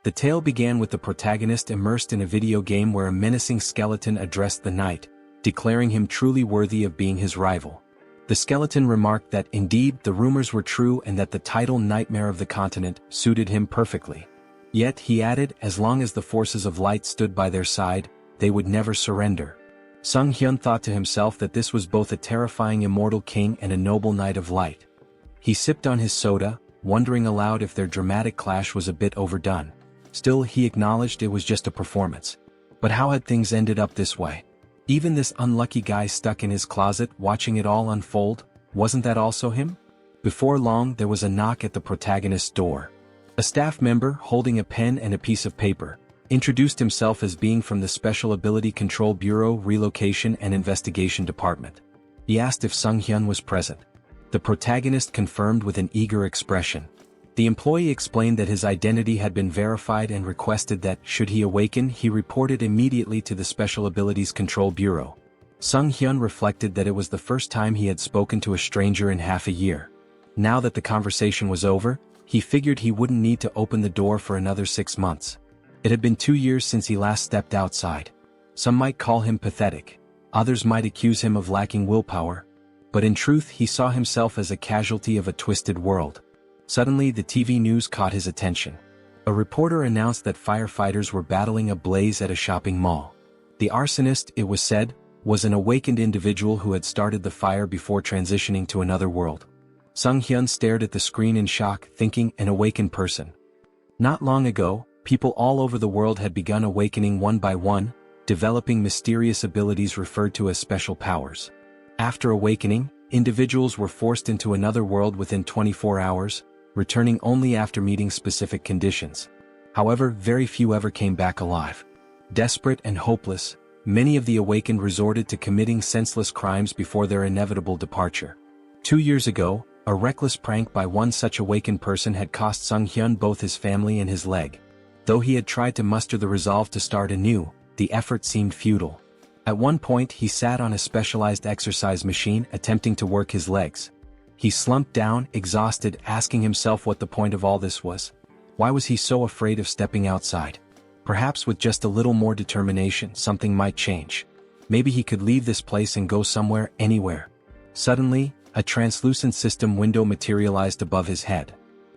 The tale began with the protagonist immersed in a video game where a menacing skeleton addressed the knight, declaring him truly worthy of being his rival. The skeleton remarked that indeed the rumors were true and that the title Nightmare of the Continent suited him perfectly. Yet, he added, as long as the forces of light stood by their side, they would never surrender. Sunghyun thought to himself that this was both a terrifying immortal king and a noble knight of light. He sipped on his soda, wondering aloud if their dramatic clash was a bit overdone. Still, he acknowledged it was just a performance. But how had things ended up this way? Even this unlucky guy stuck in his closet watching it all unfold, wasn't that also him? Before long there was a knock at the protagonist's door. A staff member, holding a pen and a piece of paper, introduced himself as being from the Special Ability Control Bureau Relocation and Investigation Department. He asked if Sunghyun was present. The protagonist confirmed with an eager expression. The employee explained that his identity had been verified and requested that, should he awaken, he report it immediately to the Special Abilities Control Bureau. Sunghyun reflected that it was the first time he had spoken to a stranger in half a year. Now that the conversation was over, he figured he wouldn't need to open the door for another 6 months. It had been 2 years since he last stepped outside. Some might call him pathetic. Others might accuse him of lacking willpower. But in truth he saw himself as a casualty of a twisted world. Suddenly the TV news caught his attention. A reporter announced that firefighters were battling a blaze at a shopping mall. The arsonist, it was said, was an awakened individual who had started the fire before transitioning to another world. Sunghyun stared at the screen in shock, thinking, an awakened person. Not long ago, people all over the world had begun awakening one by one, developing mysterious abilities referred to as special powers. After awakening, individuals were forced into another world within 24 hours, returning only after meeting specific conditions. However, very few ever came back alive. Desperate and hopeless, many of the awakened resorted to committing senseless crimes before their inevitable departure. 2 years ago, a reckless prank by one such awakened person had cost Sunghyun both his family and his leg. Though he had tried to muster the resolve to start anew, the effort seemed futile. At one point he sat on a specialized exercise machine attempting to work his legs. He slumped down, exhausted, asking himself what the point of all this was. Why was he so afraid of stepping outside? Perhaps with just a little more determination something might change. Maybe he could leave this place and go somewhere, anywhere. Suddenly, a translucent system window materialized above his head.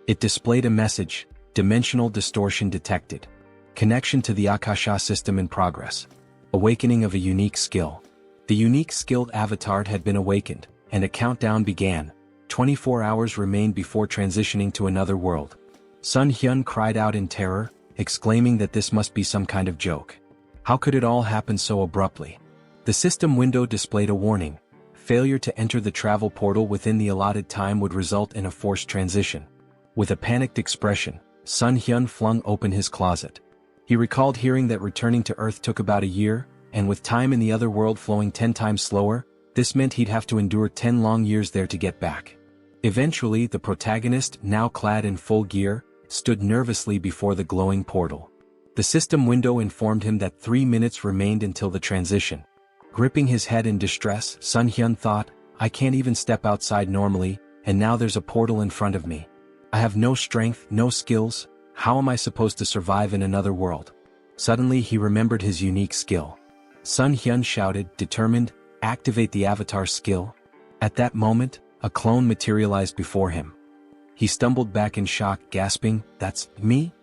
It displayed a message, dimensional distortion detected. Connection to the Akasha system in progress. Awakening of a unique skill. The unique skilled avatar had been awakened, and a countdown began. 24 hours remained before transitioning to another world. Sunghyun cried out in terror, exclaiming that this must be some kind of joke. How could it all happen so abruptly? The system window displayed a warning. Failure to enter the travel portal within the allotted time would result in a forced transition. With a panicked expression, Sunghyun flung open his closet. He recalled hearing that returning to Earth took about a year, and with time in the other world flowing 10 times slower, this meant he'd have to endure 10 long years there to get back. Eventually, the protagonist, now clad in full gear, stood nervously before the glowing portal. The system window informed him that 3 minutes remained until the transition. Gripping his head in distress, Sunghyun thought, I can't even step outside normally, and now there's a portal in front of me. I have no strength, no skills. How am I supposed to survive in another world? Suddenly he remembered his unique skill. Sunghyun shouted, determined, activate the avatar skill. At that moment, a clone materialized before him. He stumbled back in shock, gasping, that's me?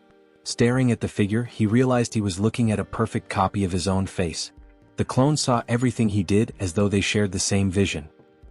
Staring at the figure, he realized he was looking at a perfect copy of his own face. The clone saw everything he did as though they shared the same vision.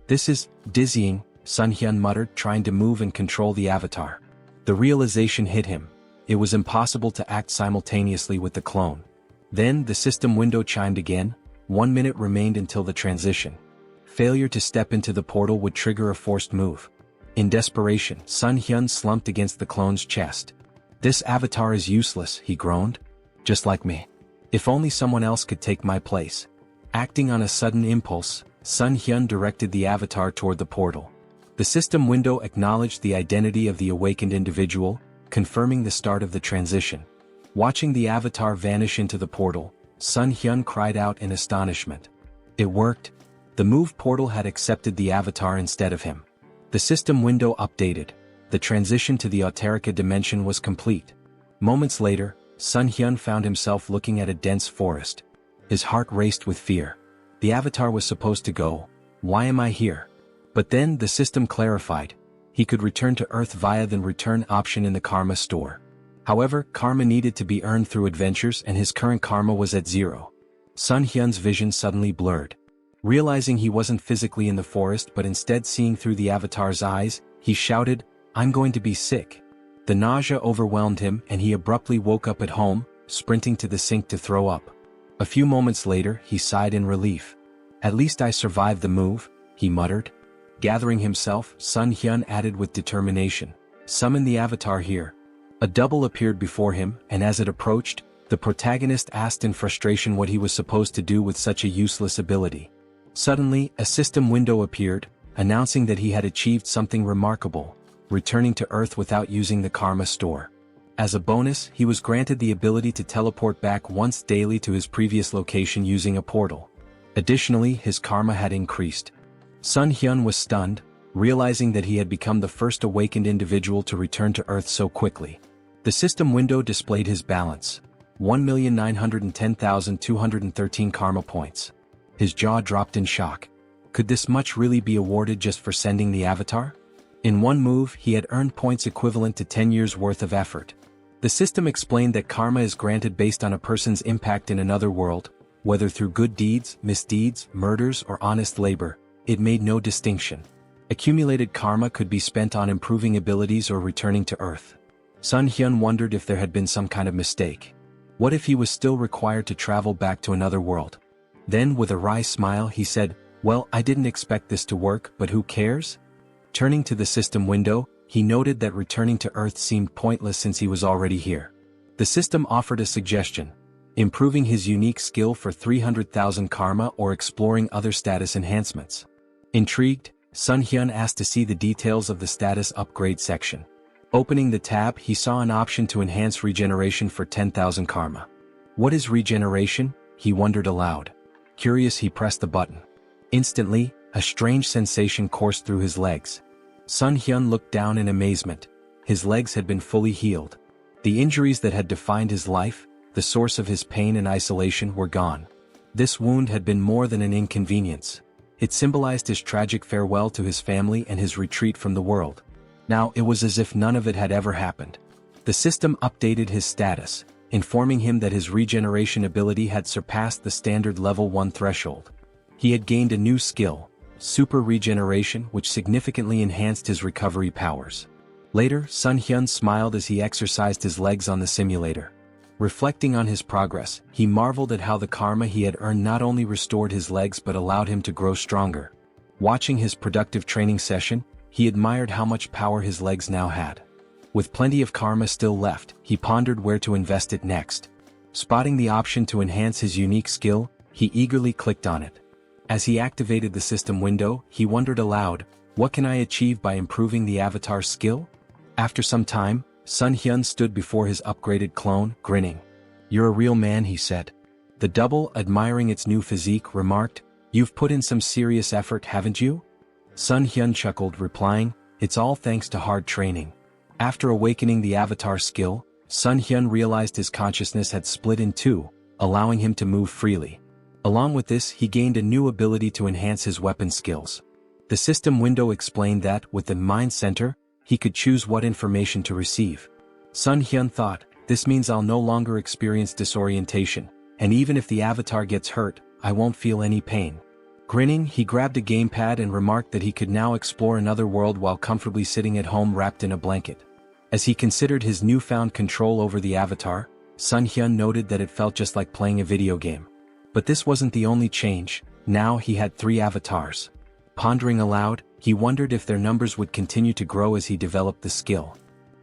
This is dizzying, Sunghyun muttered, trying to move and control the avatar. The realization hit him. It was impossible to act simultaneously with the clone. Then the system window chimed again. 1 minute remained until the transition. Failure to step into the portal would trigger a forced move. In desperation, Sunghyun slumped against the clone's chest. This avatar is useless, he groaned. Just like me. If only someone else could take my place. Acting on a sudden impulse, Sunghyun directed the avatar toward the portal. The system window acknowledged the identity of the awakened individual, confirming the start of the transition. Watching the avatar vanish into the portal, Sunghyun cried out in astonishment. It worked. The move portal had accepted the avatar instead of him. The system window updated. The transition to the Auterica dimension was complete. Moments later, Sunghyun found himself looking at a dense forest. His heart raced with fear. The avatar was supposed to go. Why am I here? But then the system clarified. He could return to Earth via the return option in the karma store. However, karma needed to be earned through adventures and his current karma was at 0. Sunghyun's vision suddenly blurred. Realizing he wasn't physically in the forest but instead seeing through the avatar's eyes, he shouted, "I'm going to be sick." The nausea overwhelmed him and he abruptly woke up at home, sprinting to the sink to throw up. A few moments later, he sighed in relief. "At least I survived the move," he muttered. Gathering himself, Sunghyun added with determination, "Summon the avatar here." A double appeared before him, and as it approached, the protagonist asked in frustration what he was supposed to do with such a useless ability. Suddenly, a system window appeared, announcing that he had achieved something remarkable, returning to Earth without using the karma store. As a bonus, he was granted the ability to teleport back once daily to his previous location using a portal. Additionally, his karma had increased. Sunghyun was stunned, realizing that he had become the first awakened individual to return to Earth so quickly. The system window displayed his balance: 1,910,213 karma points. His jaw dropped in shock. Could this much really be awarded just for sending the avatar? In one move, he had earned points equivalent to 10 years' worth of effort. The system explained that karma is granted based on a person's impact in another world, whether through good deeds, misdeeds, murders, or honest labor. It made no distinction. Accumulated karma could be spent on improving abilities or returning to Earth. Sunghyun wondered if there had been some kind of mistake. What if he was still required to travel back to another world? Then, with a wry smile, he said, "Well, I didn't expect this to work, but who cares?" Turning to the system window, he noted that returning to Earth seemed pointless since he was already here. The system offered a suggestion: improving his unique skill for 300,000 karma or exploring other status enhancements. Intrigued, Sunghyun asked to see the details of the status upgrade section. Opening the tab, he saw an option to enhance regeneration for 10,000 karma. What is regeneration? He wondered aloud. Curious, he pressed the button. Instantly, a strange sensation coursed through his legs. Sunghyun looked down in amazement. His legs had been fully healed. The injuries that had defined his life, the source of his pain and isolation, were gone. This wound had been more than an inconvenience. It symbolized his tragic farewell to his family and his retreat from the world. Now it was as if none of it had ever happened. The system updated his status, informing him that his regeneration ability had surpassed the standard level 1 threshold. He had gained a new skill, super regeneration, which significantly enhanced his recovery powers. Later, Sunghyun smiled as he exercised his legs on the simulator. Reflecting on his progress, he marveled at how the karma he had earned not only restored his legs but allowed him to grow stronger. Watching his productive training session, he admired how much power his legs now had. With plenty of karma still left, he pondered where to invest it next. Spotting the option to enhance his unique skill, he eagerly clicked on it. As he activated the system window, he wondered aloud, what can I achieve by improving the avatar's skill? After some time, Sunghyun stood before his upgraded clone, grinning. "You're a real man," he said. The double, admiring its new physique, remarked, "You've put in some serious effort, haven't you?" Sunghyun chuckled, replying, "It's all thanks to hard training." After awakening the avatar skill, Sunghyun realized his consciousness had split in two, allowing him to move freely. Along with this, he gained a new ability to enhance his weapon skills. The system window explained that, with the mind center, he could choose what information to receive. Sunghyun thought, this means I'll no longer experience disorientation, and even if the avatar gets hurt, I won't feel any pain. Grinning, he grabbed a gamepad and remarked that he could now explore another world while comfortably sitting at home wrapped in a blanket. As he considered his newfound control over the avatar, Sunghyun noted that it felt just like playing a video game. But this wasn't the only change. Now he had 3 avatars. Pondering aloud, he wondered if their numbers would continue to grow as he developed the skill.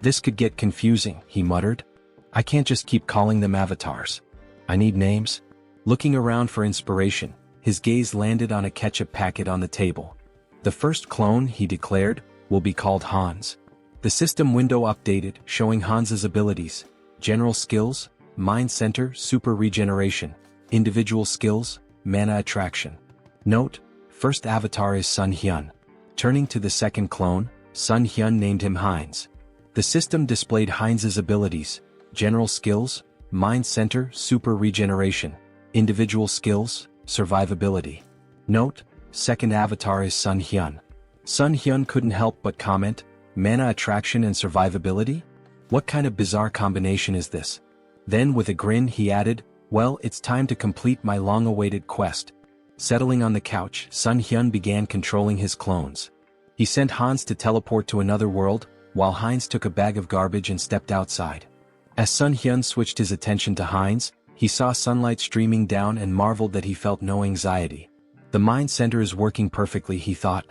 This could get confusing, he muttered. I can't just keep calling them avatars. I need names. Looking around for inspiration, his gaze landed on a ketchup packet on the table. The first clone, he declared, will be called Hans. The system window updated, showing Hans's abilities: general skills, mind center, super regeneration, individual skills, mana attraction. Note: first avatar is Sunghyun. Turning to the second clone, Sunghyun named him Heinz. The system displayed Heinz's abilities: general skills, Mind Center, Super Regeneration. Individual Skills, Survivability. Note, second avatar is Sunghyun. Sunghyun couldn't help but comment, mana attraction and survivability? What kind of bizarre combination is this? Then with a grin he added, well, it's time to complete my long-awaited quest. Settling on the couch, Sunghyun began controlling his clones. He sent Hans to teleport to another world, while Heinz took a bag of garbage and stepped outside. As Sunghyun switched his attention to Heinz, he saw sunlight streaming down and marveled that he felt no anxiety. The mind center is working perfectly, he thought.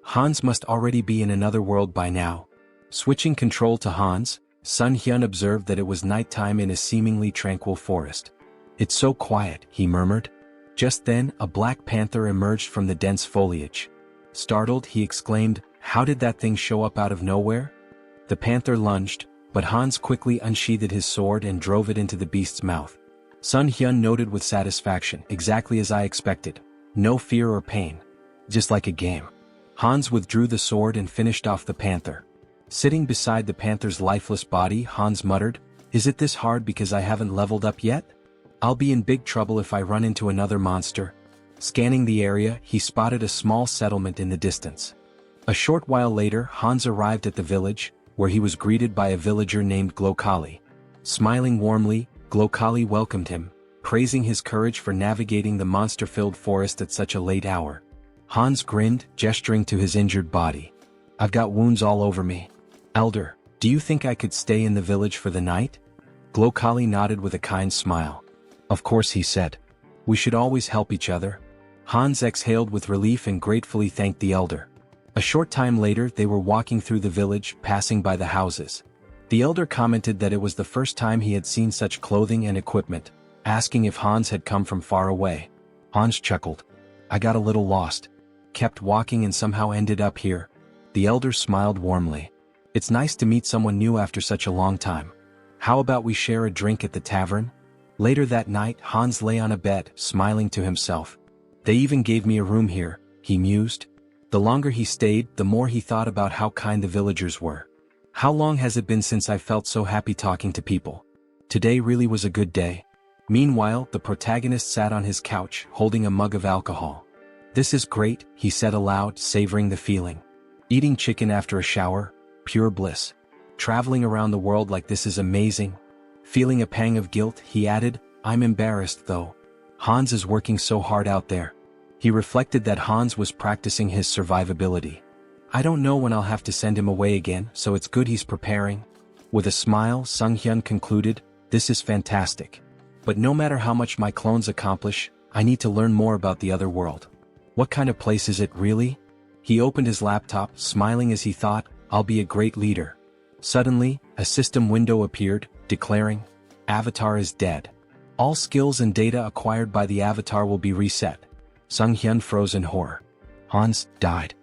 Hans must already be in another world by now. Switching control to Hans, Sunghyun observed that it was nighttime in a seemingly tranquil forest. It's so quiet, he murmured. Just then, a black panther emerged from the dense foliage. Startled, he exclaimed, how did that thing show up out of nowhere? The panther lunged, but Hans quickly unsheathed his sword and drove it into the beast's mouth. Sunghyun noted with satisfaction, exactly as I expected. No fear or pain. Just like a game. Hans withdrew the sword and finished off the panther. Sitting beside the panther's lifeless body, Hans muttered, is it this hard because I haven't leveled up yet? I'll be in big trouble if I run into another monster. Scanning the area, he spotted a small settlement in the distance. A short while later, Hans arrived at the village, where he was greeted by a villager named Glokali. Smiling warmly, Glokali welcomed him, praising his courage for navigating the monster-filled forest at such a late hour. Hans grinned, gesturing to his injured body. I've got wounds all over me. Elder, do you think I could stay in the village for the night? Glokali nodded with a kind smile. Of course, he said. We should always help each other. Hans exhaled with relief and gratefully thanked the elder. A short time later they were walking through the village, passing by the houses. The elder commented that it was the first time he had seen such clothing and equipment, asking if Hans had come from far away. Hans chuckled. I got a little lost. Kept walking and somehow ended up here. The elder smiled warmly. It's nice to meet someone new after such a long time. How about we share a drink at the tavern? Later that night, Hans lay on a bed, smiling to himself. They even gave me a room here, he mused. The longer he stayed, the more he thought about how kind the villagers were. How long has it been since I felt so happy talking to people? Today really was a good day. Meanwhile, the protagonist sat on his couch, holding a mug of alcohol. This is great, he said aloud, savoring the feeling. Eating chicken after a shower, pure bliss. Traveling around the world like this is amazing. Feeling a pang of guilt, he added, I'm embarrassed though. Hans is working so hard out there. He reflected that Hans was practicing his survivability. I don't know when I'll have to send him away again, so it's good he's preparing. With a smile, Sunghyun concluded, this is fantastic. But no matter how much my clones accomplish, I need to learn more about the other world. What kind of place is it really? He opened his laptop, smiling as he thought, I'll be a great leader. Suddenly, a system window appeared, declaring, Avatar is dead. All skills and data acquired by the avatar will be reset. Sunghyun froze in horror. Hans died.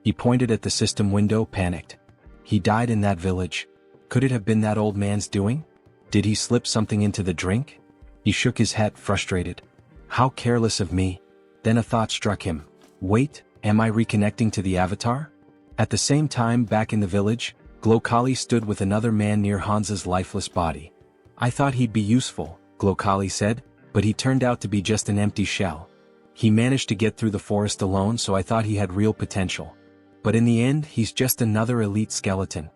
He pointed at the system window, panicked. He died in that village. Could it have been that old man's doing? Did he slip something into the drink? He shook his head, frustrated. How careless of me. Then a thought struck him. Wait, am I reconnecting to the avatar? At the same time, back in the village, Glokali stood with another man near Hans's lifeless body. I thought he'd be useful, Glokali said, but he turned out to be just an empty shell. He managed to get through the forest alone, so I thought he had real potential. But in the end, he's just another elite skeleton.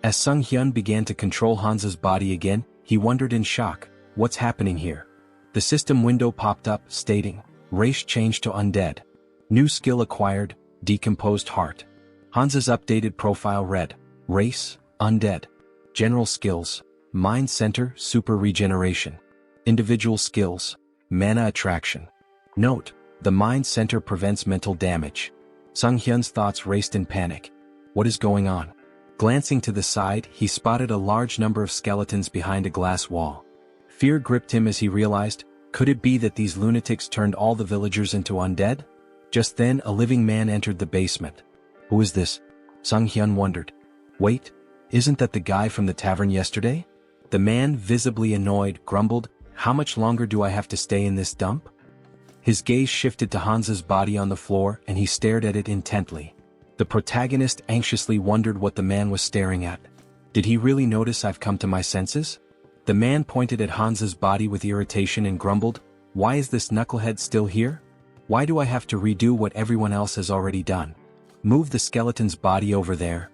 As Sunghyun began to control Hans's body again, he wondered in shock, what's happening here? The system window popped up, stating, race changed to undead. New skill acquired, decomposed heart. Hans's updated profile read, race, undead. General skills, mind center, super regeneration. Individual skills, mana attraction. Note, the mind center prevents mental damage. Sunghyun's thoughts raced in panic. What is going on? Glancing to the side, he spotted a large number of skeletons behind a glass wall. Fear gripped him as he realized, could it be that these lunatics turned all the villagers into undead? Just then, a living man entered the basement. Who is this? Sunghyun wondered. Wait, isn't that the guy from the tavern yesterday? The man, visibly annoyed, grumbled, how much longer do I have to stay in this dump? His gaze shifted to Hans's body on the floor and he stared at it intently. The protagonist anxiously wondered what the man was staring at. Did he really notice I've come to my senses? The man pointed at Hans's body with irritation and grumbled, "Why is this knucklehead still here? Why do I have to redo what everyone else has already done? Move the skeleton's body over there."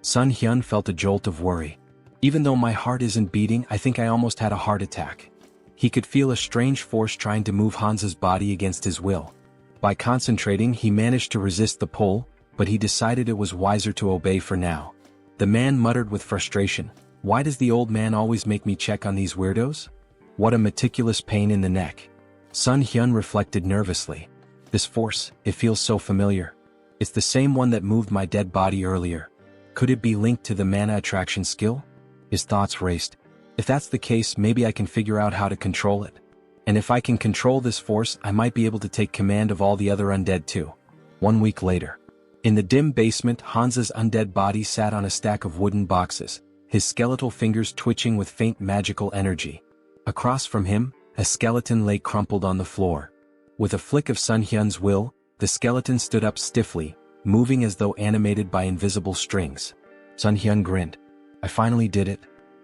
Sunghyun felt a jolt of worry. "Even though my heart isn't beating, I think I almost had a heart attack." He could feel a strange force trying to move Hans's body against his will. By concentrating, he managed to resist the pull, but he decided it was wiser to obey for now. The man muttered with frustration, "Why does the old man always make me check on these weirdos? What a meticulous pain in the neck." Sunghyun reflected nervously. "This force, it feels so familiar. It's the same one that moved my dead body earlier. Could it be linked to the mana attraction skill?" His thoughts raced. "If that's the case, maybe I can figure out how to control it. And if I can control this force, I might be able to take command of all the other undead too." 1 week later. In the dim basement, Hans's undead body sat on a stack of wooden boxes, his skeletal fingers twitching with faint magical energy. Across from him, a skeleton lay crumpled on the floor. With a flick of Sunghyun's will, the skeleton stood up stiffly, moving as though animated by invisible strings. Sunghyun grinned. "I finally did it.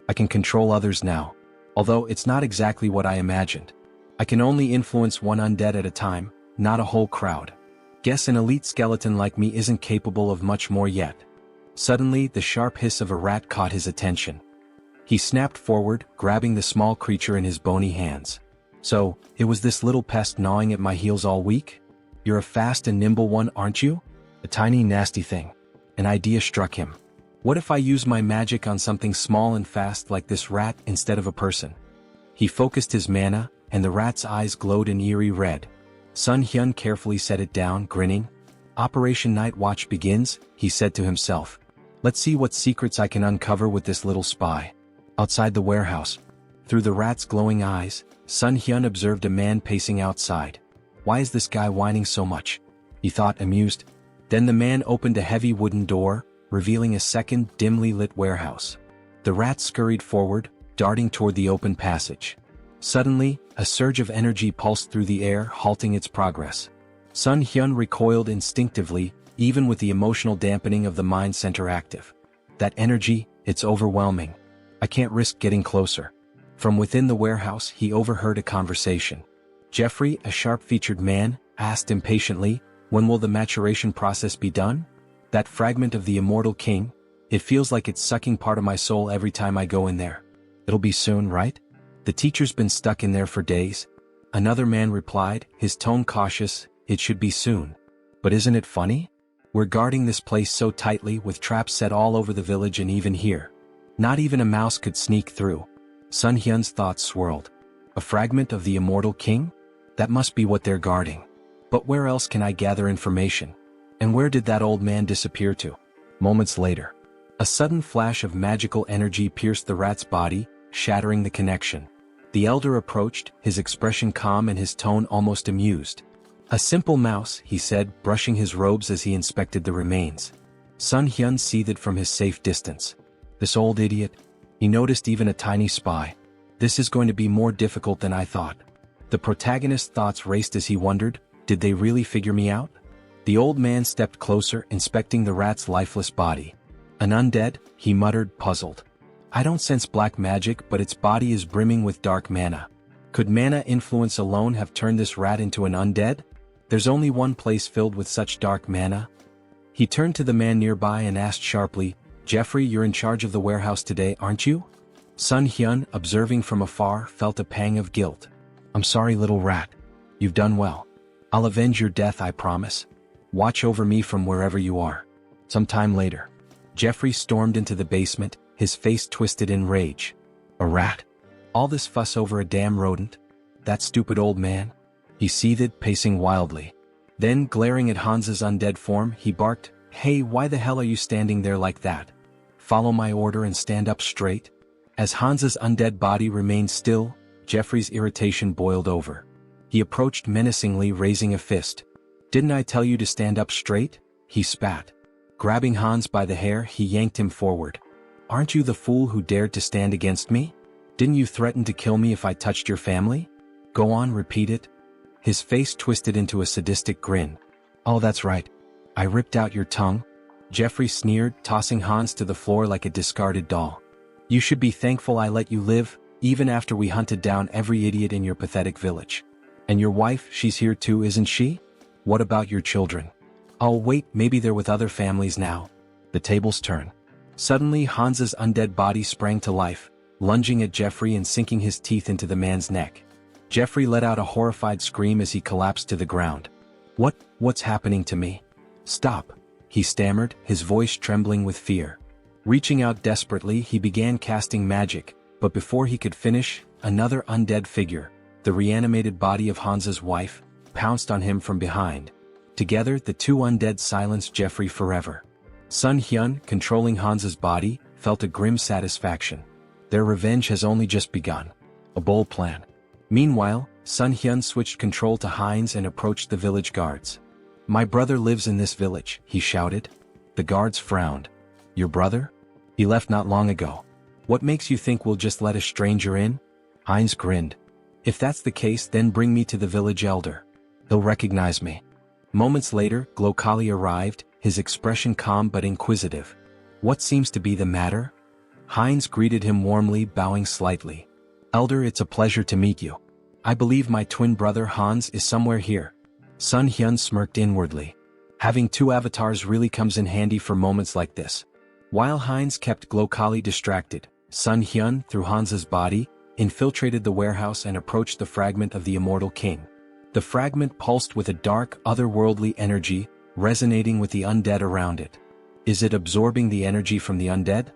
I can control others now. Although it's not exactly what I imagined. I can only influence one undead at a time, not a whole crowd. Guess an elite skeleton like me isn't capable of much more yet." Suddenly, the sharp hiss of a rat caught his attention. He snapped forward, grabbing the small creature in his bony hands. "So, it was this little pest gnawing at my heels all week? You're a fast and nimble one, aren't you?" A tiny nasty thing. An idea struck him. "What if I use my magic on something small and fast like this rat instead of a person?" He focused his mana, and the rat's eyes glowed an eerie red. Sunghyun carefully set it down, grinning. "Operation Night Watch begins," he said to himself. "Let's see what secrets I can uncover with this little spy." Outside the warehouse, through the rat's glowing eyes, Sunghyun observed a man pacing outside. "Why is this guy whining so much?" he thought, amused. Then the man opened a heavy wooden door, revealing a second, dimly lit warehouse. The rat scurried forward, darting toward the open passage. Suddenly, a surge of energy pulsed through the air, halting its progress. Sunghyun recoiled instinctively, even with the emotional dampening of the mind center active. "That energy, it's overwhelming. I can't risk getting closer." From within the warehouse, he overheard a conversation. Jeffrey, a sharp-featured man, asked impatiently, "When will the maturation process be done? That fragment of the immortal king, it feels like it's sucking part of my soul every time I go in there." "It'll be soon, right? The teacher's been stuck in there for days." Another man replied, his tone cautious, "It should be soon. But isn't it funny? We're guarding this place so tightly with traps set all over the village and even here. Not even a mouse could sneak through." Sunghyun's thoughts swirled. A fragment of the immortal king? That must be what they're guarding. But where else can I gather information? And where did that old man disappear to? Moments later, a sudden flash of magical energy pierced the rat's body, shattering the connection. The elder approached, his expression calm and his tone almost amused. "A simple mouse," he said, brushing his robes as he inspected the remains. Sunghyun seethed from his safe distance. This old idiot. He noticed even a tiny spy. This is going to be more difficult than I thought. The protagonist's thoughts raced as he wondered, did they really figure me out? The old man stepped closer, inspecting the rat's lifeless body. "An undead," he muttered, puzzled. "I don't sense black magic, but its body is brimming with dark mana. Could mana influence alone have turned this rat into an undead? There's only one place filled with such dark mana." He turned to the man nearby and asked sharply, "Jeffrey, you're in charge of the warehouse today, aren't you?" Sunghyun, observing from afar, felt a pang of guilt. "I'm sorry, little rat. You've done well. I'll avenge your death, I promise. Watch over me from wherever you are." Some time later, Jeffrey stormed into the basement, his face twisted in rage. "A rat? All this fuss over a damn rodent? That stupid old man?" He seethed, pacing wildly. Then, glaring at Hans's undead form, he barked, "Hey, why the hell are you standing there like that? Follow my order and stand up straight." As Hans's undead body remained still, Jeffrey's irritation boiled over. He approached menacingly, raising a fist. "Didn't I tell you to stand up straight?" he spat. Grabbing Hans by the hair, he yanked him forward. "Aren't you the fool who dared to stand against me? Didn't you threaten to kill me if I touched your family? Go on, repeat it." His face twisted into a sadistic grin. "Oh, that's right. I ripped out your tongue." Jeffrey sneered, tossing Hans to the floor like a discarded doll. "You should be thankful I let you live, even after we hunted down every idiot in your pathetic village. And your wife, she's here too, isn't she? What about your children? Oh wait, maybe they're with other families now. The tables turn. Suddenly Hansa's undead body sprang to life, lunging at Jeffrey and sinking his teeth into the man's neck. Jeffrey let out a horrified scream as he collapsed to the ground. What's happening to me? Stop, he stammered, his voice trembling with fear. Reaching out desperately, he began casting magic, but before he could finish, another undead figure, the reanimated body of Hansa's wife, pounced on him from behind. Together, the two undead silenced Jeffrey forever. Sunghyun, controlling Hansa's body, felt a grim satisfaction. Their revenge has only just begun. A bold plan. Meanwhile, Sunghyun switched control to Heinz and approached the village guards. My brother lives in this village, he shouted. The guards frowned. Your brother? He left not long ago. What makes you think we'll just let a stranger in? Heinz grinned. If that's the case, then bring me to the village elder. He'll recognize me. Moments later, Glokali arrived, his expression calm but inquisitive. What seems to be the matter? Heinz greeted him warmly, bowing slightly. Elder, it's a pleasure to meet you. I believe my twin brother Hans is somewhere here. Sunghyun smirked inwardly. Having two avatars really comes in handy for moments like this. While Heinz kept Glokali distracted, Sunghyun, through Hansa's body, infiltrated the warehouse and approached the fragment of the immortal king. The fragment pulsed with a dark, otherworldly energy, resonating with the undead around it. Is it absorbing the energy from the undead?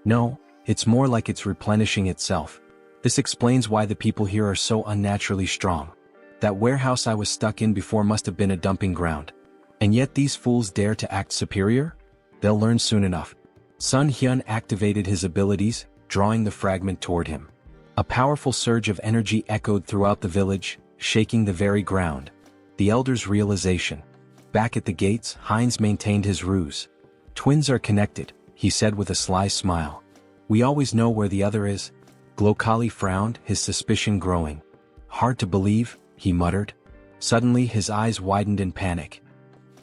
No, it's more like it's replenishing itself. This explains why the people here are so unnaturally strong. That warehouse I was stuck in before must have been a dumping ground. And yet these fools dare to act superior? They'll learn soon enough. Sunghyun activated his abilities, drawing the fragment toward him. A powerful surge of energy echoed throughout the village, shaking the very ground. The elder's realization. Back at the gates, Heinz maintained his ruse. Twins are connected, he said with a sly smile. We always know where the other is. Glokali frowned, his suspicion growing. Hard to believe, he muttered. Suddenly his eyes widened in panic.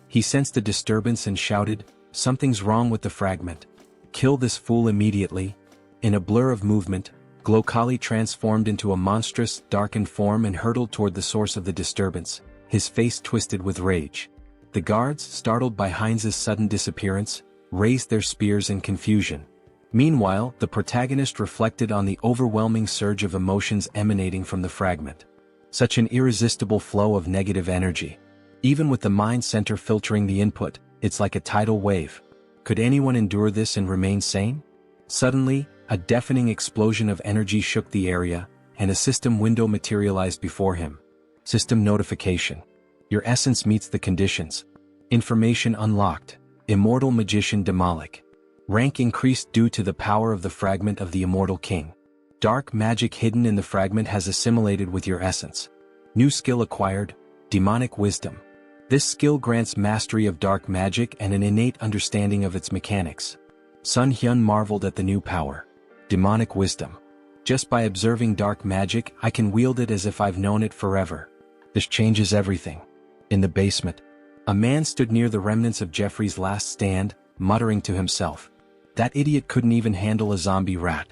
He sensed a disturbance and shouted, something's wrong with the fragment. Kill this fool immediately. In a blur of movement, Glokali transformed into a monstrous, darkened form and hurtled toward the source of the disturbance, his face twisted with rage. The guards, startled by Heinz's sudden disappearance, raised their spears in confusion. Meanwhile, the protagonist reflected on the overwhelming surge of emotions emanating from the fragment. Such an irresistible flow of negative energy. Even with the mind center filtering the input, it's like a tidal wave. Could anyone endure this and remain sane? Suddenly, a deafening explosion of energy shook the area, and a system window materialized before him. System notification. Your essence meets the conditions. Information unlocked. Immortal magician Demolic. Rank increased due to the power of the fragment of the immortal king. Dark magic hidden in the fragment has assimilated with your essence. New skill acquired, demonic wisdom. This skill grants mastery of dark magic and an innate understanding of its mechanics. Sunghyun marveled at the new power. Demonic wisdom. Just by observing dark magic, I can wield it as if I've known it forever. This changes everything. In the basement, a man stood near the remnants of Jeffrey's last stand, muttering to himself. That idiot couldn't even handle a zombie rat.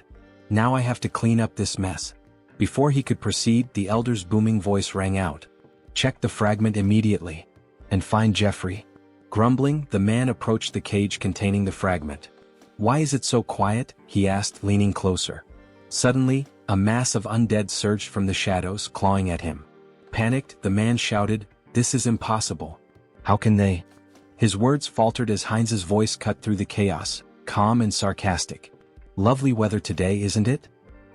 Now I have to clean up this mess. Before he could proceed, the elder's booming voice rang out. Check the fragment immediately. And find Jeffrey. Grumbling, the man approached the cage containing the fragment. Why is it so quiet? He asked, leaning closer. Suddenly, a mass of undead surged from the shadows, clawing at him. Panicked, the man shouted, This is impossible. How can they? His words faltered as Heinz's voice cut through the chaos, calm and sarcastic. Lovely weather today, isn't it?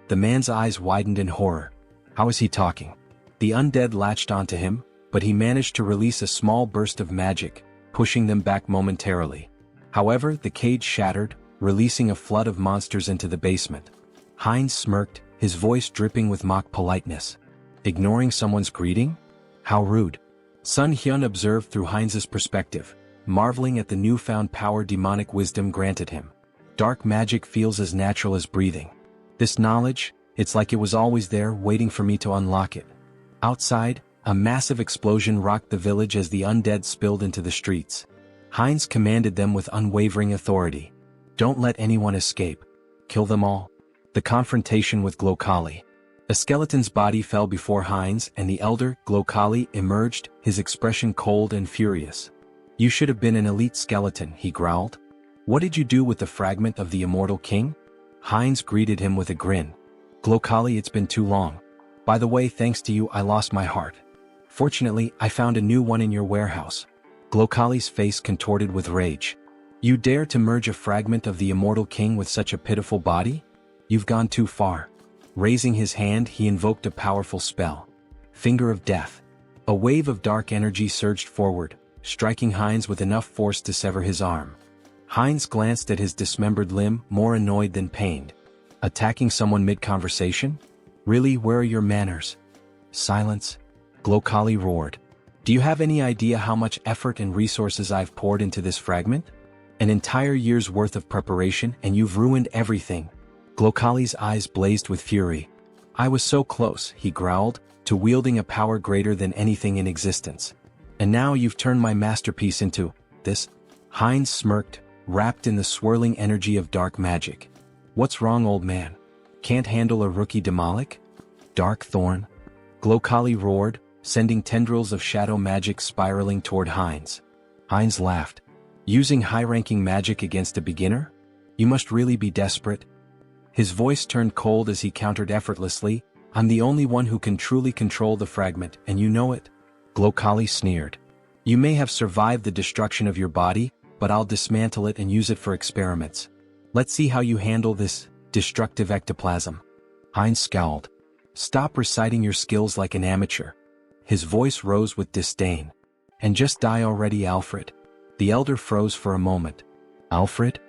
The man's eyes widened in horror. How is he talking? The undead latched onto him, but he managed to release a small burst of magic, pushing them back momentarily. However, the cage shattered, releasing a flood of monsters into the basement. Heinz smirked, his voice dripping with mock politeness. Ignoring someone's greeting? How rude. Sunghyun observed through Heinz's perspective, marveling at the newfound power demonic wisdom granted him. Dark magic feels as natural as breathing. This knowledge, it's like it was always there waiting for me to unlock it. Outside, a massive explosion rocked the village as the undead spilled into the streets. Heinz commanded them with unwavering authority. Don't let anyone escape. Kill them all. The confrontation with Glokali. A skeleton's body fell before Heinz and the elder, Glokali, emerged, his expression cold and furious. "You should have been an elite skeleton," he growled. "What did you do with the fragment of the immortal king?" Heinz greeted him with a grin. "Glokali, it's been too long. By the way, thanks to you I lost my heart. Fortunately, I found a new one in your warehouse." Glokali's face contorted with rage. "You dare to merge a fragment of the immortal king with such a pitiful body? You've gone too far." Raising his hand, he invoked a powerful spell. Finger of Death. A wave of dark energy surged forward, striking Heinz with enough force to sever his arm. Heinz glanced at his dismembered limb, more annoyed than pained. Attacking someone mid-conversation? Really, where are your manners? Silence. Glokali roared. "Do you have any idea how much effort and resources I've poured into this fragment? An entire year's worth of preparation, and you've ruined everything." Glokali's eyes blazed with fury. "I was so close," he growled, "to wielding a power greater than anything in existence. And now you've turned my masterpiece into this?" Heinz smirked, wrapped in the swirling energy of dark magic. "What's wrong, old man? Can't handle a rookie demolic? Dark thorn?" Glokali roared, sending tendrils of shadow magic spiraling toward Heinz. Heinz laughed. "Using high-ranking magic against a beginner? You must really be desperate." His voice turned cold as he countered effortlessly, "I'm the only one who can truly control the fragment, and you know it." Glokali sneered. "You may have survived the destruction of your body, but I'll dismantle it and use it for experiments. Let's see how you handle this destructive ectoplasm." Heinz scowled. "Stop reciting your skills like an amateur." His voice rose with disdain. "And just die already, Alfred." The elder froze for a moment. "Alfred?"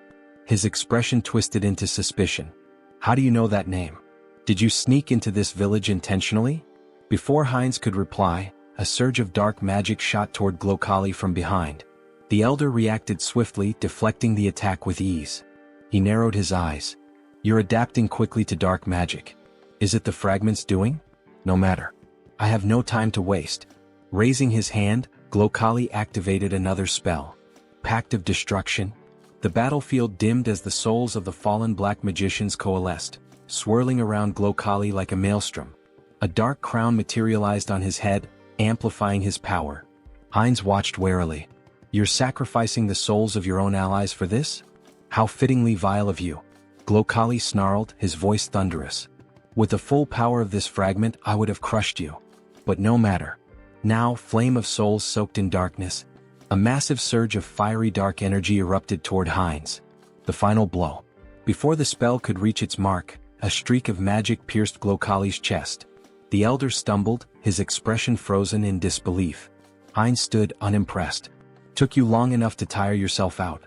His expression twisted into suspicion. "How do you know that name? Did you sneak into this village intentionally?" Before Heinz could reply, a surge of dark magic shot toward Glokali from behind. The elder reacted swiftly, deflecting the attack with ease. He narrowed his eyes. "You're adapting quickly to dark magic. Is it the fragment's doing? No matter. I have no time to waste." Raising his hand, Glokali activated another spell. Pact of Destruction. The battlefield dimmed as the souls of the fallen black magicians coalesced, swirling around Glokali like a maelstrom. A dark crown materialized on his head, amplifying his power. Heinz watched warily. "You're sacrificing the souls of your own allies for this? How fittingly vile of you." Glokali snarled, his voice thunderous. "With the full power of this fragment, I would have crushed you. But no matter." Now, flame of souls soaked in darkness. A massive surge of fiery dark energy erupted toward Heinz. The final blow. Before the spell could reach its mark, a streak of magic pierced Glokali's chest. The elder stumbled, his expression frozen in disbelief. Heinz stood unimpressed. "Took you long enough to tire yourself out.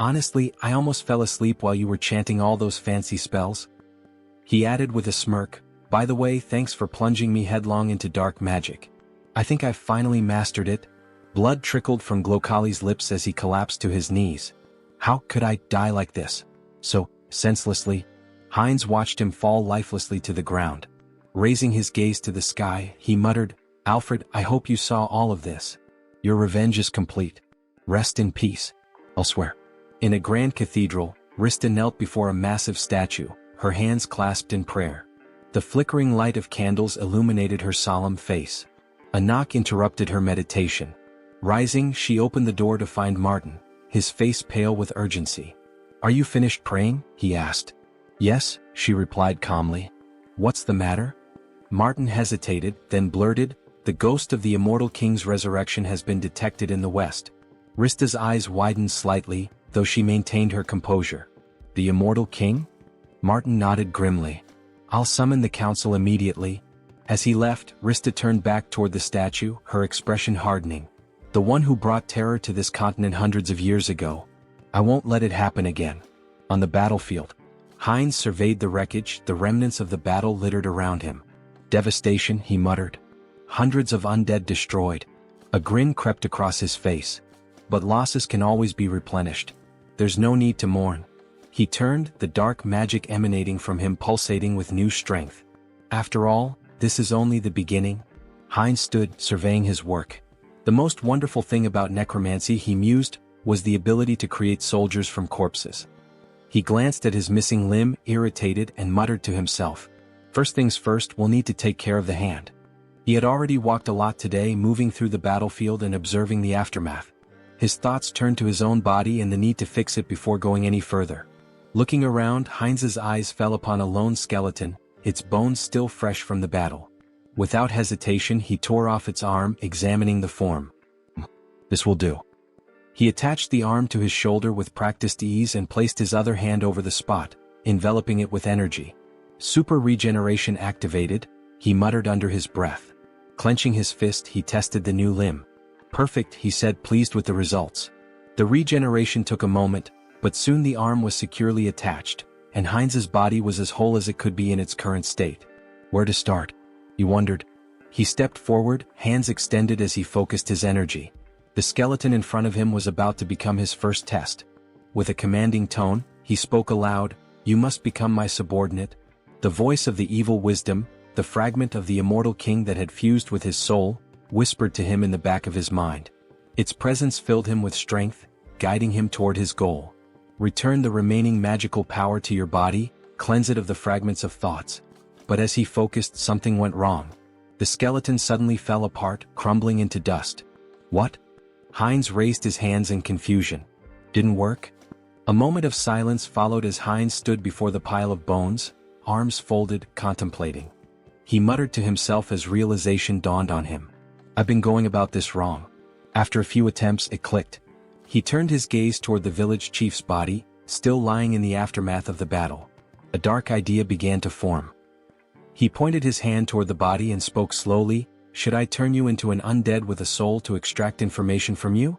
Honestly, I almost fell asleep while you were chanting all those fancy spells." He added with a smirk, "By the way, thanks for plunging me headlong into dark magic. I think I've finally mastered it." Blood trickled from Glokali's lips as he collapsed to his knees. "How could I die like this? So, senselessly?" Heinz watched him fall lifelessly to the ground. Raising his gaze to the sky, he muttered, "Alfred, I hope you saw all of this. Your revenge is complete. Rest in peace." Elsewhere. In a grand cathedral, Rista knelt before a massive statue, her hands clasped in prayer. The flickering light of candles illuminated her solemn face. A knock interrupted her meditation. Rising, she opened the door to find Martin, his face pale with urgency. "Are you finished praying?" he asked. "Yes," she replied calmly. "What's the matter?" Martin hesitated, then blurted, "The ghost of the immortal king's resurrection has been detected in the west." Rista's eyes widened slightly, though she maintained her composure. "The immortal king?" Martin nodded grimly. "I'll summon the council immediately." As he left, Rista turned back toward the statue, her expression hardening. "The one who brought terror to this continent hundreds of years ago. I won't let it happen again." On the battlefield, Heinz surveyed the wreckage, the remnants of the battle littered around him. "Devastation," he muttered. "Hundreds of undead destroyed." A grin crept across his face. "But losses can always be replenished. There's no need to mourn." He turned, the dark magic emanating from him pulsating with new strength. "After all, this is only the beginning." Heinz stood, surveying his work. The most wonderful thing about necromancy, he mused, was the ability to create soldiers from corpses. He glanced at his missing limb, irritated, and muttered to himself, First things first, we'll need to take care of the hand. He had already walked a lot today, moving through the battlefield and observing the aftermath. His thoughts turned to his own body and the need to fix it before going any further. Looking around, Heinz's eyes fell upon a lone skeleton, its bones still fresh from the battle. Without hesitation, he tore off its arm, examining the form. This will do. He attached the arm to his shoulder with practiced ease and placed his other hand over the spot, enveloping it with energy. Super regeneration activated, he muttered under his breath. Clenching his fist, he tested the new limb. Perfect, he said, pleased with the results. The regeneration took a moment, but soon the arm was securely attached, and Heinz's body was as whole as it could be in its current state. Where to start? He wondered. He stepped forward, hands extended as he focused his energy. The skeleton in front of him was about to become his first test. With a commanding tone, he spoke aloud, "You must become my subordinate." The voice of the evil wisdom, the fragment of the immortal king that had fused with his soul, whispered to him in the back of his mind. Its presence filled him with strength, guiding him toward his goal. Return the remaining magical power to your body, cleanse it of the fragments of thoughts. But as he focused, something went wrong. The skeleton suddenly fell apart, crumbling into dust. What? Heinz raised his hands in confusion. Didn't work? A moment of silence followed as Heinz stood before the pile of bones, arms folded, contemplating. He muttered to himself as realization dawned on him. I've been going about this wrong. After a few attempts, it clicked. He turned his gaze toward the village chief's body, still lying in the aftermath of the battle. A dark idea began to form. He pointed his hand toward the body and spoke slowly, "Should I turn you into an undead with a soul to extract information from you?"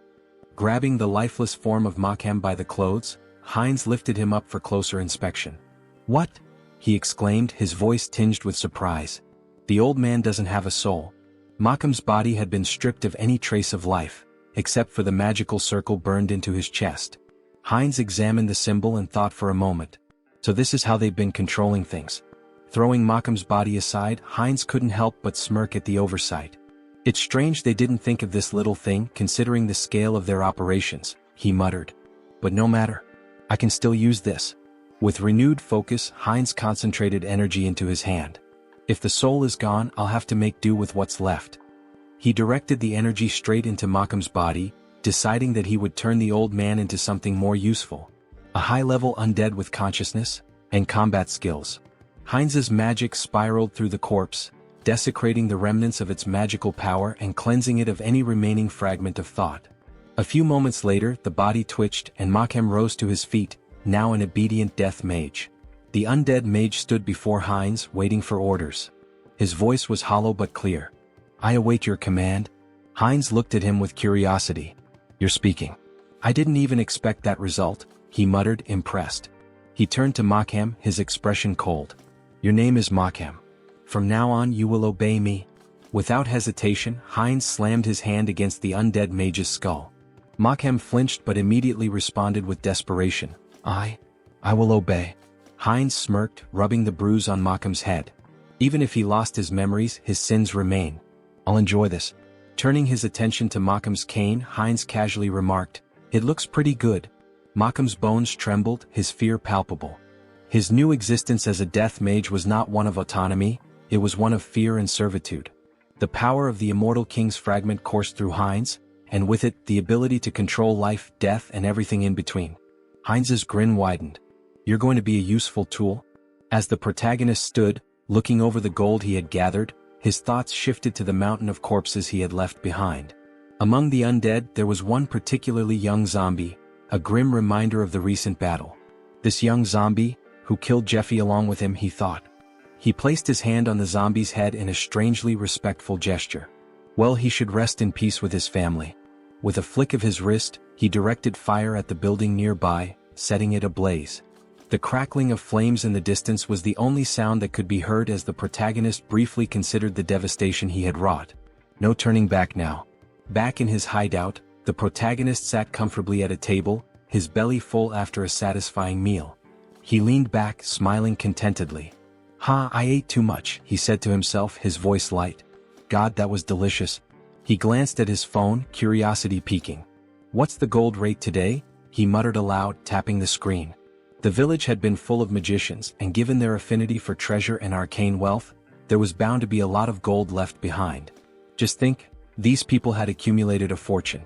Grabbing the lifeless form of Makhem by the clothes, Heinz lifted him up for closer inspection. "What?" he exclaimed, his voice tinged with surprise. "The old man doesn't have a soul." Makhem's body had been stripped of any trace of life, except for the magical circle burned into his chest. Heinz examined the symbol and thought for a moment. So this is how they've been controlling things. Throwing Makhem's body aside, Heinz couldn't help but smirk at the oversight. It's strange they didn't think of this little thing, considering the scale of their operations, he muttered. But no matter. I can still use this. With renewed focus, Heinz concentrated energy into his hand. If the soul is gone, I'll have to make do with what's left. He directed the energy straight into Makhem's body, deciding that he would turn the old man into something more useful. A high-level undead with consciousness and combat skills. Heinz's magic spiraled through the corpse, desecrating the remnants of its magical power and cleansing it of any remaining fragment of thought. A few moments later, the body twitched and Makhem rose to his feet, now an obedient death mage. The undead mage stood before Heinz, waiting for orders. His voice was hollow but clear. "I await your command." Heinz looked at him with curiosity. "You're speaking." "I didn't even expect that result," he muttered, impressed. He turned to Makhem, his expression cold. "Your name is Makhem. From now on you will obey me." Without hesitation, Heinz slammed his hand against the undead mage's skull. Makhem flinched but immediately responded with desperation. I will obey." Heinz smirked, rubbing the bruise on Makhem's head. "Even if he lost his memories, his sins remain. I'll enjoy this." Turning his attention to Makhem's cane, Heinz casually remarked, "It looks pretty good." Makhem's bones trembled, his fear palpable. His new existence as a death mage was not one of autonomy, it was one of fear and servitude. The power of the immortal king's fragment coursed through Heinz, and with it, the ability to control life, death, and everything in between. Heinz's grin widened. "You're going to be a useful tool?" As the protagonist stood, looking over the gold he had gathered, his thoughts shifted to the mountain of corpses he had left behind. Among the undead, there was one particularly young zombie, a grim reminder of the recent battle. This young zombie, who killed Jeffy along with him, he thought. He placed his hand on the zombie's head in a strangely respectful gesture. Well, he should rest in peace with his family. With a flick of his wrist, he directed fire at the building nearby, setting it ablaze. The crackling of flames in the distance was the only sound that could be heard as the protagonist briefly considered the devastation he had wrought. No turning back now. Back in his hideout, the protagonist sat comfortably at a table, his belly full after a satisfying meal. He leaned back, smiling contentedly. I ate too much," he said to himself, his voice light. "God, that was delicious." He glanced at his phone, curiosity piquing. "What's the gold rate today?" he muttered aloud, tapping the screen. The village had been full of magicians, and given their affinity for treasure and arcane wealth, there was bound to be a lot of gold left behind. Just think, these people had accumulated a fortune.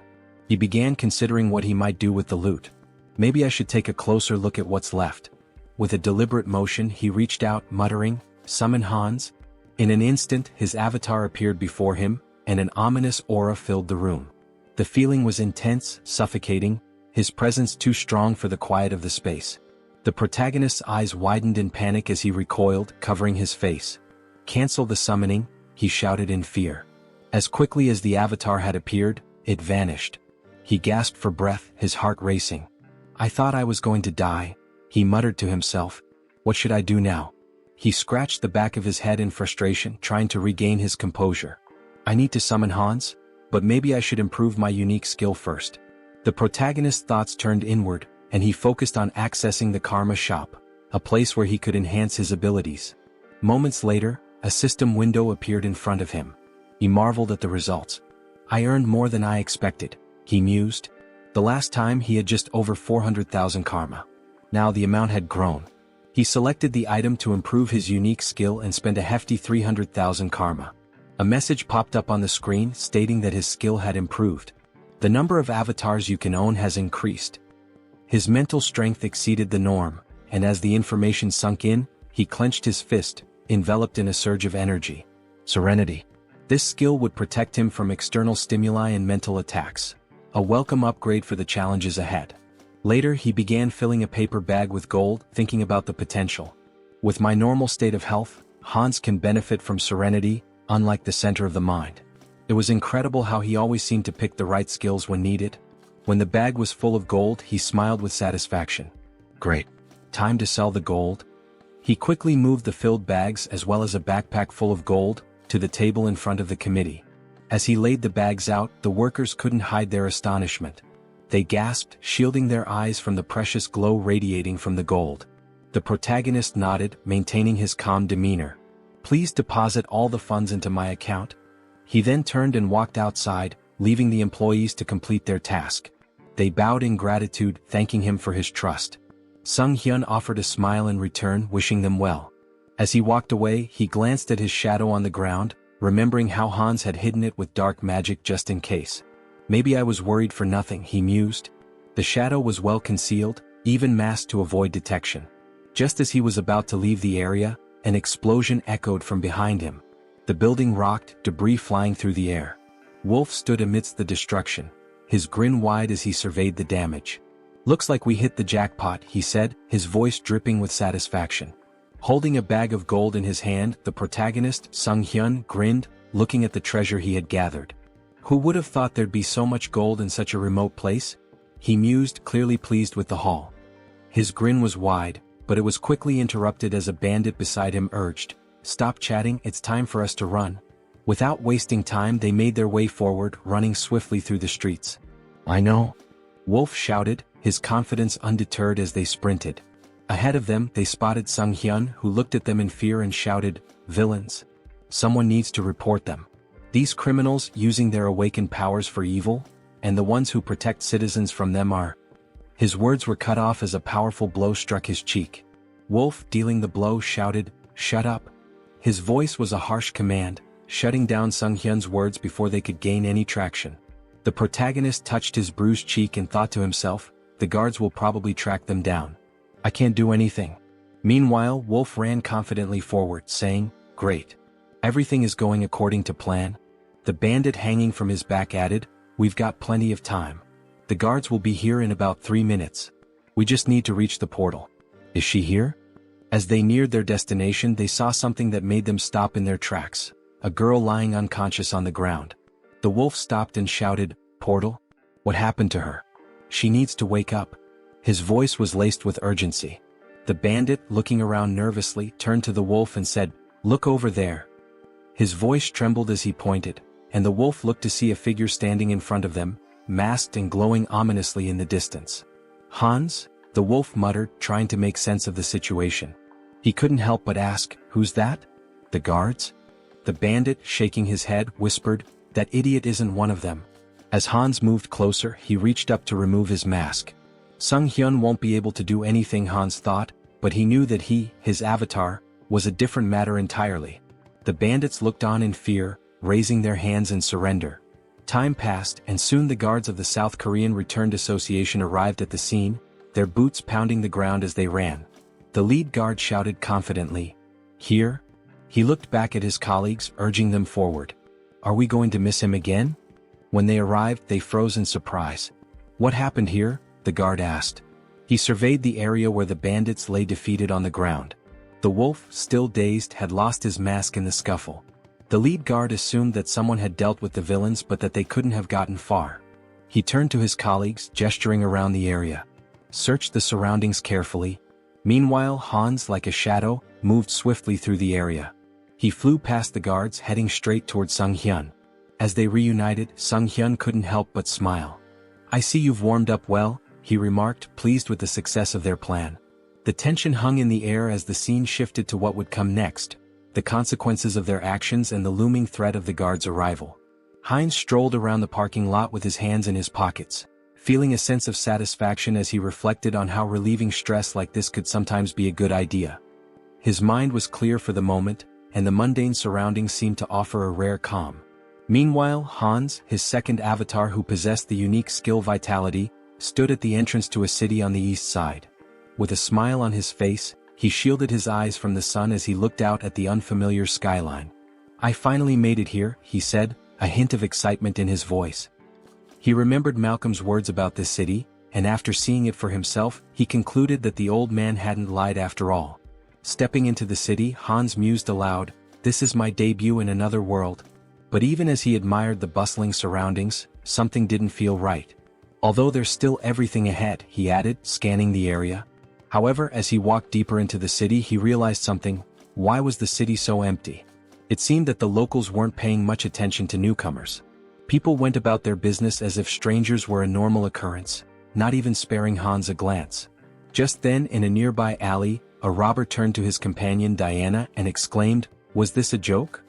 He began considering what he might do with the loot. Maybe I should take a closer look at what's left. With a deliberate motion he reached out, muttering, "Summon Hans." In an instant his avatar appeared before him, and an ominous aura filled the room. The feeling was intense, suffocating, his presence too strong for the quiet of the space. The protagonist's eyes widened in panic as he recoiled, covering his face. "Cancel the summoning," he shouted in fear. As quickly as the avatar had appeared, it vanished. He gasped for breath, his heart racing. "I thought I was going to die," he muttered to himself. "What should I do now?" He scratched the back of his head in frustration, trying to regain his composure. "I need to summon Hans, but maybe I should improve my unique skill first." The protagonist's thoughts turned inward, and he focused on accessing the Karma Shop, a place where he could enhance his abilities. Moments later, a system window appeared in front of him. He marveled at the results. "I earned more than I expected," he mused. The last time he had just over 400,000 karma. Now the amount had grown. He selected the item to improve his unique skill and spent a hefty 300,000 karma. A message popped up on the screen stating that his skill had improved. The number of avatars you can own has increased. His mental strength exceeded the norm, and as the information sunk in, he clenched his fist, enveloped in a surge of energy. Serenity. This skill would protect him from external stimuli and mental attacks. A welcome upgrade for the challenges ahead. Later he began filling a paper bag with gold, thinking about the potential. With my normal state of health, Hans can benefit from serenity, unlike the center of the mind. It was incredible how he always seemed to pick the right skills when needed. When the bag was full of gold, he smiled with satisfaction. Great. Time to sell the gold. He quickly moved the filled bags as well as a backpack full of gold to the table in front of the committee. As he laid the bags out, the workers couldn't hide their astonishment. They gasped, shielding their eyes from the precious glow radiating from the gold. The protagonist nodded, maintaining his calm demeanor. "Please deposit all the funds into my account." He then turned and walked outside, leaving the employees to complete their task. They bowed in gratitude, thanking him for his trust. Sunghyun offered a smile in return, wishing them well. As he walked away, he glanced at his shadow on the ground, remembering how Hans had hidden it with dark magic just in case. "Maybe I was worried for nothing," he mused. The shadow was well concealed, even masked to avoid detection. Just as he was about to leave the area, an explosion echoed from behind him. The building rocked, debris flying through the air. Wolf stood amidst the destruction, his grin wide as he surveyed the damage. "Looks like we hit the jackpot," he said, his voice dripping with satisfaction. Holding a bag of gold in his hand, the protagonist, Sunghyun, grinned, looking at the treasure he had gathered. Who would have thought there'd be so much gold in such a remote place? He mused, clearly pleased with the haul. His grin was wide, but it was quickly interrupted as a bandit beside him urged, "Stop chatting, it's time for us to run." Without wasting time they made their way forward, running swiftly through the streets. "I know," Wolf shouted, his confidence undeterred as they sprinted. Ahead of them they spotted Sunghyun, who looked at them in fear and shouted, "Villains! Someone needs to report them. These criminals using their awakened powers for evil, and the ones who protect citizens from them are..." His words were cut off as a powerful blow struck his cheek. Wolf, dealing the blow, shouted, "Shut up." His voice was a harsh command, shutting down Sunghyun's words before they could gain any traction. The protagonist touched his bruised cheek and thought to himself, "The guards will probably track them down. I can't do anything." Meanwhile, Wolf ran confidently forward, saying, "Great. Everything is going according to plan." The bandit hanging from his back added, "We've got plenty of time. The guards will be here in about 3 minutes. We just need to reach the portal." "Is she here?" As they neared their destination they saw something that made them stop in their tracks, a girl lying unconscious on the ground. The wolf stopped and shouted, "Portal? What happened to her? She needs to wake up." His voice was laced with urgency. The bandit, looking around nervously, turned to the wolf and said, "Look over there." His voice trembled as he pointed, and the wolf looked to see a figure standing in front of them, masked and glowing ominously in the distance. "Hans?" the wolf muttered, trying to make sense of the situation. He couldn't help but ask, "Who's that?" "The guards?" The bandit, shaking his head, whispered, "That idiot isn't one of them." As Hans moved closer, he reached up to remove his mask. Sunghyun won't be able to do anything, Hans thought, but he knew that his avatar, was a different matter entirely. The bandits looked on in fear, raising their hands in surrender. Time passed and soon the guards of the South Korean Returned Association arrived at the scene, their boots pounding the ground as they ran. The lead guard shouted confidently, "Here?" He looked back at his colleagues, urging them forward. "Are we going to miss him again?" When they arrived, they froze in surprise. "What happened here?" the guard asked. He surveyed the area where the bandits lay defeated on the ground. The wolf, still dazed, had lost his mask in the scuffle. The lead guard assumed that someone had dealt with the villains but that they couldn't have gotten far. He turned to his colleagues, gesturing around the area. Searched the surroundings carefully. Meanwhile, Hans, like a shadow, moved swiftly through the area. He flew past the guards, heading straight toward Sunghyun. As they reunited, Sunghyun couldn't help but smile. "I see you've warmed up well," he remarked, pleased with the success of their plan. The tension hung in the air as the scene shifted to what would come next, the consequences of their actions and the looming threat of the guards' arrival. Heinz strolled around the parking lot with his hands in his pockets, feeling a sense of satisfaction as he reflected on how relieving stress like this could sometimes be a good idea. His mind was clear for the moment, and the mundane surroundings seemed to offer a rare calm. Meanwhile, Hans, his second avatar who possessed the unique skill Vitality, stood at the entrance to a city on the east side. With a smile on his face, he shielded his eyes from the sun as he looked out at the unfamiliar skyline. "I finally made it here," he said, a hint of excitement in his voice. He remembered Malcolm's words about this city, and after seeing it for himself, he concluded that the old man hadn't lied after all. Stepping into the city, Hans mused aloud, "This is my debut in another world." But even as he admired the bustling surroundings, something didn't feel right. "Although there's still everything ahead," he added, scanning the area. However, as he walked deeper into the city, he realized something. Why was the city so empty? It seemed that the locals weren't paying much attention to newcomers. People went about their business as if strangers were a normal occurrence, not even sparing Hans a glance. Just then, in a nearby alley, a robber turned to his companion Diana and exclaimed, "Was this a joke?"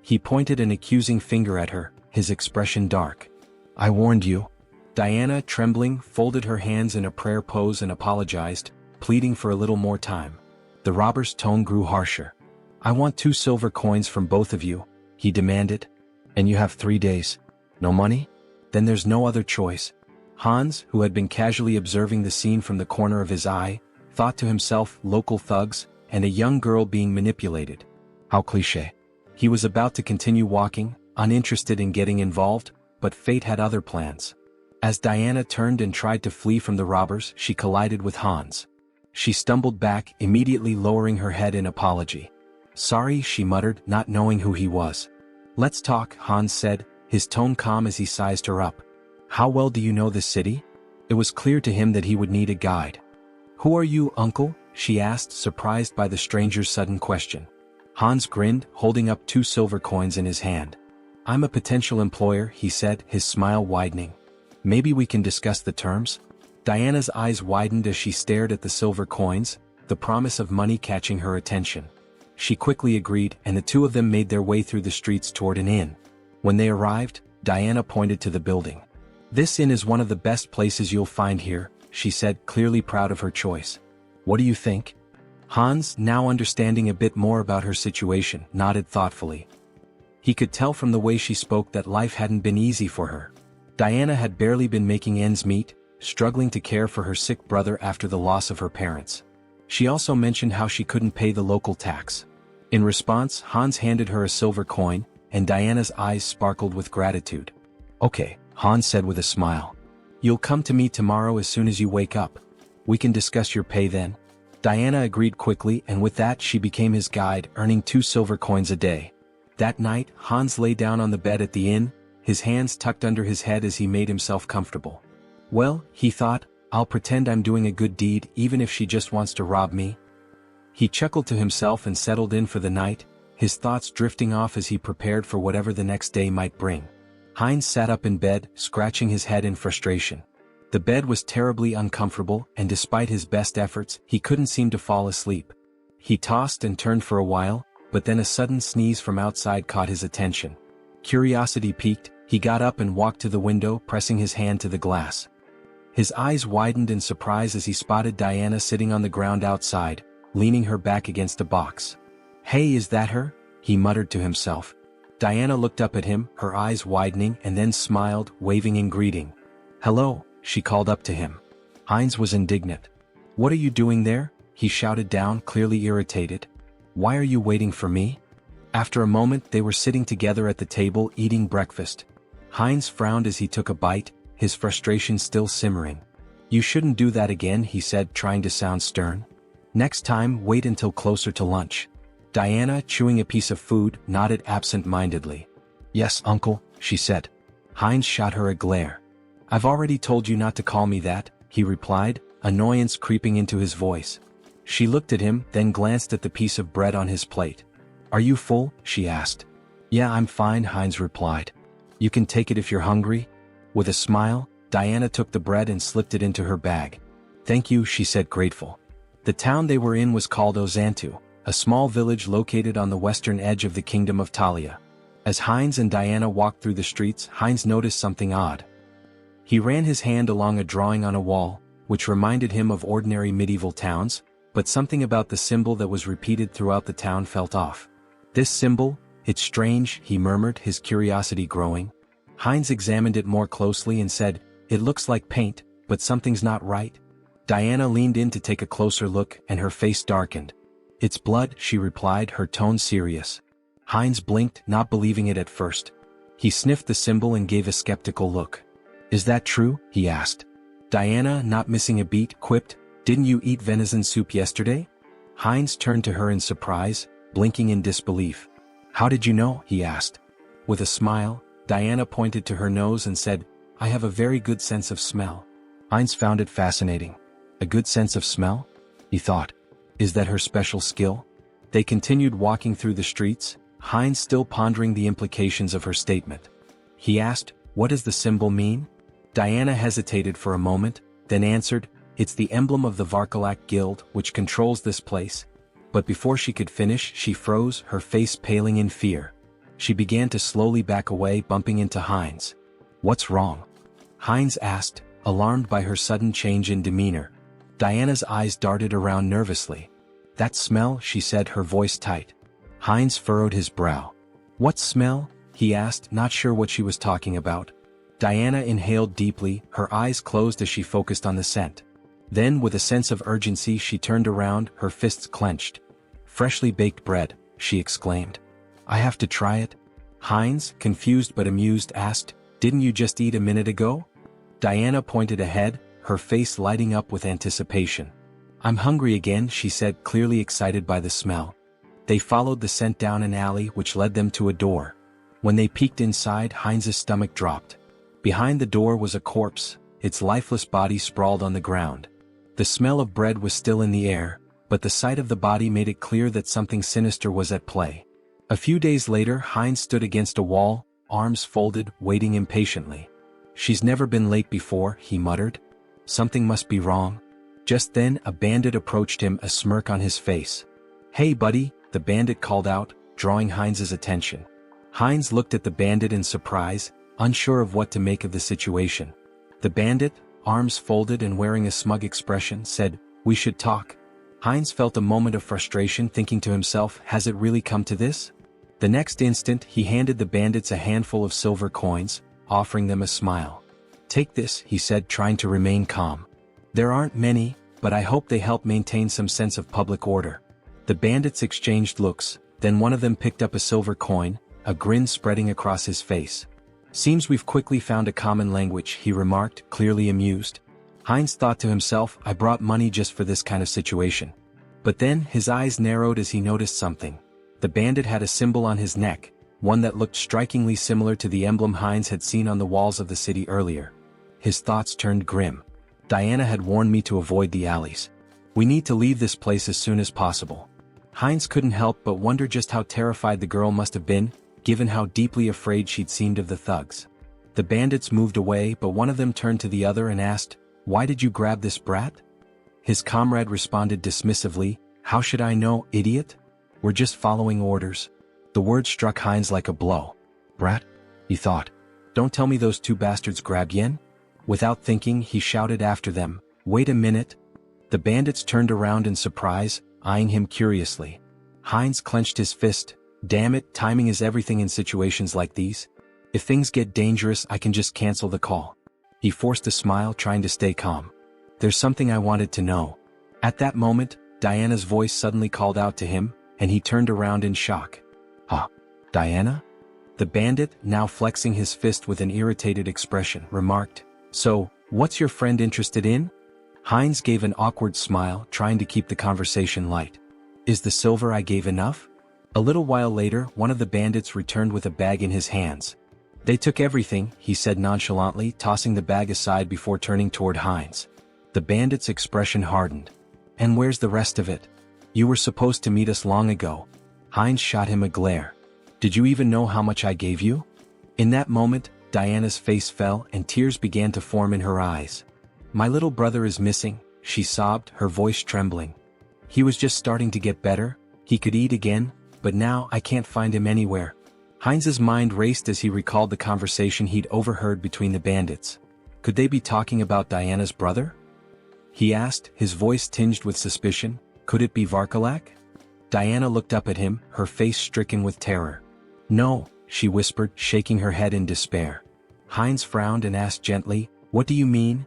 He pointed an accusing finger at her, his expression dark. "I warned you." Diana, trembling, folded her hands in a prayer pose and apologized, pleading for a little more time. The robber's tone grew harsher. "I want 2 silver coins from both of you," he demanded. "And you have 3 days. No money? Then there's no other choice." Hans, who had been casually observing the scene from the corner of his eye, thought to himself, local thugs, and a young girl being manipulated. How cliché. He was about to continue walking, uninterested in getting involved, but fate had other plans. As Diana turned and tried to flee from the robbers, she collided with Hans. She stumbled back, immediately lowering her head in apology. "Sorry," she muttered, not knowing who he was. "Let's talk," Hans said, his tone calm as he sized her up. "How well do you know this city?" It was clear to him that he would need a guide. "Who are you, uncle?" she asked, surprised by the stranger's sudden question. Hans grinned, holding up 2 silver coins in his hand. "I'm a potential employer," he said, his smile widening. "Maybe we can discuss the terms?" Diana's eyes widened as she stared at the silver coins, the promise of money catching her attention. She quickly agreed, and the two of them made their way through the streets toward an inn. When they arrived, Diana pointed to the building. "This inn is one of the best places you'll find here," she said, clearly proud of her choice. "What do you think?" Hans, now understanding a bit more about her situation, nodded thoughtfully. He could tell from the way she spoke that life hadn't been easy for her. Diana had barely been making ends meet, struggling to care for her sick brother after the loss of her parents. She also mentioned how she couldn't pay the local tax. In response, Hans handed her a silver coin, and Diana's eyes sparkled with gratitude. "Okay," Hans said with a smile. "You'll come to me tomorrow as soon as you wake up. We can discuss your pay then." Diana agreed quickly, and with that she became his guide, earning 2 silver coins a day. That night, Hans lay down on the bed at the inn, his hands tucked under his head as he made himself comfortable. "Well," he thought, "I'll pretend I'm doing a good deed even if she just wants to rob me." He chuckled to himself and settled in for the night, his thoughts drifting off as he prepared for whatever the next day might bring. Heinz sat up in bed, scratching his head in frustration. The bed was terribly uncomfortable, and despite his best efforts, he couldn't seem to fall asleep. He tossed and turned for a while, but then a sudden sneeze from outside caught his attention. Curiosity piqued, he got up and walked to the window, pressing his hand to the glass. His eyes widened in surprise as he spotted Diana sitting on the ground outside, leaning her back against a box. "Hey, is that her?" he muttered to himself. Diana looked up at him, her eyes widening, and then smiled, waving in greeting. "Hello," she called up to him. Heinz was indignant. "What are you doing there?" he shouted down, clearly irritated. "Why are you waiting for me?" After a moment they were sitting together at the table eating breakfast. Heinz frowned as he took a bite, his frustration still simmering. "You shouldn't do that again," he said, trying to sound stern. "Next time, wait until closer to lunch." Diana, chewing a piece of food, nodded absent-mindedly. "Yes, uncle," she said. Heinz shot her a glare. "I've already told you not to call me that," he replied, annoyance creeping into his voice. She looked at him, then glanced at the piece of bread on his plate. "Are you full?" she asked. "Yeah, I'm fine," Heinz replied. "You can take it if you're hungry." With a smile, Diana took the bread and slipped it into her bag. "Thank you," she said, grateful. The town they were in was called Ozantu, a small village located on the western edge of the kingdom of Talia. As Heinz and Diana walked through the streets, Heinz noticed something odd. He ran his hand along a drawing on a wall, which reminded him of ordinary medieval towns, but something about the symbol that was repeated throughout the town felt off. "This symbol? It's strange," he murmured, his curiosity growing. Heinz examined it more closely and said, "It looks like paint, but something's not right." Diana leaned in to take a closer look, and her face darkened. "It's blood," she replied, her tone serious. Heinz blinked, not believing it at first. He sniffed the symbol and gave a skeptical look. "Is that true?" he asked. Diana, not missing a beat, quipped, "Didn't you eat venison soup yesterday?" Heinz turned to her in surprise, blinking in disbelief. "How did you know?" he asked. With a smile, Diana pointed to her nose and said, "I have a very good sense of smell." Heinz found it fascinating. A good sense of smell? He thought. Is that her special skill? They continued walking through the streets, Heinz still pondering the implications of her statement. He asked, "What does the symbol mean?" Diana hesitated for a moment, then answered, "It's the emblem of the Varkalak Guild, which controls this place." But before she could finish, she froze, her face paling in fear. She began to slowly back away, bumping into Heinz. "What's wrong?" Heinz asked, alarmed by her sudden change in demeanor. Diana's eyes darted around nervously. "That smell," she said, her voice tight. Heinz furrowed his brow. "What smell?" he asked, not sure what she was talking about. Diana inhaled deeply, her eyes closed as she focused on the scent. Then, with a sense of urgency, she turned around, her fists clenched. "Freshly baked bread," she exclaimed. "I have to try it?" Heinz, confused but amused, asked, "Didn't you just eat a minute ago?" Diana pointed ahead, her face lighting up with anticipation. "I'm hungry again," she said, clearly excited by the smell. They followed the scent down an alley which led them to a door. When they peeked inside, Heinz's stomach dropped. Behind the door was a corpse, its lifeless body sprawled on the ground. The smell of bread was still in the air, but the sight of the body made it clear that something sinister was at play. A few days later, Heinz stood against a wall, arms folded, waiting impatiently. "She's never been late before," he muttered. "Something must be wrong." Just then, a bandit approached him, a smirk on his face. "Hey buddy," the bandit called out, drawing Heinz's attention. Heinz looked at the bandit in surprise, unsure of what to make of the situation. The bandit, arms folded and wearing a smug expression, said, "We should talk." Heinz felt a moment of frustration, thinking to himself, has it really come to this? The next instant, he handed the bandits a handful of silver coins, offering them a smile. "Take this," he said, trying to remain calm. "There aren't many, but I hope they help maintain some sense of public order." The bandits exchanged looks, then one of them picked up a silver coin, a grin spreading across his face. "Seems we've quickly found a common language," he remarked, clearly amused. Heinz thought to himself, I brought money just for this kind of situation. But then, his eyes narrowed as he noticed something. The bandit had a symbol on his neck, one that looked strikingly similar to the emblem Heinz had seen on the walls of the city earlier. His thoughts turned grim. Diana had warned me to avoid the alleys. We need to leave this place as soon as possible. Heinz couldn't help but wonder just how terrified the girl must have been, given how deeply afraid she'd seemed of the thugs. The bandits moved away, but one of them turned to the other and asked, "Why did you grab this brat?" His comrade responded dismissively, "How should I know, idiot? We're just following orders." The word struck Heinz like a blow. "Brat?" he thought. "Don't tell me those two bastards grabbed Yen?" Without thinking, he shouted after them, "Wait a minute!" The bandits turned around in surprise, eyeing him curiously. Heinz clenched his fist. Damn it, timing is everything in situations like these. If things get dangerous, I can just cancel the call. He forced a smile, trying to stay calm. There's something I wanted to know. At that moment, Diana's voice suddenly called out to him, and he turned around in shock. "Huh? Diana?" The bandit, now flexing his fist with an irritated expression, remarked, "So, what's your friend interested in?" Heinz gave an awkward smile, trying to keep the conversation light. "Is the silver I gave enough?" A little while later, one of the bandits returned with a bag in his hands. "They took everything," he said nonchalantly, tossing the bag aside before turning toward Heinz. The bandit's expression hardened. "And where's the rest of it? You were supposed to meet us long ago." Heinz shot him a glare. "Did you even know how much I gave you?" In that moment, Diana's face fell and tears began to form in her eyes. "My little brother is missing," she sobbed, her voice trembling. "He was just starting to get better, he could eat again, but now I can't find him anywhere." Heinz's mind raced as he recalled the conversation he'd overheard between the bandits. Could they be talking about Diana's brother? He asked, his voice tinged with suspicion. Could it be Varkalak? Diana looked up at him, her face stricken with terror. "No," she whispered, shaking her head in despair. Heinz frowned and asked gently, "What do you mean?"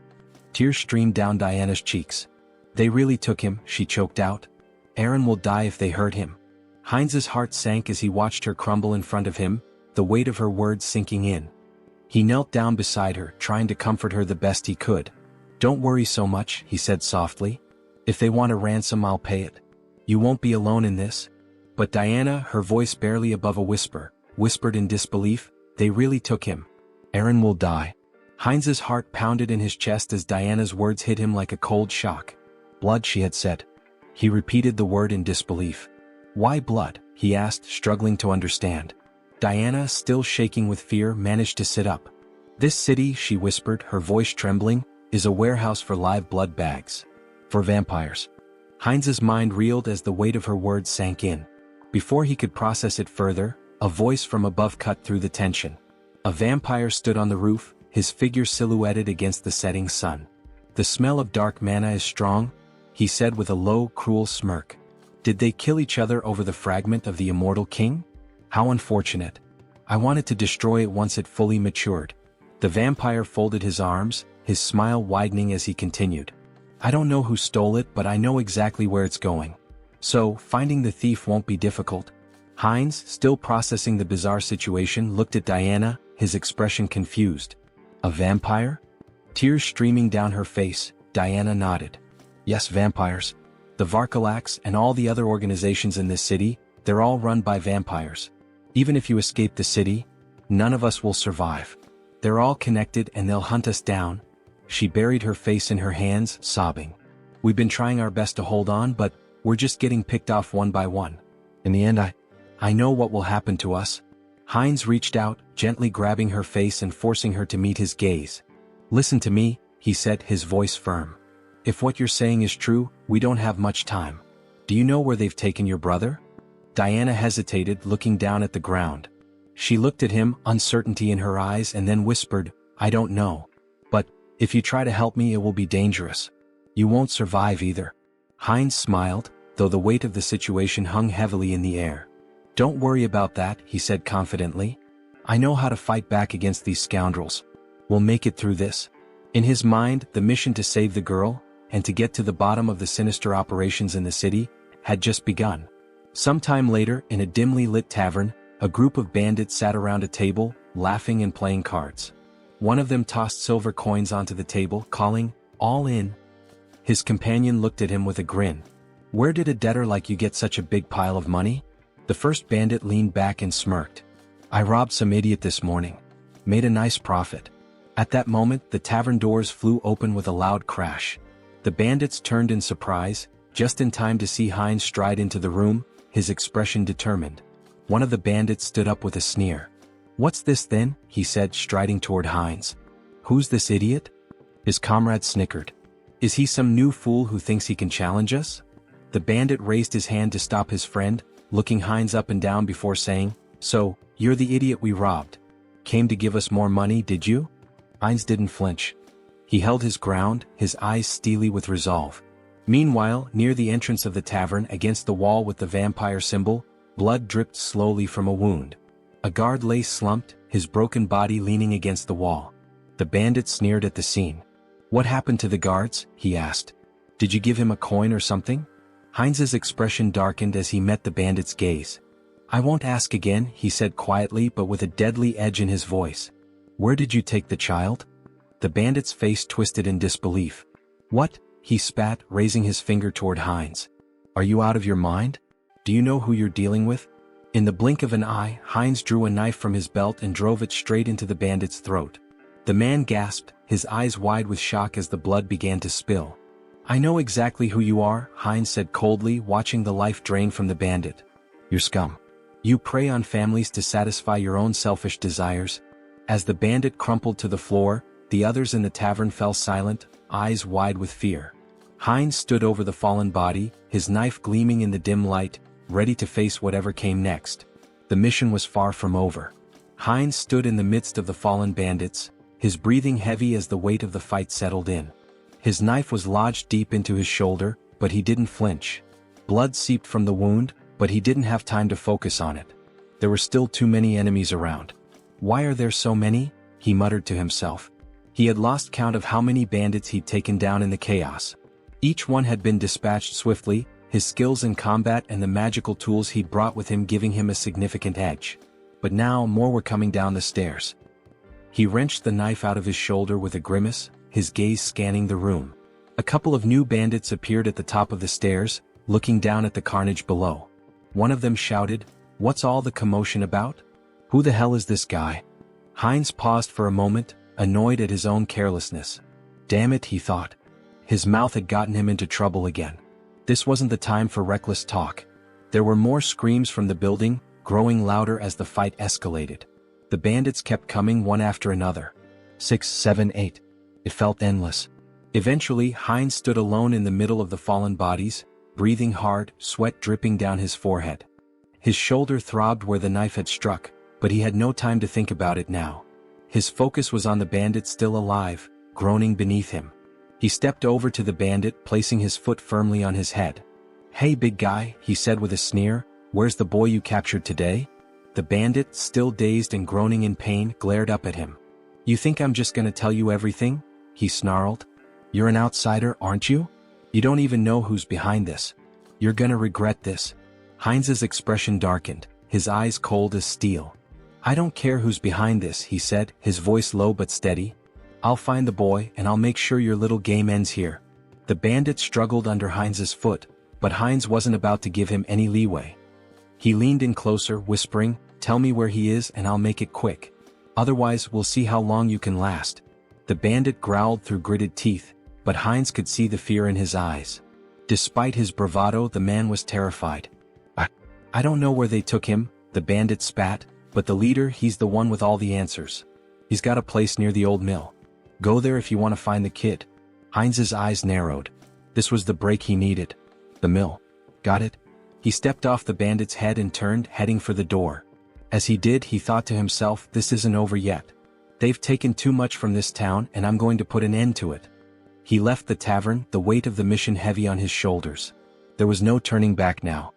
Tears streamed down Diana's cheeks. "They really took him," she choked out. "Aaron will die if they hurt him." Heinz's heart sank as he watched her crumble in front of him, the weight of her words sinking in. He knelt down beside her, trying to comfort her the best he could. "Don't worry so much," he said softly. "If they want a ransom, I'll pay it. You won't be alone in this." But Diana, her voice barely above a whisper, whispered in disbelief, "They really took him. Aaron will die." Heinz's heart pounded in his chest as Diana's words hit him like a cold shock. "Blood," she had said. He repeated the word in disbelief. "Why blood?" he asked, struggling to understand. Diana, still shaking with fear, managed to sit up. "This city," she whispered, her voice trembling, "is a warehouse for live blood bags. For vampires." Heinz's mind reeled as the weight of her words sank in. Before he could process it further, a voice from above cut through the tension. A vampire stood on the roof, his figure silhouetted against the setting sun. "The smell of dark mana is strong," he said with a low, cruel smirk. "Did they kill each other over the fragment of the immortal king? How unfortunate. I wanted to destroy it once it fully matured." The vampire folded his arms, his smile widening as he continued. "I don't know who stole it, but I know exactly where it's going. So, finding the thief won't be difficult." Heinz, still processing the bizarre situation, looked at Diana, his expression confused. "A vampire?" Tears streaming down her face, Diana nodded. "Yes, vampires. The Varkalaks and all the other organizations in this city, they're all run by vampires. Even if you escape the city, none of us will survive. They're all connected and they'll hunt us down." She buried her face in her hands, sobbing. "We've been trying our best to hold on, but we're just getting picked off one by one. In the end, I know what will happen to us." Heinz reached out, gently grabbing her face and forcing her to meet his gaze. "Listen to me," he said, his voice firm. "If what you're saying is true, we don't have much time. Do you know where they've taken your brother?" Diana hesitated, looking down at the ground. She looked at him, uncertainty in her eyes, and then whispered, "I don't know. But, if you try to help me, it will be dangerous. You won't survive either." Heinz smiled, though the weight of the situation hung heavily in the air. "Don't worry about that," he said confidently. "I know how to fight back against these scoundrels. We'll make it through this." In his mind, the mission to save the girl, and to get to the bottom of the sinister operations in the city, had just begun. Sometime later, in a dimly lit tavern, a group of bandits sat around a table, laughing and playing cards. One of them tossed silver coins onto the table, calling, "All in." His companion looked at him with a grin. "Where did a debtor like you get such a big pile of money?" The first bandit leaned back and smirked. "I robbed some idiot this morning. Made a nice profit." At that moment, the tavern doors flew open with a loud crash. The bandits turned in surprise, just in time to see Heinz stride into the room, his expression determined. One of the bandits stood up with a sneer. "What's this then?" he said, striding toward Heinz. "Who's this idiot?" His comrade snickered. "Is he some new fool who thinks he can challenge us?" The bandit raised his hand to stop his friend, looking Heinz up and down before saying, "So, you're the idiot we robbed. Came to give us more money, did you?" Heinz didn't flinch. He held his ground, his eyes steely with resolve. Meanwhile, near the entrance of the tavern against the wall with the vampire symbol, blood dripped slowly from a wound. A guard lay slumped, his broken body leaning against the wall. The bandit sneered at the scene. "What happened to the guards?" he asked. "Did you give him a coin or something?" Heinz's expression darkened as he met the bandit's gaze. "I won't ask again," he said quietly but with a deadly edge in his voice. "Where did you take the child?" The bandit's face twisted in disbelief. "What?" he spat, raising his finger toward Heinz. "Are you out of your mind? Do you know who you're dealing with?" In the blink of an eye, Heinz drew a knife from his belt and drove it straight into the bandit's throat. The man gasped, his eyes wide with shock as the blood began to spill. "I know exactly who you are," Heinz said coldly, watching the life drain from the bandit. "You're scum. You prey on families to satisfy your own selfish desires." As the bandit crumpled to the floor, the others in the tavern fell silent, eyes wide with fear. Heinz stood over the fallen body, his knife gleaming in the dim light, ready to face whatever came next. The mission was far from over. Heinz stood in the midst of the fallen bandits, his breathing heavy as the weight of the fight settled in. His knife was lodged deep into his shoulder, but he didn't flinch. Blood seeped from the wound, but he didn't have time to focus on it. There were still too many enemies around. "Why are there so many?" he muttered to himself. He had lost count of how many bandits he'd taken down in the chaos. Each one had been dispatched swiftly, his skills in combat and the magical tools he'd brought with him giving him a significant edge. But now more were coming down the stairs. He wrenched the knife out of his shoulder with a grimace, his gaze scanning the room. A couple of new bandits appeared at the top of the stairs, looking down at the carnage below. One of them shouted, "What's all the commotion about? Who the hell is this guy?" Heinz paused for a moment, annoyed at his own carelessness. Damn it, he thought. His mouth had gotten him into trouble again. This wasn't the time for reckless talk. There were more screams from the building, growing louder as the fight escalated. The bandits kept coming one after another. 6, 7, 8. It felt endless. Eventually, Heinz stood alone in the middle of the fallen bodies, breathing hard, sweat dripping down his forehead. His shoulder throbbed where the knife had struck, but he had no time to think about it now. His focus was on the bandit still alive, groaning beneath him. He stepped over to the bandit, placing his foot firmly on his head. "Hey big guy," he said with a sneer, "where's the boy you captured today?" The bandit, still dazed and groaning in pain, glared up at him. "You think I'm just gonna tell you everything?" he snarled. "You're an outsider, aren't you? You don't even know who's behind this. You're gonna regret this." Heinz's expression darkened, his eyes cold as steel. "I don't care who's behind this," he said, his voice low but steady. "I'll find the boy and I'll make sure your little game ends here." The bandit struggled under Heinz's foot, but Heinz wasn't about to give him any leeway. He leaned in closer, whispering, "Tell me where he is and I'll make it quick. Otherwise, we'll see how long you can last." The bandit growled through gritted teeth, but Heinz could see the fear in his eyes. Despite his bravado, the man was terrified. I don't know where they took him," the bandit spat, "but the leader, he's the one with all the answers. He's got a place near the old mill. Go there if you want to find the kid." Heinz's eyes narrowed. This was the break he needed. The mill. Got it? He stepped off the bandit's head and turned, heading for the door. As he did, he thought to himself, this isn't over yet. They've taken too much from this town and I'm going to put an end to it. He left the tavern, the weight of the mission heavy on his shoulders. There was no turning back now.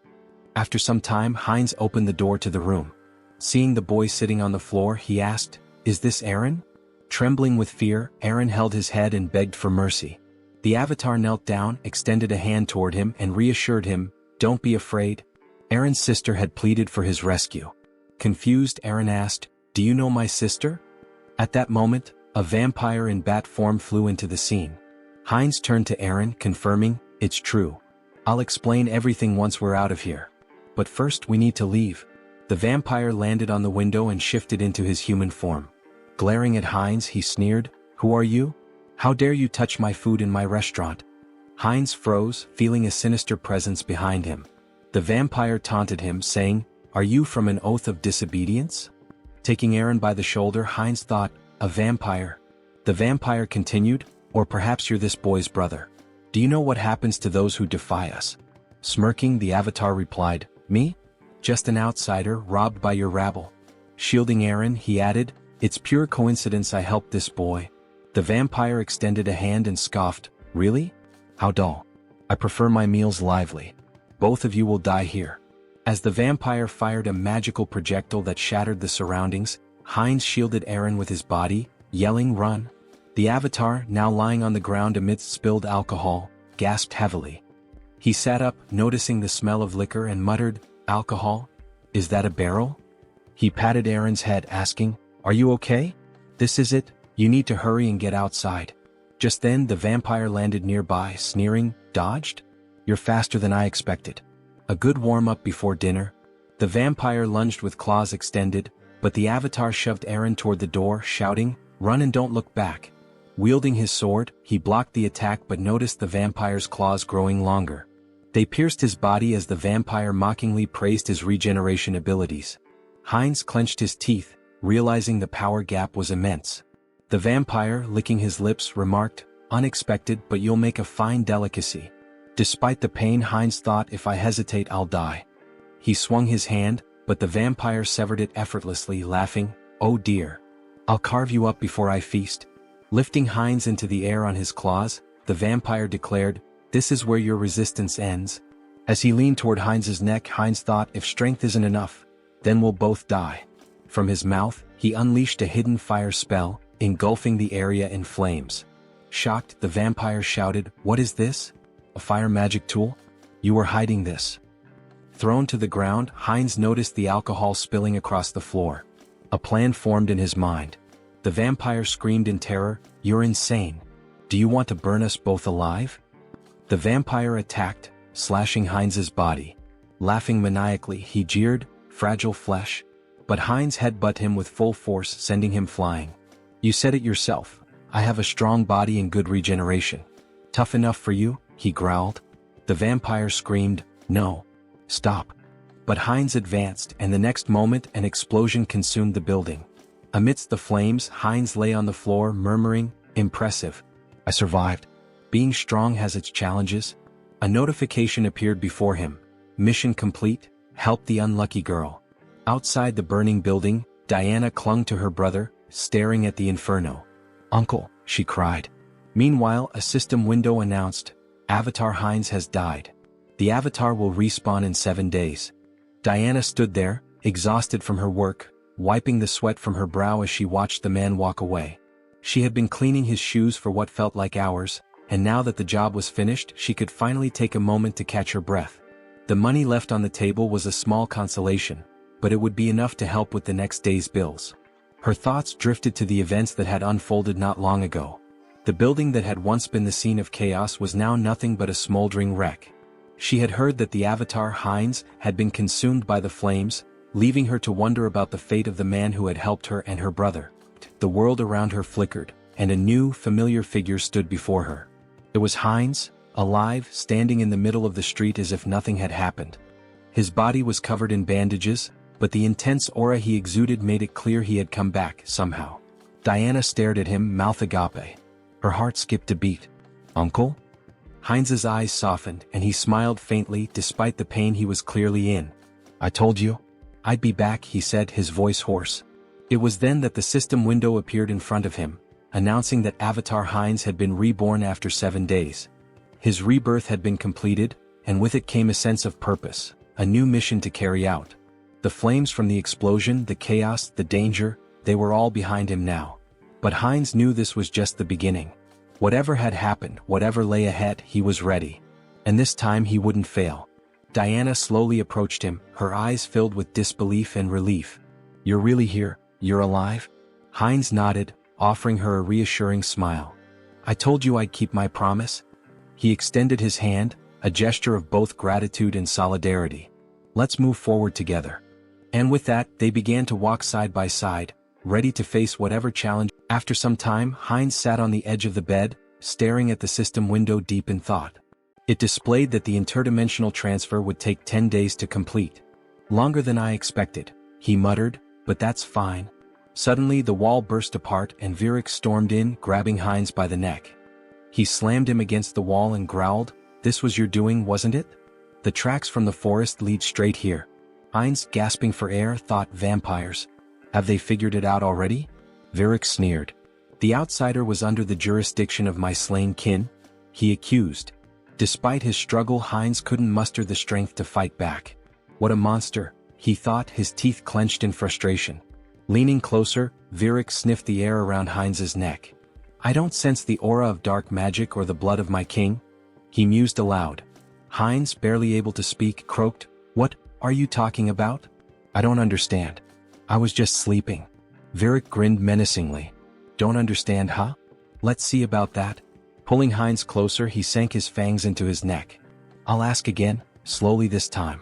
After some time, Heinz opened the door to the room. Seeing the boy sitting on the floor, he asked, "Is this Aaron?" Trembling with fear, Aaron held his head and begged for mercy. The avatar knelt down, extended a hand toward him and reassured him, "Don't be afraid." Aaron's sister had pleaded for his rescue. Confused, Aaron asked, "Do you know my sister?" At that moment, a vampire in bat form flew into the scene. Heinz turned to Aaron, confirming, "It's true. I'll explain everything once we're out of here. But first we need to leave." The vampire landed on the window and shifted into his human form. Glaring at Heinz, he sneered, "Who are you? How dare you touch my food in my restaurant?" Heinz froze, feeling a sinister presence behind him. The vampire taunted him, saying, "Are you from an oath of disobedience?" Taking Aaron by the shoulder, Heinz thought, "A vampire." The vampire continued, "Or perhaps you're this boy's brother. Do you know what happens to those who defy us?" Smirking, the avatar replied, "Me? Just an outsider, robbed by your rabble." Shielding Aaron, he added, "It's pure coincidence I helped this boy. The vampire extended a hand and scoffed, "Really? How dull. I prefer my meals lively. Both of you will die here." As the vampire fired a magical projectile that shattered the surroundings, Heinz shielded Eren with his body, yelling, "Run!" The avatar, now lying on the ground amidst spilled alcohol, gasped heavily. He sat up, noticing the smell of liquor, and muttered, "Alcohol? Is that a barrel?" He patted Eren's head, asking, "Are you okay? This is it, you need to hurry and get outside." Just then the vampire landed nearby, sneering, "Dodged? You're faster than I expected. A good warm-up before dinner." The vampire lunged with claws extended, but the avatar shoved Eren toward the door, shouting, "Run and don't look back." Wielding his sword, he blocked the attack but noticed the vampire's claws growing longer. They pierced his body as the vampire mockingly praised his regeneration abilities. Heinz clenched his teeth, realizing the power gap was immense. The vampire, licking his lips, remarked, "Unexpected, but you'll make a fine delicacy." Despite the pain, Heinz thought, "If I hesitate, I'll die." He swung his hand, but the vampire severed it effortlessly, laughing, "Oh dear. I'll carve you up before I feast." Lifting Heinz into the air on his claws, the vampire declared, "This is where your resistance ends." As he leaned toward Heinz's neck, Heinz thought, "If strength isn't enough, then we'll both die." From his mouth, he unleashed a hidden fire spell, engulfing the area in flames. Shocked, the vampire shouted, "What is this? A fire magic tool? You were hiding this." Thrown to the ground, Heinz noticed the alcohol spilling across the floor. A plan formed in his mind. The vampire screamed in terror, "You're insane. Do you want to burn us both alive?" The vampire attacked, slashing Heinz's body. Laughing maniacally, he jeered, "Fragile flesh." But Heinz headbutted him with full force, sending him flying. "You said it yourself. I have a strong body and good regeneration. Tough enough for you?" he growled. The vampire screamed, "No. Stop." But Heinz advanced, and the next moment an explosion consumed the building. Amidst the flames, Heinz lay on the floor, murmuring, "Impressive. I survived. Being strong has its challenges." A notification appeared before him. "Mission complete. Help the unlucky girl." Outside the burning building, Diana clung to her brother, staring at the inferno. "Uncle," she cried. Meanwhile, a system window announced, "Avatar Heinz has died. The avatar will respawn in 7 days." Diana stood there, exhausted from her work, wiping the sweat from her brow as she watched the man walk away. She had been cleaning his shoes for what felt like hours, and now that the job was finished, she could finally take a moment to catch her breath. The money left on the table was a small consolation, but it would be enough to help with the next day's bills. Her thoughts drifted to the events that had unfolded not long ago. The building that had once been the scene of chaos was now nothing but a smoldering wreck. She had heard that the avatar Heinz had been consumed by the flames, leaving her to wonder about the fate of the man who had helped her and her brother. The world around her flickered, and a new, familiar figure stood before her. It was Heinz, alive, standing in the middle of the street as if nothing had happened. His body was covered in bandages, but the intense aura he exuded made it clear he had come back, somehow. Diana stared at him, mouth agape. Her heart skipped a beat. "Uncle?" Heinz's eyes softened, and he smiled faintly despite the pain he was clearly in. "I told you I'd be back," he said, his voice hoarse. It was then that the system window appeared in front of him, announcing that Avatar Heinz had been reborn after 7 days. His rebirth had been completed, and with it came a sense of purpose, a new mission to carry out. The flames from the explosion, the chaos, the danger, they were all behind him now. But Heinz knew this was just the beginning. Whatever had happened, whatever lay ahead, he was ready. And this time he wouldn't fail. Diana slowly approached him, her eyes filled with disbelief and relief. "You're really here? You're alive?" Heinz nodded, offering her a reassuring smile. "I told you I'd keep my promise." He extended his hand, a gesture of both gratitude and solidarity. "Let's move forward together." And with that, they began to walk side by side, ready to face whatever challenge. After some time, Heinz sat on the edge of the bed, staring at the system window deep in thought. It displayed that the interdimensional transfer would take 10 days to complete. "Longer than I expected," he muttered, "but that's fine." Suddenly the wall burst apart and Virik stormed in, grabbing Heinz by the neck. He slammed him against the wall and growled, "This was your doing, wasn't it? The tracks from the forest lead straight here." Heinz, gasping for air, thought, vampires. Have they figured it out already? Virik sneered. The outsider was under the jurisdiction of my slain kin? He accused. Despite his struggle, Heinz couldn't muster the strength to fight back. What a monster, he thought, his teeth clenched in frustration. Leaning closer, Virik sniffed the air around Heinz's neck. I don't sense the aura of dark magic or the blood of my king, he mused aloud. Heinz, barely able to speak, croaked, What are you talking about? I don't understand. I was just sleeping. Virik grinned menacingly. Don't understand, huh? Let's see about that. Pulling Heinz closer, he sank his fangs into his neck. I'll ask again, slowly this time.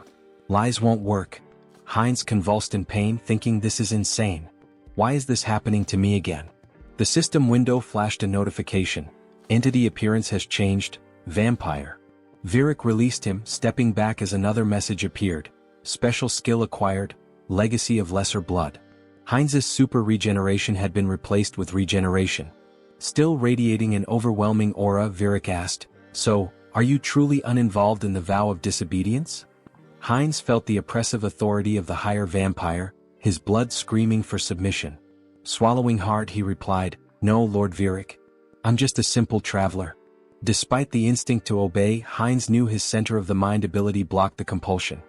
Lies won't work. Heinz convulsed in pain, thinking this is insane. Why is this happening to me again? The system window flashed a notification. Entity appearance has changed, vampire. Virik released him, stepping back as another message appeared. Special skill acquired, legacy of lesser blood. Heinz's super regeneration had been replaced with regeneration. Still radiating an overwhelming aura, Virik asked, So, are you truly uninvolved in the vow of disobedience? Heinz felt the oppressive authority of the higher vampire, his blood screaming for submission. Swallowing hard, he replied, No, Lord Virik. I'm just a simple traveler. Despite the instinct to obey, Heinz knew his center of the mind ability blocked the compulsion.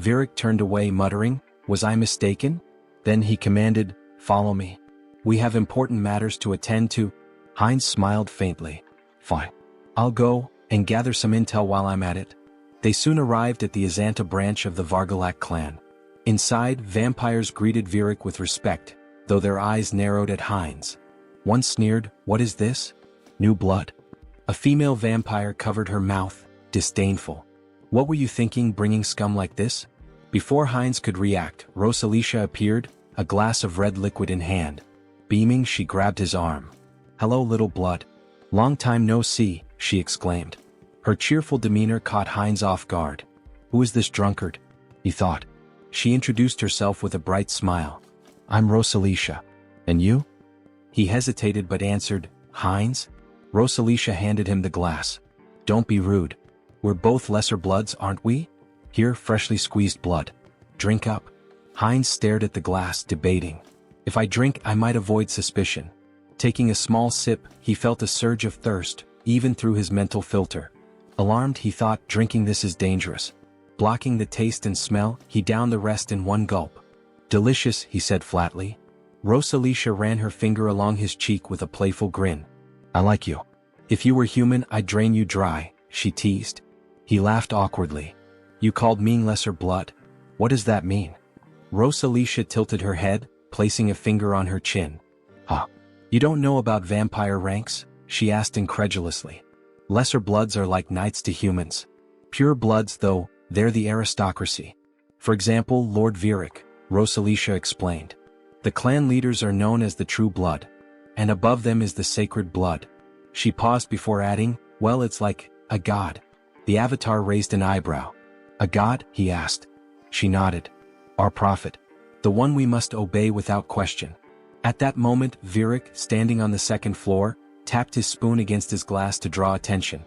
Virik turned away, muttering, Was I mistaken? Then he commanded, Follow me. We have important matters to attend to. Heinz smiled faintly. Fine. I'll go, and gather some intel while I'm at it. They soon arrived at the Azanta branch of the Vargalak clan. Inside, vampires greeted Virik with respect, though their eyes narrowed at Heinz. One sneered, What is this? New blood. A female vampire covered her mouth, disdainful. What were you thinking bringing scum like this? Before Heinz could react, Rosalicia appeared, a glass of red liquid in hand. Beaming, she grabbed his arm. Hello, little blood. Long time no see, she exclaimed. Her cheerful demeanor caught Heinz off guard. Who is this drunkard? He thought. She introduced herself with a bright smile. I'm Rosalicia. And you? He hesitated but answered, Heinz? Rosalicia handed him the glass. Don't be rude. We're both lesser bloods, aren't we? Here, freshly squeezed blood. Drink up. Heinz stared at the glass, debating. If I drink, I might avoid suspicion. Taking a small sip, he felt a surge of thirst, even through his mental filter. Alarmed, he thought, drinking this is dangerous. Blocking the taste and smell, he downed the rest in one gulp. Delicious, he said flatly. Rosalicia ran her finger along his cheek with a playful grin. I like you. If you were human, I'd drain you dry, she teased. He laughed awkwardly. You called me lesser blood? What does that mean? Rosalicia tilted her head, placing a finger on her chin. Huh. You don't know about vampire ranks? She asked incredulously. Lesser bloods are like knights to humans. Pure bloods, though, they're the aristocracy. For example, Lord Virik, Rosalicia explained. The clan leaders are known as the true blood. And above them is the sacred blood. She paused before adding, Well, it's like a god. The avatar raised an eyebrow. A god? He asked. She nodded. Our prophet. The one we must obey without question. At that moment, Virik, standing on the second floor, tapped his spoon against his glass to draw attention.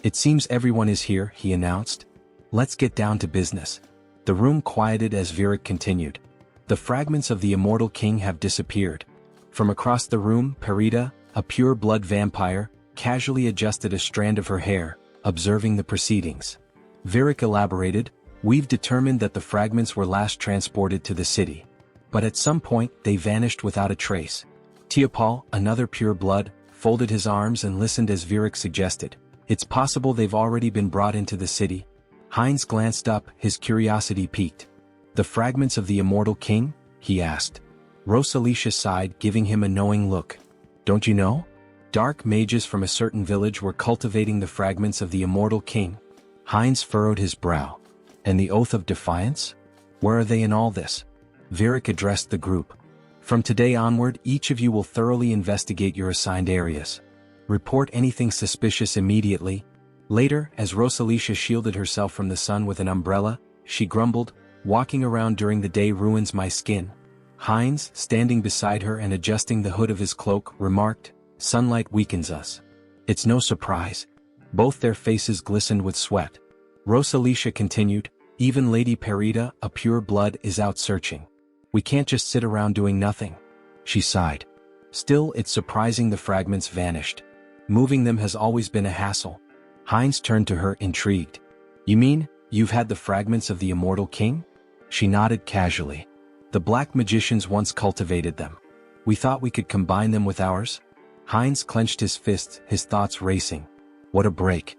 It seems everyone is here, he announced. Let's get down to business. The room quieted as Virik continued. The fragments of the immortal king have disappeared. From across the room, Perita, a pure-blood vampire, casually adjusted a strand of her hair, observing the proceedings. Virik elaborated, We've determined that the fragments were last transported to the city. But at some point, they vanished without a trace. Teopal, another pure-blood, folded his arms and listened as Virik suggested. It's possible they've already been brought into the city. Heinz glanced up, his curiosity piqued. The fragments of the immortal king? He asked. Rosalicia sighed, giving him a knowing look. Don't you know? Dark mages from a certain village were cultivating the fragments of the immortal king. Heinz furrowed his brow. And the oath of defiance? Where are they in all this? Virik addressed the group. From today onward, each of you will thoroughly investigate your assigned areas. Report anything suspicious immediately. Later, as Rosalicia shielded herself from the sun with an umbrella, she grumbled, Walking around during the day ruins my skin. Heinz, standing beside her and adjusting the hood of his cloak, remarked, Sunlight weakens us. It's no surprise. Both their faces glistened with sweat. Rosalicia continued, Even Lady Perita, a pure blood, is out searching. We can't just sit around doing nothing. She sighed. Still, it's surprising the fragments vanished. Moving them has always been a hassle. Heinz turned to her, intrigued. You mean, you've had the fragments of the immortal king? She nodded casually. The black magicians once cultivated them. We thought we could combine them with ours. Heinz clenched his fists, his thoughts racing. What a break.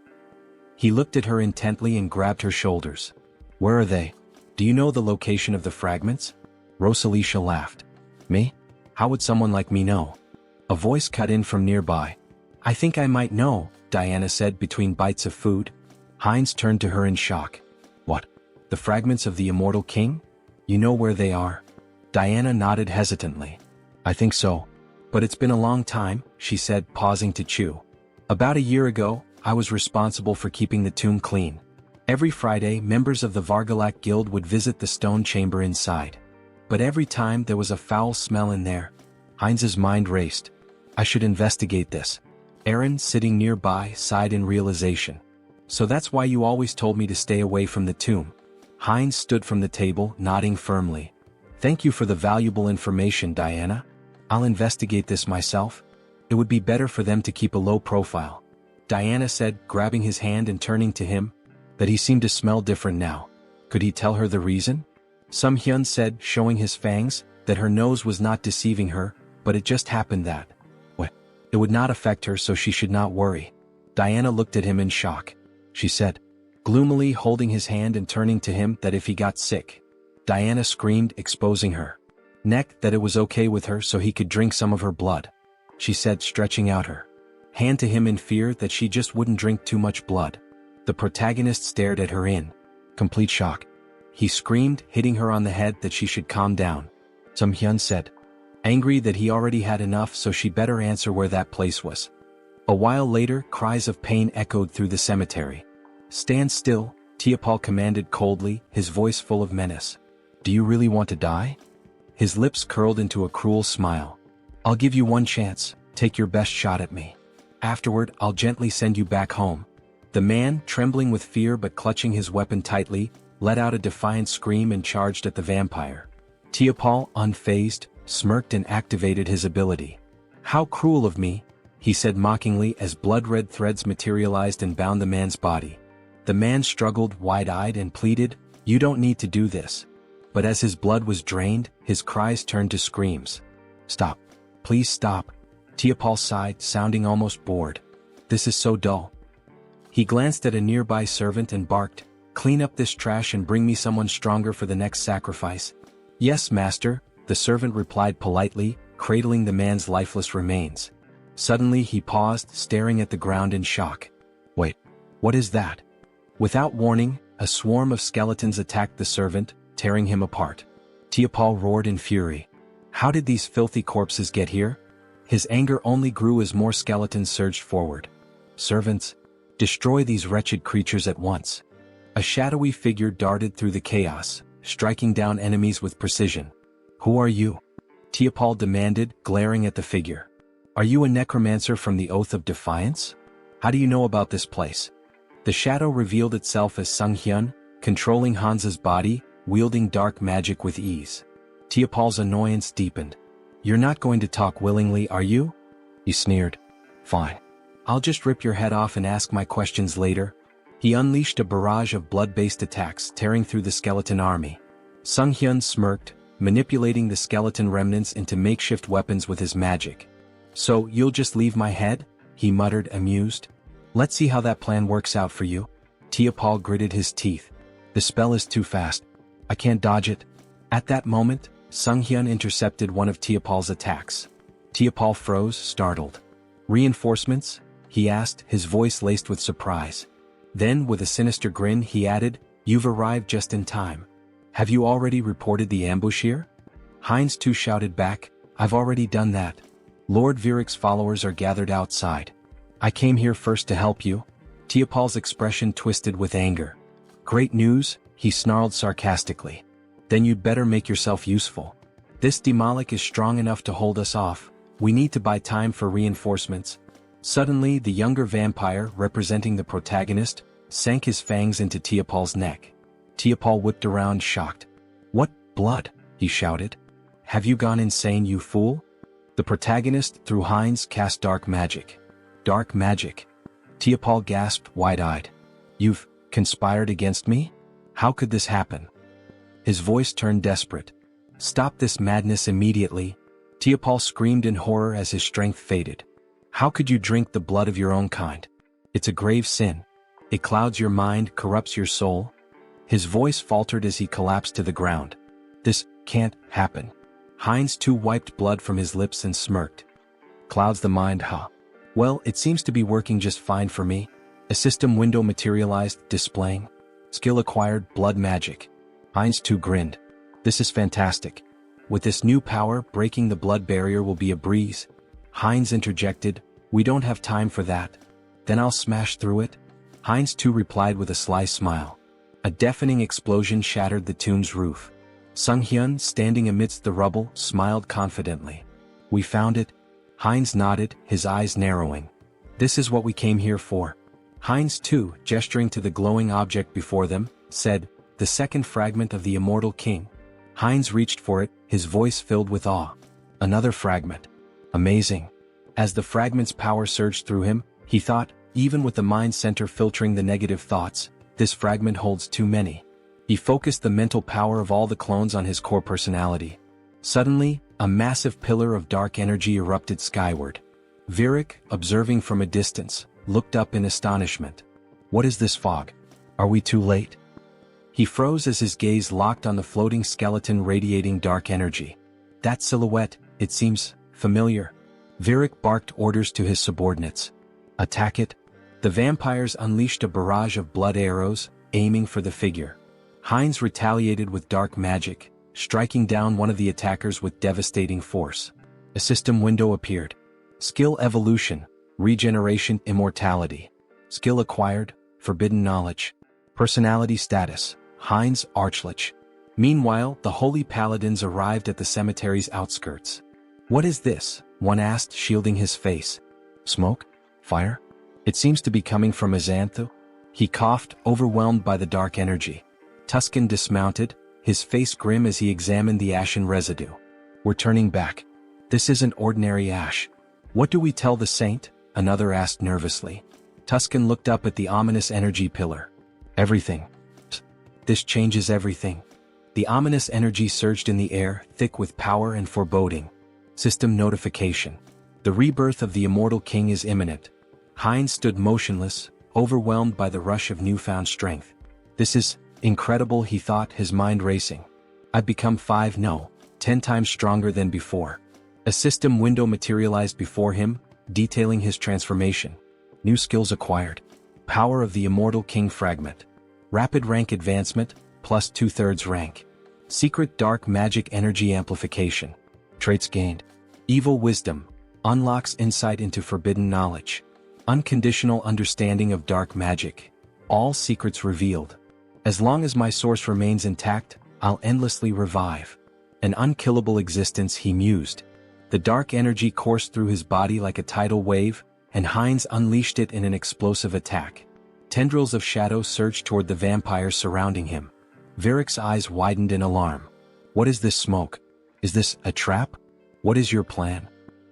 He looked at her intently and grabbed her shoulders. Where are they? Do you know the location of the fragments? Rosalicia laughed. Me? How would someone like me know? A voice cut in from nearby. I think I might know, Diana said between bites of food. Heinz turned to her in shock. What? The fragments of the immortal king? You know where they are? Diana nodded hesitantly. I think so. But it's been a long time, she said, pausing to chew. About a year ago, I was responsible for keeping the tomb clean. Every Friday, members of the Vargalak Guild would visit the stone chamber inside. But every time there was a foul smell in there. Heinz's mind raced. I should investigate this. Aaron, sitting nearby, sighed in realization. So that's why you always told me to stay away from the tomb. Heinz stood from the table, nodding firmly. Thank you for the valuable information, Diana. I'll investigate this myself. It would be better for them to keep a low profile. Diana said, grabbing his hand and turning to him, that he seemed to smell different now. Could he tell her the reason? Sunghyun said, showing his fangs, that her nose was not deceiving her, but it just happened that. What? It would not affect her, so she should not worry. Diana looked at him in shock. She said, gloomily holding his hand and turning to him, that if he got sick. Diana screamed, exposing her neck, that it was okay with her so he could drink some of her blood. She said, stretching out her hand to him in fear that she just wouldn't drink too much blood. The protagonist stared at her in complete shock. He screamed, hitting her on the head, that she should calm down. Sunghyun said, angry that he already had enough, so she better answer where that place was. A while later, cries of pain echoed through the cemetery. Stand still, Tiapol commanded coldly, his voice full of menace. Do you really want to die? His lips curled into a cruel smile. I'll give you one chance, take your best shot at me. Afterward, I'll gently send you back home. The man, trembling with fear but clutching his weapon tightly, let out a defiant scream and charged at the vampire. Tiapol, unfazed, smirked and activated his ability. How cruel of me, he said mockingly as blood-red threads materialized and bound the man's body. The man struggled, wide-eyed, and pleaded, you don't need to do this. But as his blood was drained, his cries turned to screams. Stop. Please stop. Tiapol sighed, sounding almost bored. This is so dull. He glanced at a nearby servant and barked, clean up this trash and bring me someone stronger for the next sacrifice. Yes, master, the servant replied politely, cradling the man's lifeless remains. Suddenly he paused, staring at the ground in shock. Wait, what is that? Without warning, a swarm of skeletons attacked the servant, tearing him apart. Tiapol roared in fury. How did these filthy corpses get here? His anger only grew as more skeletons surged forward. Servants, destroy these wretched creatures at once. A shadowy figure darted through the chaos, striking down enemies with precision. Who are you? Tiapol demanded, glaring at the figure. Are you a necromancer from the Oath of Defiance? How do you know about this place? The shadow revealed itself as Sunghyun, controlling Hansa's body, wielding dark magic with ease. Tiapol's annoyance deepened. You're not going to talk willingly, are you? He sneered. Fine. I'll just rip your head off and ask my questions later. He unleashed a barrage of blood-based attacks, tearing through the skeleton army. Sunghyun smirked, manipulating the skeleton remnants into makeshift weapons with his magic. So, you'll just leave my head? He muttered, amused. Let's see how that plan works out for you. Tiapol gritted his teeth. The spell is too fast. I can't dodge it. At that moment, Sunghyun intercepted one of Tiapol's attacks. Tiapol froze, startled. Reinforcements? He asked, his voice laced with surprise. Then, with a sinister grin, he added, You've arrived just in time. Have you already reported the ambush here? Heinz too shouted back, I've already done that. Lord Viric's followers are gathered outside. I came here first to help you. Tiapol's expression twisted with anger. Great news, he snarled sarcastically. Then you'd better make yourself useful. This Demolic is strong enough to hold us off. We need to buy time for reinforcements. Suddenly, the younger vampire, representing the protagonist, sank his fangs into Tiapol's neck. Tiapol whipped around, shocked. What blood? He shouted. Have you gone insane, you fool? The protagonist, through Heinz, cast dark magic. Dark magic. Teopal gasped, wide-eyed. You've conspired against me? How could this happen? His voice turned desperate. Stop this madness immediately. Teopal screamed in horror as his strength faded. How could you drink the blood of your own kind? It's a grave sin. It clouds your mind, corrupts your soul. His voice faltered as he collapsed to the ground. This can't happen. Heinz too wiped blood from his lips and smirked. Clouds the mind, huh? Well, it seems to be working just fine for me. A system window materialized, displaying skill acquired, blood magic. Heinz too grinned. This is fantastic. With this new power, breaking the blood barrier will be a breeze. Heinz interjected, we don't have time for that. Then I'll smash through it. Heinz too replied with a sly smile. A deafening explosion shattered the tomb's roof. Sunghyun, standing amidst the rubble, smiled confidently. We found it. Heinz nodded, his eyes narrowing. This is what we came here for. Heinz too, gesturing to the glowing object before them, said, the second fragment of the immortal king. Heinz reached for it, his voice filled with awe. Another fragment. Amazing. As the fragment's power surged through him, he thought, even with the mind center filtering the negative thoughts, this fragment holds too many. He focused the mental power of all the clones on his core personality. Suddenly, a massive pillar of dark energy erupted skyward. Virik, observing from a distance, looked up in astonishment. What is this fog? Are we too late? He froze as his gaze locked on the floating skeleton radiating dark energy. That silhouette, it seems familiar. Virik barked orders to his subordinates. Attack it. The vampires unleashed a barrage of blood arrows, aiming for the figure. Heinz retaliated with dark magic, striking down one of the attackers with devastating force. A system window appeared. Skill evolution, regeneration, immortality. Skill acquired, forbidden knowledge. Personality status, Heinz Archlich. Meanwhile, the holy paladins arrived at the cemetery's outskirts. What is this? One asked, shielding his face. Smoke? Fire? It seems to be coming from Azanthu. He coughed, overwhelmed by the dark energy. Tuscan dismounted, his face grim as he examined the ashen residue. We're turning back. This isn't ordinary ash. What do we tell the saint? Another asked nervously. Tuscan looked up at the ominous energy pillar. Everything. This changes everything. The ominous energy surged in the air, thick with power and foreboding. System notification. The rebirth of the immortal king is imminent. Heinz stood motionless, overwhelmed by the rush of newfound strength. This is incredible, he thought, his mind racing. I've become 10 times stronger than before. A system window materialized before him, detailing his transformation. New skills acquired. Power of the immortal king fragment. Rapid rank advancement, plus 2/3 rank. Secret dark magic energy amplification. Traits gained. Evil wisdom. Unlocks insight into forbidden knowledge. Unconditional understanding of dark magic. All secrets revealed. As long as my source remains intact, I'll endlessly revive. An unkillable existence, he mused. The dark energy coursed through his body like a tidal wave, and Heinz unleashed it in an explosive attack. Tendrils of shadow surged toward the vampires surrounding him. Virik's eyes widened in alarm. What is this smoke? Is this a trap? What is your plan?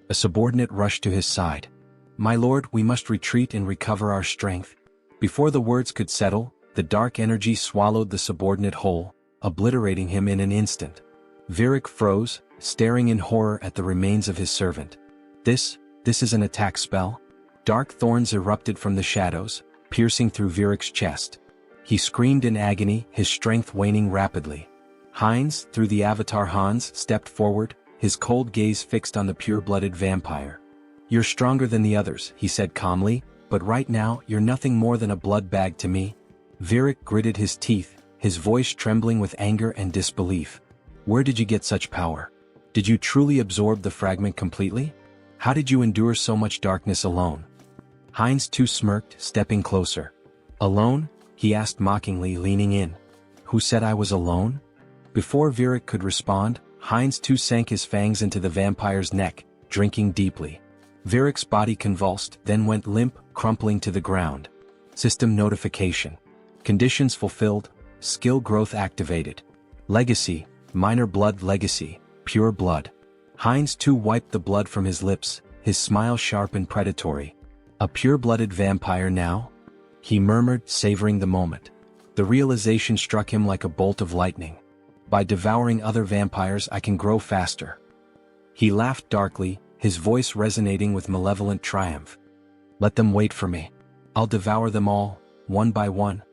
A subordinate rushed to his side. My lord, we must retreat and recover our strength. Before the words could settle, the dark energy swallowed the subordinate whole, obliterating him in an instant. Virik froze, staring in horror at the remains of his servant. This is an attack spell? Dark thorns erupted from the shadows, piercing through Virik's chest. He screamed in agony, his strength waning rapidly. Heinz, through the avatar Hans, stepped forward, his cold gaze fixed on the pure-blooded vampire. You're stronger than the others, he said calmly, but right now you're nothing more than a blood bag to me. Virik gritted his teeth, his voice trembling with anger and disbelief. Where did you get such power? Did you truly absorb the fragment completely? How did you endure so much darkness alone? Heinz too smirked, stepping closer. Alone? He asked mockingly, leaning in. Who said I was alone? Before Virik could respond, Heinz too sank his fangs into the vampire's neck, drinking deeply. Virik's body convulsed, then went limp, crumpling to the ground. System notification. Conditions fulfilled, skill growth activated. Legacy, minor blood legacy, pure blood. Heinz too wiped the blood from his lips, his smile sharp and predatory. A pure-blooded vampire now? He murmured, savoring the moment. The realization struck him like a bolt of lightning. By devouring other vampires I can grow faster. He laughed darkly, his voice resonating with malevolent triumph. Let them wait for me. I'll devour them all, one by one.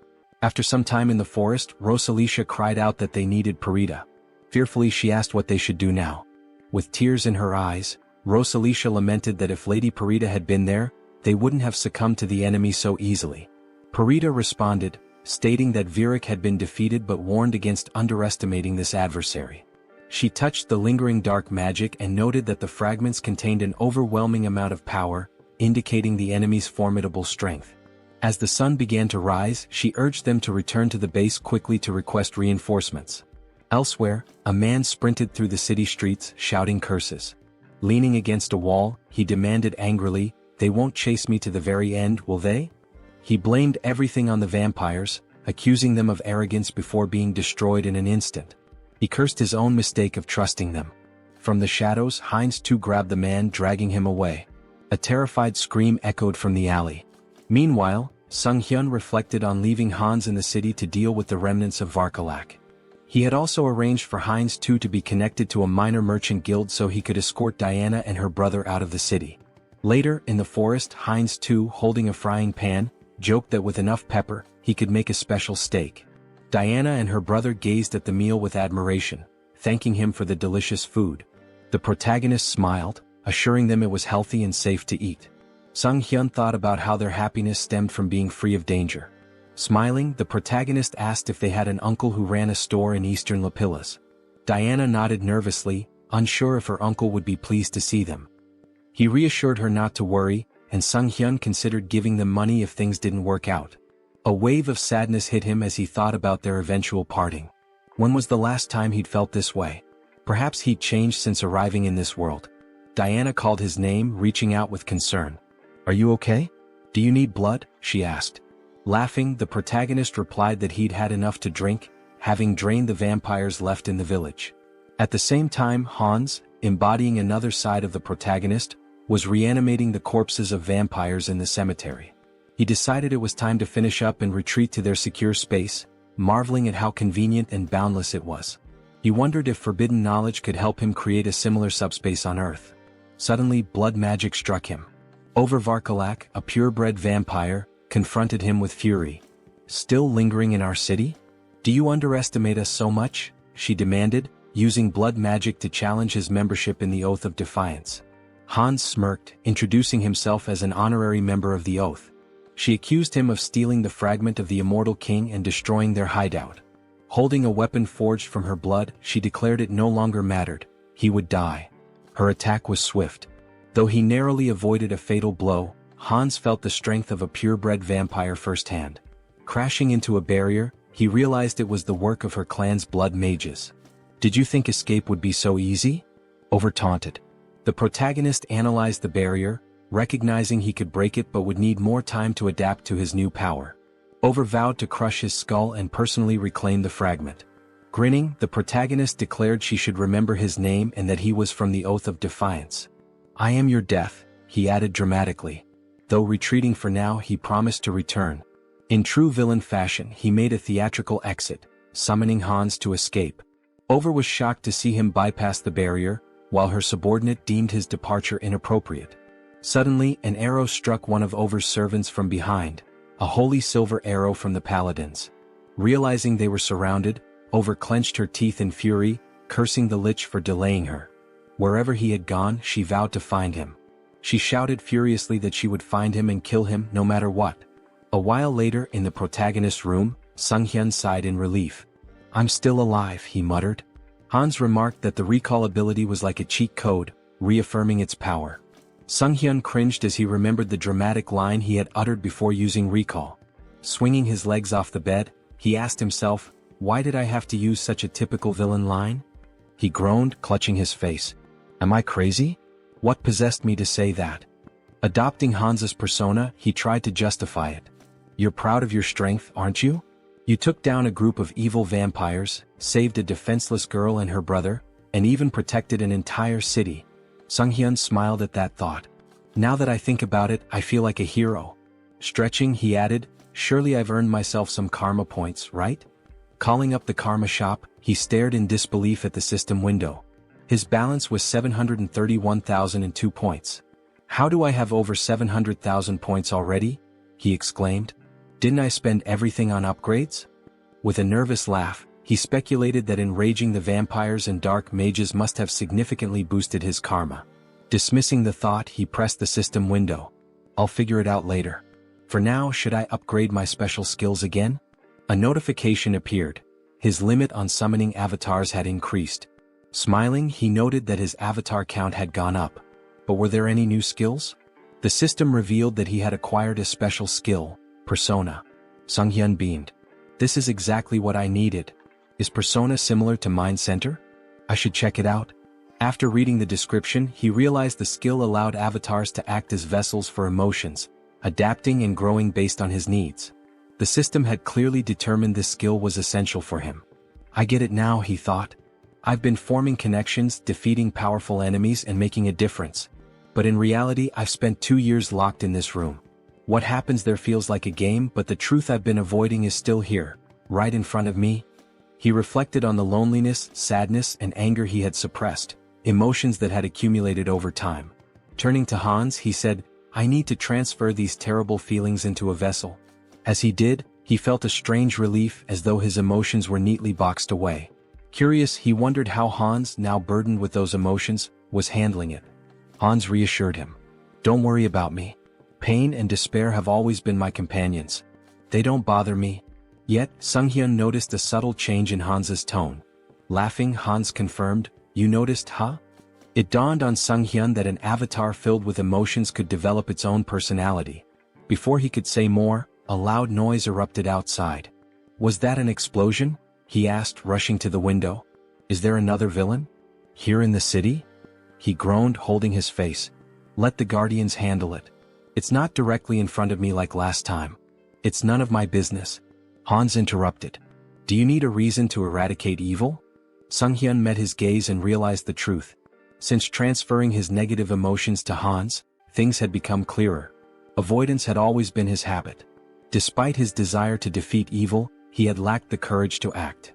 After some time in the forest, Rosalicia cried out that they needed Parita. Fearfully she asked what they should do now. With tears in her eyes, Rosalicia lamented that if Lady Parita had been there, they wouldn't have succumbed to the enemy so easily. Parita responded, stating that Virik had been defeated but warned against underestimating this adversary. She touched the lingering dark magic and noted that the fragments contained an overwhelming amount of power, indicating the enemy's formidable strength. As the sun began to rise, she urged them to return to the base quickly to request reinforcements. Elsewhere, a man sprinted through the city streets, shouting curses. Leaning against a wall, he demanded angrily, "They won't chase me to the very end, will they?" He blamed everything on the vampires, accusing them of arrogance before being destroyed in an instant. He cursed his own mistake of trusting them. From the shadows, Heinz too grabbed the man, dragging him away. A terrified scream echoed from the alley. Meanwhile, Sunghyun reflected on leaving Hans in the city to deal with the remnants of Varkalak. He had also arranged for Heinz too to be connected to a minor merchant guild so he could escort Diana and her brother out of the city. Later, in the forest, Heinz too, holding a frying pan, joked that with enough pepper, he could make a special steak. Diana and her brother gazed at the meal with admiration, thanking him for the delicious food. The protagonist smiled, assuring them it was healthy and safe to eat. Sunghyun thought about how their happiness stemmed from being free of danger. Smiling, the protagonist asked if they had an uncle who ran a store in eastern Lapillas. Diana nodded nervously, unsure if her uncle would be pleased to see them. He reassured her not to worry, and Sunghyun considered giving them money if things didn't work out. A wave of sadness hit him as he thought about their eventual parting. When was the last time he'd felt this way? Perhaps he'd changed since arriving in this world. Diana called his name, reaching out with concern. "Are you okay? Do you need blood?" she asked. Laughing, the protagonist replied that he'd had enough to drink, having drained the vampires left in the village. At the same time, Hans, embodying another side of the protagonist, was reanimating the corpses of vampires in the cemetery. He decided it was time to finish up and retreat to their secure space, marveling at how convenient and boundless it was. He wondered if forbidden knowledge could help him create a similar subspace on Earth. Suddenly, blood magic struck him. Varkalak, a purebred vampire, confronted him with fury. "Still lingering in our city? Do you underestimate us so much?" she demanded, using blood magic to challenge his membership in the Oath of Defiance. Hans smirked, introducing himself as an honorary member of the Oath. She accused him of stealing the fragment of the immortal king and destroying their hideout. Holding a weapon forged from her blood, she declared it no longer mattered. He would die. Her attack was swift. Though he narrowly avoided a fatal blow, Hans felt the strength of a purebred vampire firsthand. Crashing into a barrier, he realized it was the work of her clan's blood mages. "Did you think escape would be so easy?" Over taunted. The protagonist analyzed the barrier, recognizing he could break it but would need more time to adapt to his new power. Vowed to crush his skull and personally reclaim the fragment. Grinning, the protagonist declared she should remember his name and that he was from the Oath of Defiance. "I am your death," he added dramatically. Though retreating for now, he promised to return. In true villain fashion, he made a theatrical exit, summoning Hans to escape. Was shocked to see him bypass the barrier, while her subordinate deemed his departure inappropriate. Suddenly, an arrow struck one of Over's servants from behind, a holy silver arrow from the paladins. Realizing they were surrounded, Over clenched her teeth in fury, cursing the Lich for delaying her. Wherever he had gone, she vowed to find him. She shouted furiously that she would find him and kill him no matter what. A while later, in the protagonist's room, Sunghyun sighed in relief. "I'm still alive," he muttered. Hans remarked that the recall ability was like a cheat code, reaffirming its power. Sunghyun cringed as he remembered the dramatic line he had uttered before using recall. Swinging his legs off the bed, he asked himself, "Why did I have to use such a typical villain line?" He groaned, clutching his face. "Am I crazy? What possessed me to say that?" Adopting Hans's persona, he tried to justify it. "You're proud of your strength, aren't you? You took down a group of evil vampires, saved a defenseless girl and her brother, and even protected an entire city. Sunghyun smiled at that thought. Now that I think about it, I feel like a hero. Stretching, he added, surely I've earned myself some karma points, right? Calling up the karma shop, he stared in disbelief at the system window. His balance was 731,002 points. How do I have over 700,000 points already? He exclaimed. Didn't I spend everything on upgrades? With a nervous laugh, he speculated that enraging the vampires and dark mages must have significantly boosted his karma. Dismissing the thought, he pressed the system window. I'll figure it out later. For now, should I upgrade my special skills again? A notification appeared. His limit on summoning avatars had increased. Smiling, he noted that his avatar count had gone up. But were there any new skills? The system revealed that he had acquired a special skill, Persona. Sunghyun beamed. This is exactly what I needed. Is Persona similar to Mind Center? I should check it out. After reading the description, he realized the skill allowed avatars to act as vessels for emotions, adapting and growing based on his needs. The system had clearly determined this skill was essential for him. I get it now, he thought. I've been forming connections, defeating powerful enemies and making a difference. But in reality, I've spent 2 years locked in this room. What happens there feels like a game, but the truth I've been avoiding is still here, right in front of me. He reflected on the loneliness, sadness, and anger he had suppressed, emotions that had accumulated over time. Turning to Hans, he said, I need to transfer these terrible feelings into a vessel. As he did, he felt a strange relief as though his emotions were neatly boxed away. Curious, he wondered how Hans, now burdened with those emotions, was handling it. Hans reassured him. Don't worry about me. Pain and despair have always been my companions. They don't bother me. Yet, Sunghyun noticed a subtle change in Hans's tone. Laughing, Hans confirmed, You noticed, huh? It dawned on Sunghyun that an avatar filled with emotions could develop its own personality. Before he could say more, a loud noise erupted outside. Was that an explosion? He asked, rushing to the window. Is there another villain? Here in the city? He groaned, holding his face. Let the guardians handle it. It's not directly in front of me like last time. It's none of my business. Hans interrupted. Do you need a reason to eradicate evil? Sunghyun met his gaze and realized the truth. Since transferring his negative emotions to Hans, things had become clearer. Avoidance had always been his habit. Despite his desire to defeat evil, he had lacked the courage to act.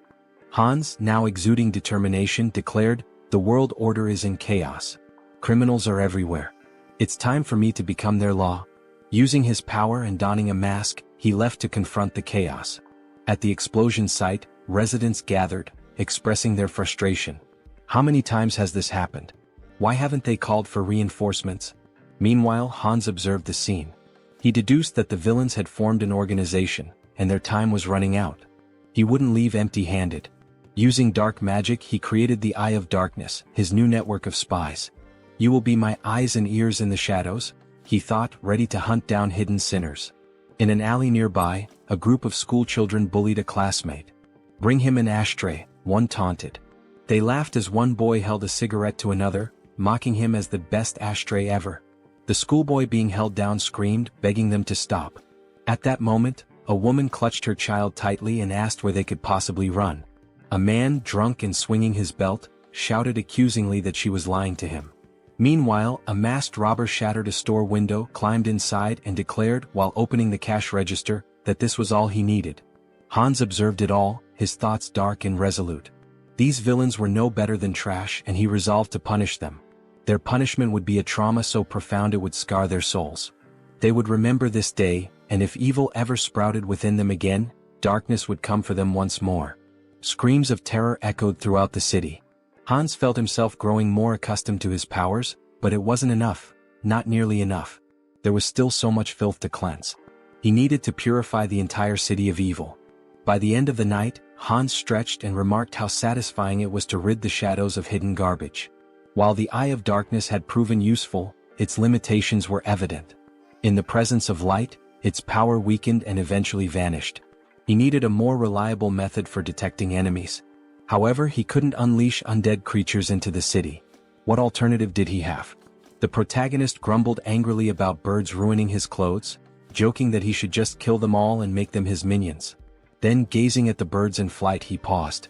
Hans, now exuding determination, declared, The world order is in chaos. Criminals are everywhere. It's time for me to become their law. Using his power and donning a mask, he left to confront the chaos. At the explosion site, residents gathered, expressing their frustration. How many times has this happened? Why haven't they called for reinforcements? Meanwhile, Hans observed the scene. He deduced that the villains had formed an organization, and their time was running out. He wouldn't leave empty-handed. Using dark magic, he created the Eye of Darkness, his new network of spies. You will be my eyes and ears in the shadows, he thought, ready to hunt down hidden sinners. In an alley nearby, a group of schoolchildren bullied a classmate. Bring him an ashtray, one taunted. They laughed as one boy held a cigarette to another, mocking him as the best ashtray ever. The schoolboy being held down screamed, begging them to stop. At that moment, a woman clutched her child tightly and asked where they could possibly run. A man, drunk and swinging his belt, shouted accusingly that she was lying to him. Meanwhile, a masked robber shattered a store window, climbed inside and declared, while opening the cash register, that this was all he needed. Hans observed it all, his thoughts dark and resolute. These villains were no better than trash, and he resolved to punish them. Their punishment would be a trauma so profound it would scar their souls. They would remember this day, and if evil ever sprouted within them again, darkness would come for them once more. Screams of terror echoed throughout the city. Hans felt himself growing more accustomed to his powers, but it wasn't enough, not nearly enough. There was still so much filth to cleanse. He needed to purify the entire city of evil. By the end of the night, Hans stretched and remarked how satisfying it was to rid the shadows of hidden garbage. While the Eye of Darkness had proven useful, its limitations were evident. In the presence of light, its power weakened and eventually vanished. He needed a more reliable method for detecting enemies. However, he couldn't unleash undead creatures into the city. What alternative did he have? The protagonist grumbled angrily about birds ruining his clothes, joking that he should just kill them all and make them his minions. Then, gazing at the birds in flight, he paused.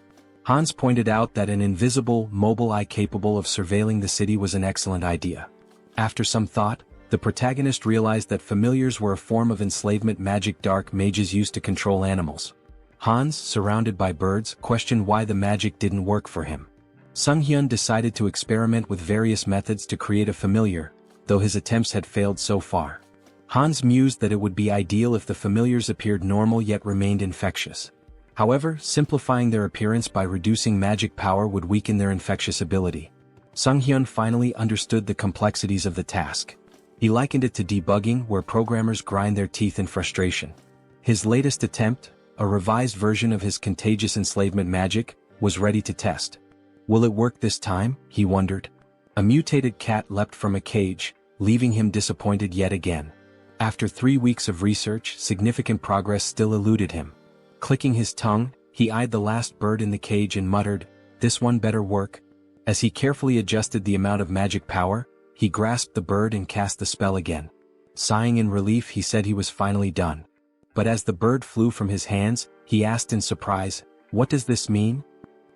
Hans pointed out that an invisible, mobile eye capable of surveilling the city was an excellent idea. After some thought, the protagonist realized that familiars were a form of enslavement magic dark mages used to control animals. Hans, surrounded by birds, questioned why the magic didn't work for him. Sunghyun decided to experiment with various methods to create a familiar, though his attempts had failed so far. Hans mused that it would be ideal if the familiars appeared normal yet remained infectious. However, simplifying their appearance by reducing magic power would weaken their infectious ability. Sunghyun finally understood the complexities of the task. He likened it to debugging, where programmers grind their teeth in frustration. His latest attempt, a revised version of his contagious enslavement magic, was ready to test. Will it work this time? He wondered. A mutated cat leapt from a cage, leaving him disappointed yet again. After 3 weeks of research, significant progress still eluded him. Clicking his tongue, he eyed the last bird in the cage and muttered, "This one better work." As he carefully adjusted the amount of magic power, he grasped the bird and cast the spell again. Sighing in relief, he said he was finally done. But as the bird flew from his hands, he asked in surprise, "What does this mean?"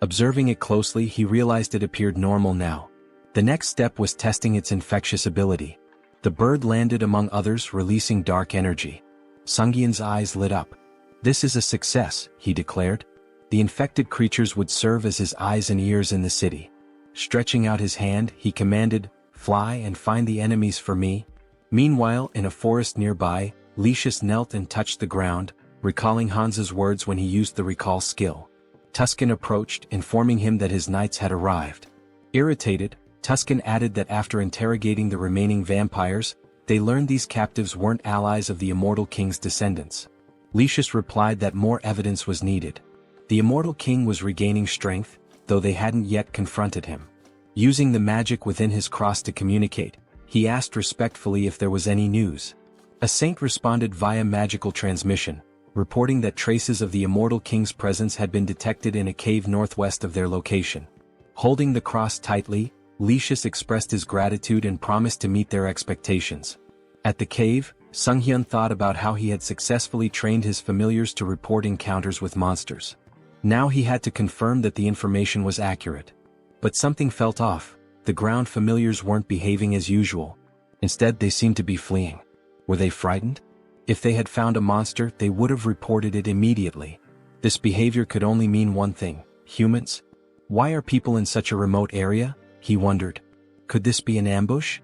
Observing it closely, he realized it appeared normal now. The next step was testing its infectious ability. The bird landed among others, releasing dark energy. Sunghyun's eyes lit up. "This is a success," he declared. The infected creatures would serve as his eyes and ears in the city. Stretching out his hand, he commanded, "Fly and find the enemies for me." Meanwhile, in a forest nearby, Lucius knelt and touched the ground, recalling Hans's words when he used the recall skill. Tuscan approached, informing him that his knights had arrived. Irritated, Tuscan added that after interrogating the remaining vampires, they learned these captives weren't allies of the Immortal King's descendants. Lucius replied that more evidence was needed. The Immortal King was regaining strength, though they hadn't yet confronted him. Using the magic within his cross to communicate, he asked respectfully if there was any news. A saint responded via magical transmission, reporting that traces of the Immortal King's presence had been detected in a cave northwest of their location. Holding the cross tightly, Lucius expressed his gratitude and promised to meet their expectations. At the cave, Sunghyun thought about how he had successfully trained his familiars to report encounters with monsters. Now he had to confirm that the information was accurate. But something felt off. The ground familiars weren't behaving as usual. Instead, they seemed to be fleeing. Were they frightened? If they had found a monster, they would have reported it immediately. This behavior could only mean one thing: humans? Why are people in such a remote area? He wondered. Could this be an ambush?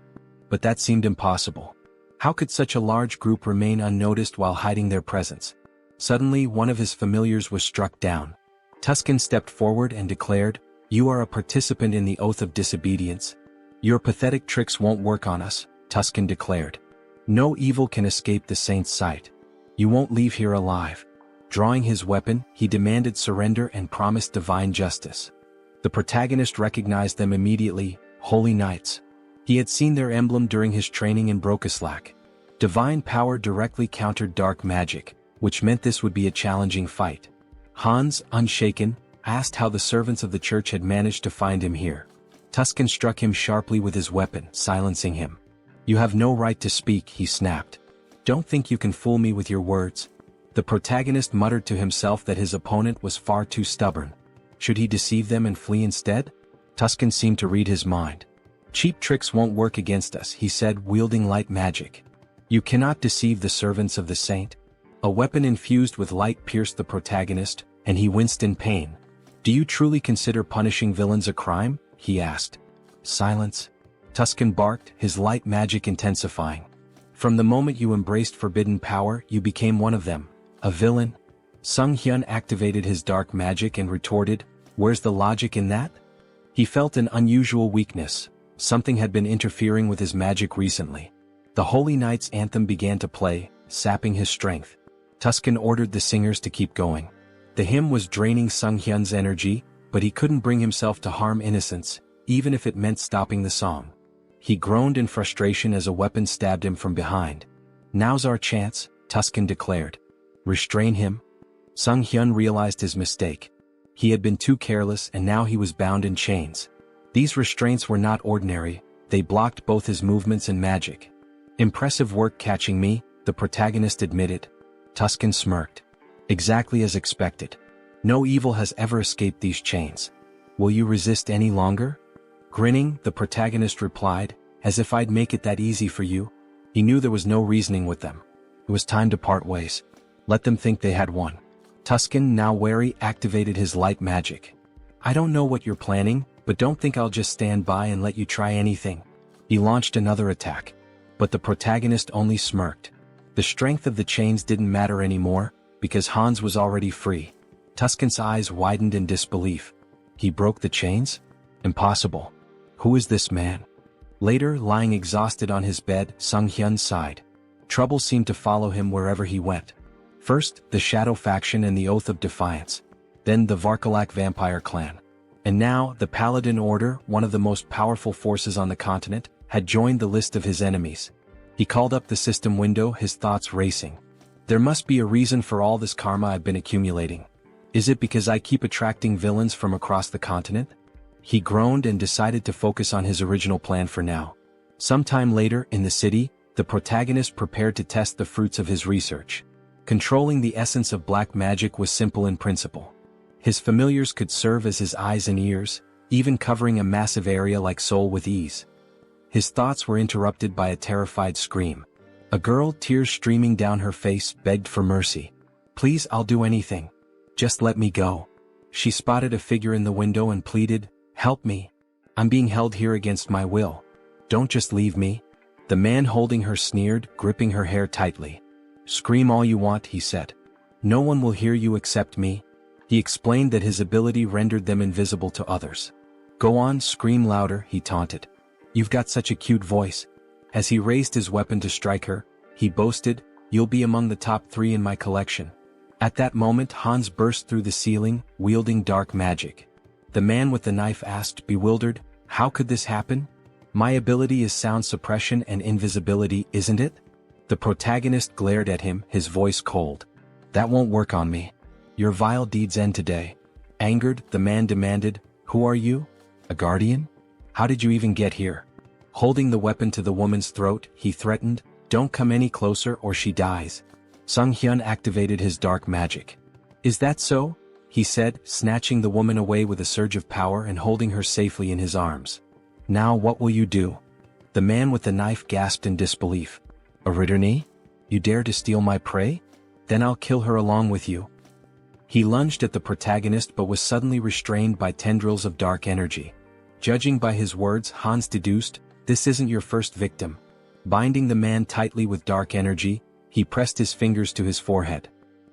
But that seemed impossible. How could such a large group remain unnoticed while hiding their presence? Suddenly, one of his familiars was struck down. Tuscan stepped forward and declared, "You are a participant in the oath of disobedience. Your pathetic tricks won't work on us," Tuscan declared. "No evil can escape the saint's sight. You won't leave here alive." Drawing his weapon, he demanded surrender and promised divine justice. The protagonist recognized them immediately: Holy Knights. He had seen their emblem during his training in Brokislak. Divine power directly countered dark magic, which meant this would be a challenging fight. Hans, unshaken, asked how the servants of the church had managed to find him here. Tuscan struck him sharply with his weapon, silencing him. "You have no right to speak," he snapped. "Don't think you can fool me with your words." The protagonist muttered to himself that his opponent was far too stubborn. Should he deceive them and flee instead? Tuscan seemed to read his mind. "Cheap tricks won't work against us," he said, wielding light magic. "You cannot deceive the servants of the saint." A weapon infused with light pierced the protagonist, and he winced in pain. "Do you truly consider punishing villains a crime?" he asked. "Silence," Tuscan barked, his light magic intensifying. "From the moment you embraced forbidden power, you became one of them. A villain." Sunghyun activated his dark magic and retorted, "Where's the logic in that?" He felt an unusual weakness. Something had been interfering with his magic recently. The Holy Knight's anthem began to play, sapping his strength. Tuscan ordered the singers to keep going. The hymn was draining Sunghyun's energy, but he couldn't bring himself to harm innocents, even if it meant stopping the song. He groaned in frustration as a weapon stabbed him from behind. "Now's our chance," Tuscan declared. "Restrain him." Sunghyun realized his mistake. He had been too careless, and now he was bound in chains. These restraints were not ordinary, they blocked both his movements and magic. "Impressive work catching me," the protagonist admitted. Tuscan smirked. "Exactly as expected. No evil has ever escaped these chains. Will you resist any longer? Grinning, the protagonist replied, as if I'd make it that easy for you. He knew there was no reasoning with them. It was time to part ways. Let them think they had won. Tuscan, now wary, activated his light magic. I don't know what you're planning, but don't think I'll just stand by and let you try anything. He launched another attack. But the protagonist only smirked. The strength of the chains didn't matter anymore, because Hans was already free. Tuscan's eyes widened in disbelief. He broke the chains? Impossible. Who is this man? Later, lying exhausted on his bed, Sunghyun sighed. Trouble seemed to follow him wherever he went. First, the Shadow faction and the Oath of Defiance. Then the Varkalak vampire clan. And now, the Paladin Order, one of the most powerful forces on the continent, had joined the list of his enemies. He called up the system window, his thoughts racing. There must be a reason for all this karma I've been accumulating. Is it because I keep attracting villains from across the continent? He groaned and decided to focus on his original plan for now. Sometime later, in the city, the protagonist prepared to test the fruits of his research. Controlling the essence of black magic was simple in principle. His familiars could serve as his eyes and ears, even covering a massive area like Seoul with ease. His thoughts were interrupted by a terrified scream. A girl, tears streaming down her face, begged for mercy. Please, I'll do anything. Just let me go. She spotted a figure in the window and pleaded, help me. I'm being held here against my will. Don't just leave me. The man holding her sneered, gripping her hair tightly. Scream all you want, he said. No one will hear you except me. He explained that his ability rendered them invisible to others. Go on, scream louder, he taunted. You've got such a cute voice. As he raised his weapon to strike her, he boasted, you'll be among the top 3 in my collection. At that moment, Hans burst through the ceiling, wielding dark magic. The man with the knife asked, bewildered, how could this happen? My ability is sound suppression and invisibility, isn't it? The protagonist glared at him, his voice cold. That won't work on me. Your vile deeds end today. Angered, the man demanded, who are you? A guardian? How did you even get here? Holding the weapon to the woman's throat, he threatened, don't come any closer or she dies. Sunghyun activated his dark magic. Is that so? He said, snatching the woman away with a surge of power and holding her safely in his arms. Now what will you do? The man with the knife gasped in disbelief. A Ritterney? You dare to steal my prey? Then I'll kill her along with you. He lunged at the protagonist but was suddenly restrained by tendrils of dark energy. Judging by his words, Hans deduced, this isn't your first victim. Binding the man tightly with dark energy, he pressed his fingers to his forehead.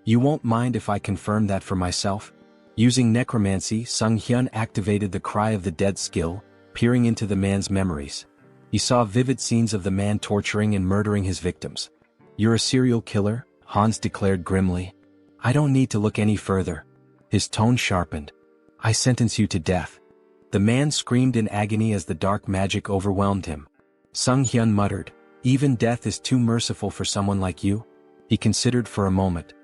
You won't mind if I confirm that for myself? Using necromancy, Sunghyun activated the Cry of the Dead skill, peering into the man's memories. He saw vivid scenes of the man torturing and murdering his victims. You're a serial killer, Hans declared grimly. I don't need to look any further. His tone sharpened. I sentence you to death. The man screamed in agony as the dark magic overwhelmed him. Sunghyun muttered, even death is too merciful for someone like you. He considered for a moment.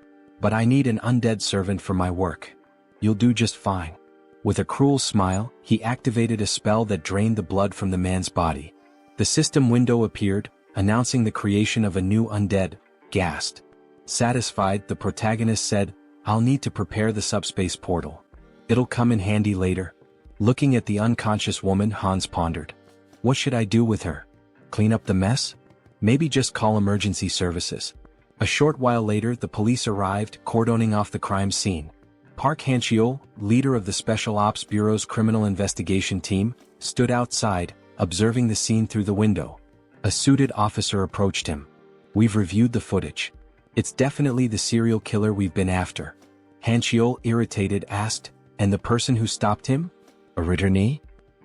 But I need an undead servant for my work. You'll do just fine. With a cruel smile, he activated a spell that drained the blood from the man's body. The system window appeared, announcing the creation of a new undead, Ghast. Satisfied, the protagonist said, I'll need to prepare the subspace portal. It'll come in handy later. Looking at the unconscious woman, Hans pondered. What should I do with her? Clean up the mess? Maybe just call emergency services. A short while later, the police arrived, cordoning off the crime scene. Park Han-cheol, leader of the Special Ops Bureau's criminal investigation team, stood outside, observing the scene through the window. A suited officer approached him. We've reviewed the footage. It's definitely the serial killer we've been after. Han-cheol, irritated, asked, and the person who stopped him? A Ritterney?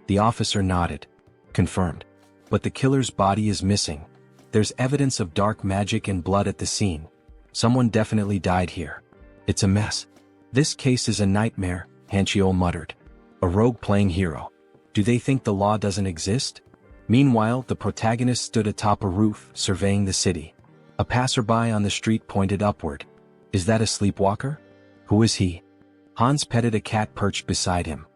The officer nodded. Confirmed. But the killer's body is missing. There's evidence of dark magic and blood at the scene. Someone definitely died here. It's a mess. This case is a nightmare, Han-cheol muttered. A rogue playing hero. Do they think the law doesn't exist? Meanwhile, the protagonist stood atop a roof, surveying the city. A passerby on the street pointed upward. Is that a sleepwalker? Who is he? Hans petted a cat perched beside him.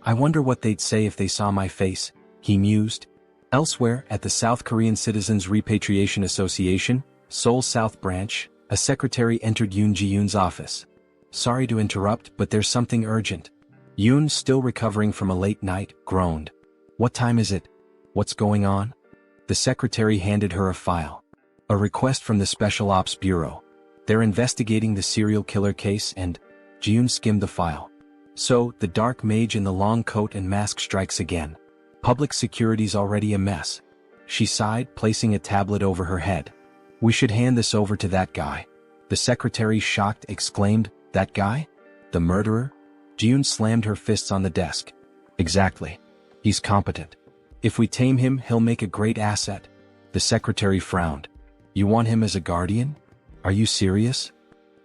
I wonder what they'd say if they saw my face, he mused. Elsewhere, at the South Korean Citizens Repatriation Association, Seoul South Branch, a secretary entered Yoon Ji-yoon's office. Sorry to interrupt, but there's something urgent. Yoon, still recovering from a late night, groaned. What time is it? What's going on? The secretary handed her a file. A request from the Special Ops Bureau. They're investigating the serial killer case and... Yoon skimmed the file. So, the dark mage in the long coat and mask strikes again. Public security's already a mess. She sighed, placing a tablet over her head. We should hand this over to that guy. The secretary, shocked, exclaimed, That guy? The murderer? Yoon slammed her fists on the desk. Exactly. He's competent. If we tame him, he'll make a great asset. The secretary frowned. You want him as a guardian? Are you serious?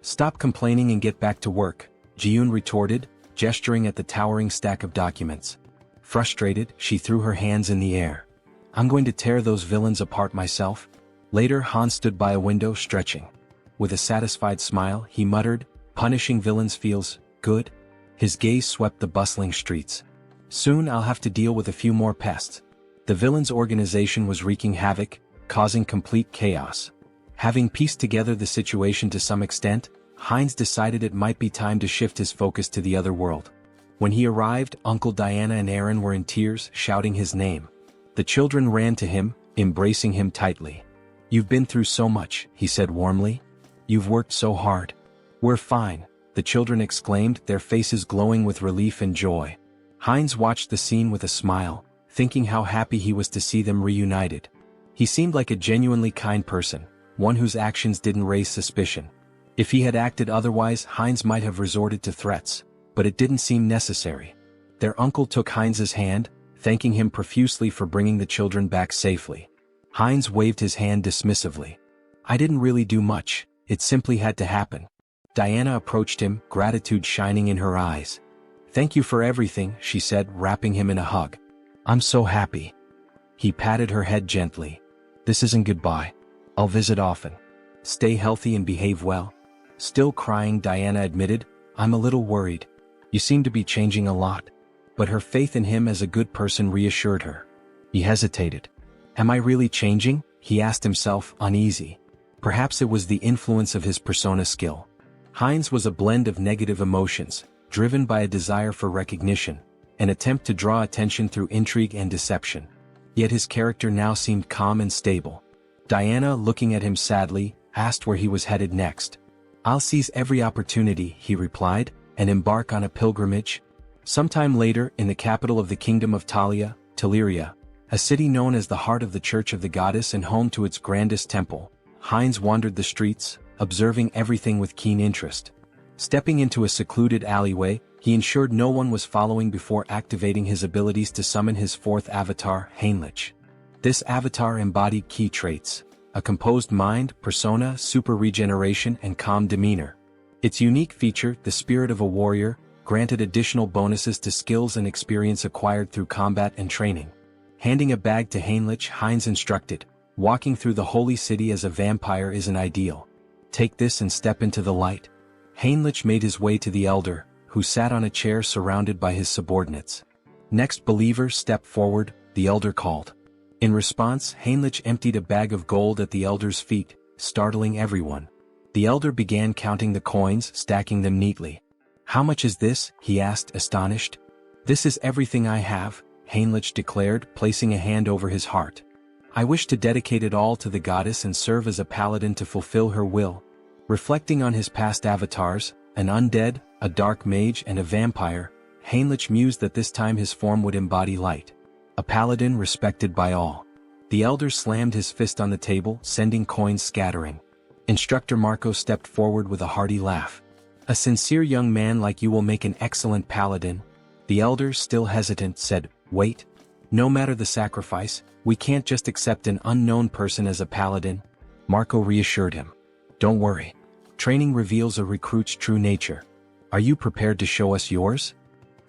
Stop complaining and get back to work, Yoon retorted, gesturing at the towering stack of documents. Frustrated, she threw her hands in the air. I'm going to tear those villains apart myself. Later, Han stood by a window, stretching. With a satisfied smile, he muttered, Punishing villains feels good. His gaze swept the bustling streets. Soon I'll have to deal with a few more pests. The villains' organization was wreaking havoc, causing complete chaos. Having pieced together the situation to some extent, Heinz decided it might be time to shift his focus to the other world. When he arrived, Uncle Diana and Aaron were in tears, shouting his name. The children ran to him, embracing him tightly. You've been through so much, he said warmly. You've worked so hard. We're fine, the children exclaimed, their faces glowing with relief and joy. Heinz watched the scene with a smile, thinking how happy he was to see them reunited. He seemed like a genuinely kind person, one whose actions didn't raise suspicion. If he had acted otherwise, Heinz might have resorted to threats, but it didn't seem necessary. Their uncle took Heinz's hand, thanking him profusely for bringing the children back safely. Heinz waved his hand dismissively. I didn't really do much, it simply had to happen. Diana approached him, gratitude shining in her eyes. Thank you for everything, she said, wrapping him in a hug. I'm so happy. He patted her head gently. This isn't goodbye. I'll visit often. Stay healthy and behave well. Still crying, Diana admitted, I'm a little worried. You seem to be changing a lot. But her faith in him as a good person reassured her. He hesitated. Am I really changing? He asked himself, uneasy. Perhaps it was the influence of his persona skill. Heinz was a blend of negative emotions, driven by a desire for recognition, an attempt to draw attention through intrigue and deception. Yet his character now seemed calm and stable. Diana, looking at him sadly, asked where he was headed next. I'll seize every opportunity, he replied, and embark on a pilgrimage. Sometime later, in the capital of the kingdom of Talia, Teleria, a city known as the heart of the Church of the Goddess and home to its grandest temple, Heinz wandered the streets, observing everything with keen interest. Stepping into a secluded alleyway, he ensured no one was following before activating his abilities to summon his fourth avatar, Heinlich. This avatar embodied key traits: a composed mind, persona, super regeneration, and calm demeanor. Its unique feature, the spirit of a warrior, granted additional bonuses to skills and experience acquired through combat and training. Handing a bag to Heinlich, Heinz instructed, walking through the holy city as a vampire isn't ideal. Take this and step into the light. Heinlich made his way to the elder, who sat on a chair surrounded by his subordinates. Next, believer, step forward, the elder called. In response, Heinlich emptied a bag of gold at the elder's feet, startling everyone. The elder began counting the coins, stacking them neatly. How much is this? He asked, astonished. This is everything I have, Heinlich declared, placing a hand over his heart. I wish to dedicate it all to the goddess and serve as a paladin to fulfill her will. Reflecting on his past avatars, an undead, a dark mage, and a vampire, Heinlich mused that this time his form would embody light. A paladin respected by all. The elder slammed his fist on the table, sending coins scattering. Instructor Marco stepped forward with a hearty laugh. A sincere young man like you will make an excellent paladin. The elder, still hesitant, said, Wait. No matter the sacrifice, we can't just accept an unknown person as a paladin. Marco reassured him. Don't worry. Training reveals a recruit's true nature. Are you prepared to show us yours?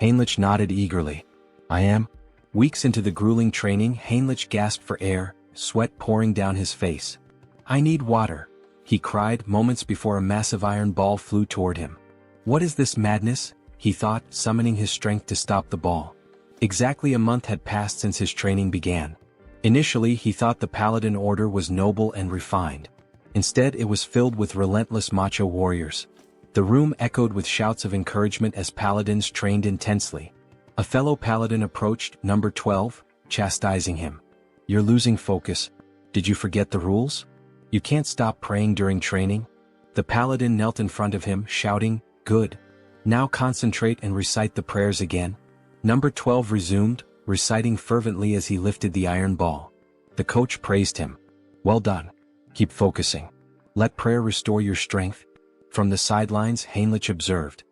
Heinlich nodded eagerly. I am. Weeks into the grueling training, Heinlich gasped for air, sweat pouring down his face. I need water, he cried moments before a massive iron ball flew toward him. What is this madness? He thought, summoning his strength to stop the ball. Exactly a month had passed since his training began. Initially, he thought the Paladin Order was noble and refined. Instead, it was filled with relentless macho warriors. The room echoed with shouts of encouragement as paladins trained intensely. A fellow paladin approached number 12, chastising him. "You're losing focus. Did you forget the rules? You can't stop praying during training." The paladin knelt in front of him, shouting, "Good. Now concentrate and recite the prayers again." Number 12 resumed, reciting fervently as he lifted the iron ball. The coach praised him. "Well done. Keep focusing. Let prayer restore your strength." From the sidelines, Heinrich observed.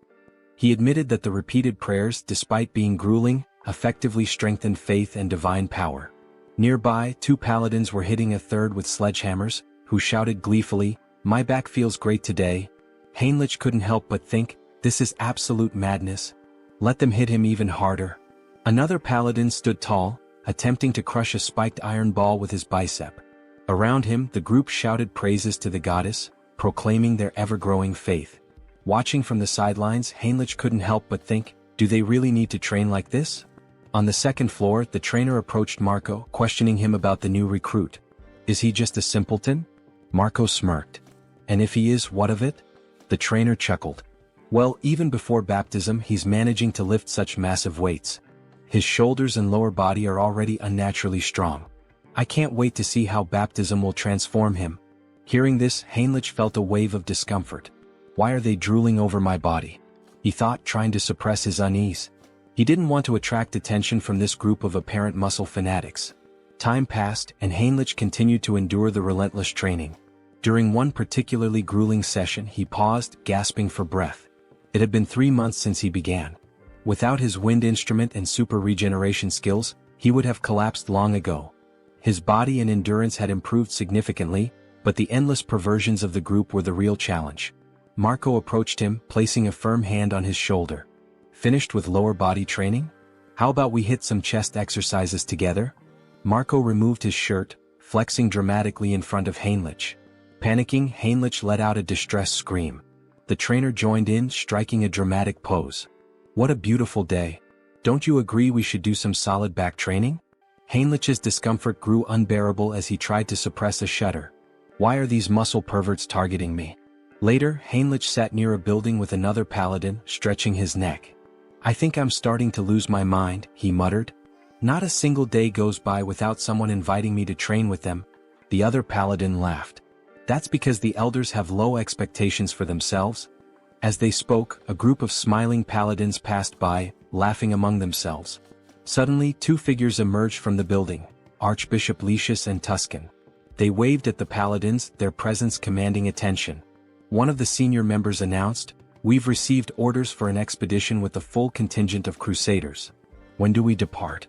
He admitted that the repeated prayers, despite being grueling, effectively strengthened faith and divine power. Nearby, two paladins were hitting a third with sledgehammers, who shouted gleefully, "My back feels great today." Heinrich couldn't help but think, this is absolute madness. Let them hit him even harder. Another paladin stood tall, attempting to crush a spiked iron ball with his bicep. Around him, the group shouted praises to the goddess, proclaiming their ever-growing faith. Watching from the sidelines, Heinrich couldn't help but think, do they really need to train like this? On the second floor, the trainer approached Marco, questioning him about the new recruit. Is he just a simpleton? Marco smirked. And if he is, what of it? The trainer chuckled. Well, even before baptism, he's managing to lift such massive weights. His shoulders and lower body are already unnaturally strong. I can't wait to see how baptism will transform him. Hearing this, Heinrich felt a wave of discomfort. Why are they drooling over my body? He thought, trying to suppress his unease. He didn't want to attract attention from this group of apparent muscle fanatics. Time passed, and Heinrich continued to endure the relentless training. During one particularly grueling session, he paused, gasping for breath. It had been 3 months since he began. Without his wind instrument and super regeneration skills, he would have collapsed long ago. His body and endurance had improved significantly, but the endless perversions of the group were the real challenge. Marco approached him, placing a firm hand on his shoulder. Finished with lower body training? How about we hit some chest exercises together? Marco removed his shirt, flexing dramatically in front of Heinrich. Panicking, Heinrich let out a distressed scream. The trainer joined in, striking a dramatic pose. What a beautiful day. Don't you agree we should do some solid back training? Heinrich's discomfort grew unbearable as he tried to suppress a shudder. Why are these muscle perverts targeting me? Later, Heinrich sat near a building with another paladin, stretching his neck. I think I'm starting to lose my mind, he muttered. Not a single day goes by without someone inviting me to train with them. The other paladin laughed. That's because the elders have low expectations for themselves. As they spoke, a group of smiling paladins passed by, laughing among themselves. Suddenly, two figures emerged from the building, Archbishop Lucius and Tuscan. They waved at the paladins, their presence commanding attention. One of the senior members announced, "We've received orders for an expedition with a full contingent of crusaders. When do we depart?"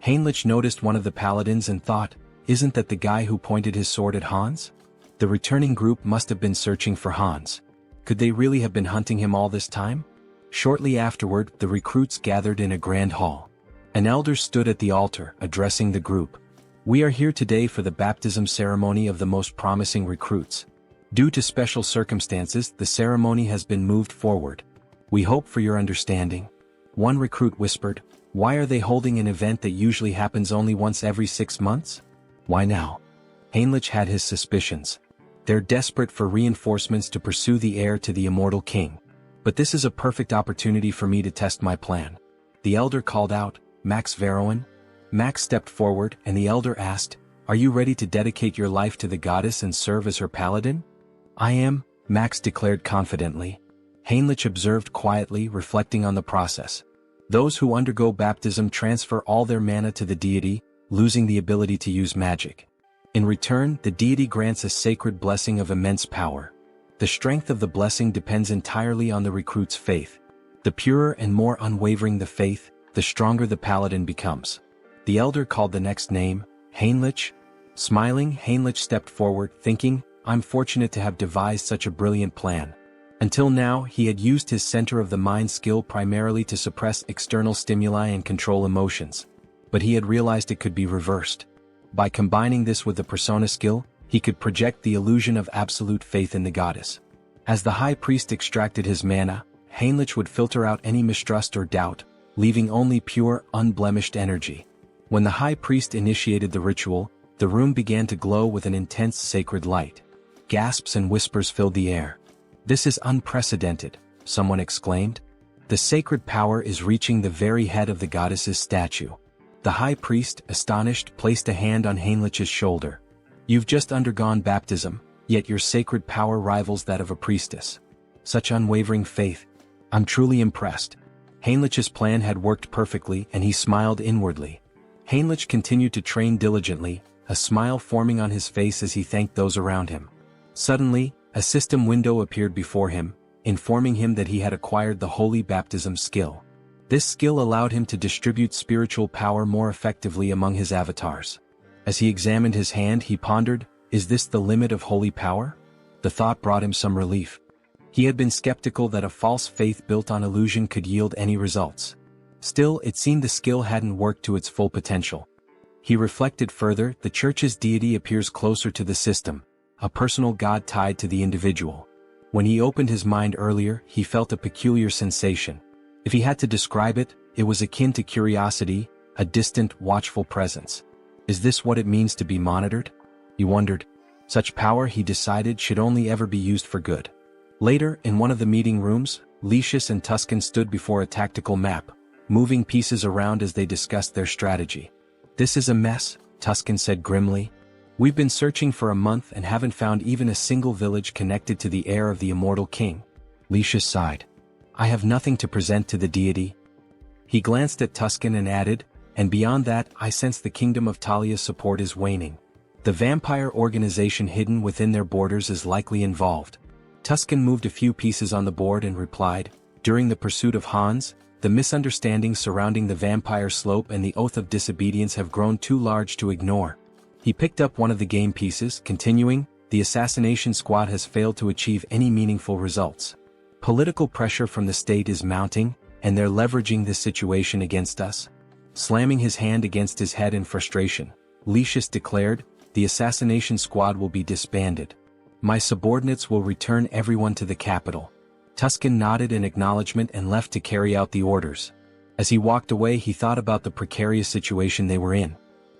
Heinrich noticed one of the paladins and thought, isn't that the guy who pointed his sword at Hans? The returning group must have been searching for Hans. Could they really have been hunting him all this time? Shortly afterward, the recruits gathered in a grand hall. An elder stood at the altar, addressing the group. We are here today for the baptism ceremony of the most promising recruits. Due to special circumstances, the ceremony has been moved forward. We hope for your understanding. One recruit whispered, why are they holding an event that usually happens only once every 6 months? Why now? Heinrich had his suspicions. They're desperate for reinforcements to pursue the heir to the immortal king. But this is a perfect opportunity for me to test my plan. The elder called out, Max Veroin? Max stepped forward, and the elder asked, are you ready to dedicate your life to the goddess and serve as her paladin? I am, Max declared confidently. Heinrich observed quietly, reflecting on the process. Those who undergo baptism transfer all their mana to the deity, losing the ability to use magic. In return, the deity grants a sacred blessing of immense power. The strength of the blessing depends entirely on the recruit's faith. The purer and more unwavering the faith, the stronger the paladin becomes. The elder called the next name, Heinrich. Smiling, Heinrich stepped forward, thinking, I'm fortunate to have devised such a brilliant plan. Until now, he had used his center of the mind skill primarily to suppress external stimuli and control emotions. But he had realized it could be reversed. By combining this with the persona skill, he could project the illusion of absolute faith in the goddess. As the high priest extracted his mana, Heinrich would filter out any mistrust or doubt, leaving only pure, unblemished energy. When the high priest initiated the ritual, the room began to glow with an intense sacred light. Gasps and whispers filled the air. "This is unprecedented," someone exclaimed. "The sacred power is reaching the very head of the goddess's statue." The high priest, astonished, placed a hand on Heinrich's shoulder. "You've just undergone baptism, yet your sacred power rivals that of a priestess. Such unwavering faith. I'm truly impressed." Heinrich's plan had worked perfectly, and he smiled inwardly. Heinrich continued to train diligently, a smile forming on his face as he thanked those around him. Suddenly, a system window appeared before him, informing him that he had acquired the holy baptism skill. This skill allowed him to distribute spiritual power more effectively among his avatars. As he examined his hand, he pondered, "Is this the limit of holy power?" The thought brought him some relief. He had been skeptical that a false faith built on illusion could yield any results. Still, it seemed the skill hadn't worked to its full potential. He reflected further, the church's deity appears closer to the system, a personal god tied to the individual. When he opened his mind earlier, he felt a peculiar sensation. If he had to describe it, it was akin to curiosity, a distant, watchful presence. Is this what it means to be monitored? He wondered. Such power, he decided, should only ever be used for good. Later, in one of the meeting rooms, Lucius and Tuscan stood before a tactical map, moving pieces around as they discussed their strategy. "This is a mess," Tuscan said grimly. "We've been searching for a month and haven't found even a single village connected to the heir of the immortal king." Lucius sighed. "I have nothing to present to the deity." He glanced at Tuscan and added, "And beyond that, I sense the kingdom of Talia's support is waning. The vampire organization hidden within their borders is likely involved." Tuscan moved a few pieces on the board and replied, "During the pursuit of Hans, the misunderstandings surrounding the vampire slope and the oath of disobedience have grown too large to ignore." He picked up one of the game pieces, continuing, "The assassination squad has failed to achieve any meaningful results. Political pressure from the state is mounting, and they're leveraging this situation against us." Slamming his hand against his head in frustration, Lucius declared, "The assassination squad will be disbanded. My subordinates will return everyone to the capital." Tuscan nodded in acknowledgement and left to carry out the orders. As he walked away, he thought about the precarious situation they were in.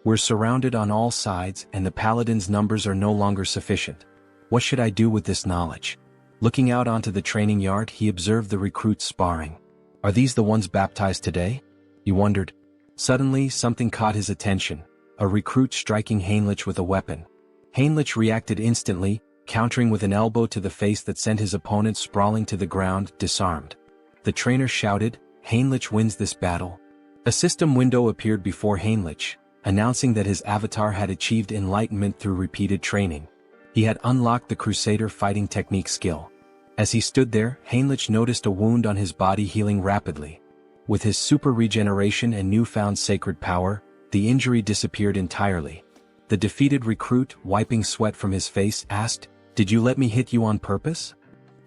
"We're surrounded on all sides, and the paladins' numbers are no longer sufficient. What should I do with this knowledge?" Looking out onto the training yard, he observed the recruits sparring. "Are these the ones baptized today?" he wondered. Suddenly, something caught his attention, a recruit striking Heinrich with a weapon. Heinrich reacted instantly, countering with an elbow to the face that sent his opponent sprawling to the ground, disarmed. The trainer shouted, "Heinrich wins this battle." A system window appeared before Heinrich, announcing that his avatar had achieved enlightenment through repeated training. He had unlocked the Crusader fighting technique skill. As he stood there, Heinrich noticed a wound on his body healing rapidly. With his super regeneration and newfound sacred power, the injury disappeared entirely. The defeated recruit, wiping sweat from his face, asked, "Did you let me hit you on purpose?"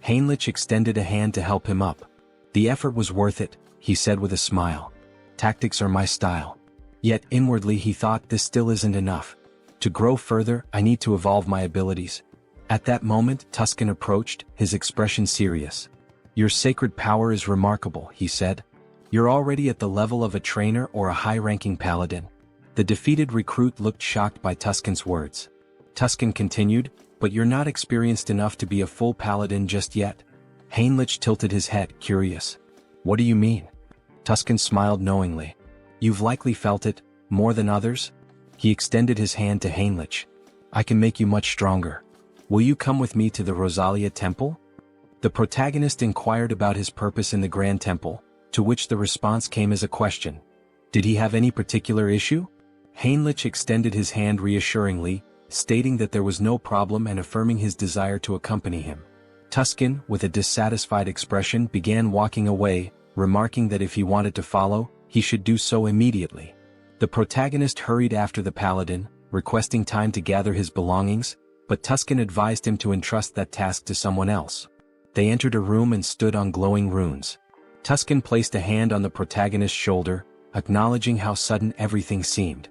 Heinrich extended a hand to help him up. "The effort was worth it," he said with a smile. "Tactics are my style." Yet inwardly he thought, this still isn't enough. To grow further, I need to evolve my abilities. At that moment, Tuscan approached, his expression serious. "Your sacred power is remarkable," he said. "You're already at the level of a trainer or a high-ranking paladin." The defeated recruit looked shocked by Tuscan's words. Tuscan continued, "But you're not experienced enough to be a full paladin just yet." Heinrich tilted his head, curious. "What do you mean?" Tuscan smiled knowingly. "You've likely felt it, more than others." He extended his hand to Heinrich. "I can make you much stronger. Will you come with me to the Rosalia Temple?" The protagonist inquired about his purpose in the Grand Temple, to which the response came as a question. Did he have any particular issue? Heinrich extended his hand reassuringly, stating that there was no problem and affirming his desire to accompany him. Tuscan, with a dissatisfied expression, began walking away, remarking that if he wanted to follow, he should do so immediately. The protagonist hurried after the paladin, requesting time to gather his belongings, but Tuscan advised him to entrust that task to someone else. They entered a room and stood on glowing runes. Tuscan placed a hand on the protagonist's shoulder, acknowledging how sudden everything seemed.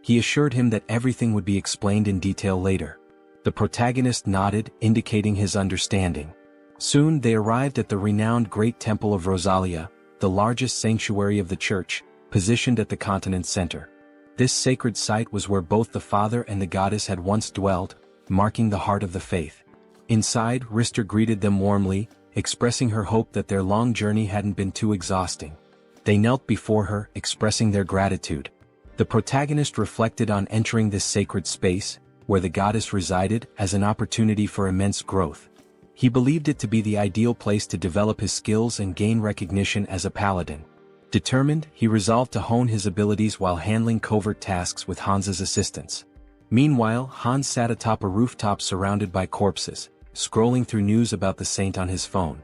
He assured him that everything would be explained in detail later. The protagonist nodded, indicating his understanding. Soon they arrived at the renowned Great Temple of Rosalia, the largest sanctuary of the church, positioned at the continent's center. This sacred site was where both the father and the goddess had once dwelled, marking the heart of the faith. Inside, Rister greeted them warmly, expressing her hope that their long journey hadn't been too exhausting. They knelt before her, expressing their gratitude. The protagonist reflected on entering this sacred space, where the goddess resided, as an opportunity for immense growth. He believed it to be the ideal place to develop his skills and gain recognition as a paladin. Determined, he resolved to hone his abilities while handling covert tasks with Hans's assistance. Meanwhile, Hans sat atop a rooftop surrounded by corpses, scrolling through news about the saint on his phone.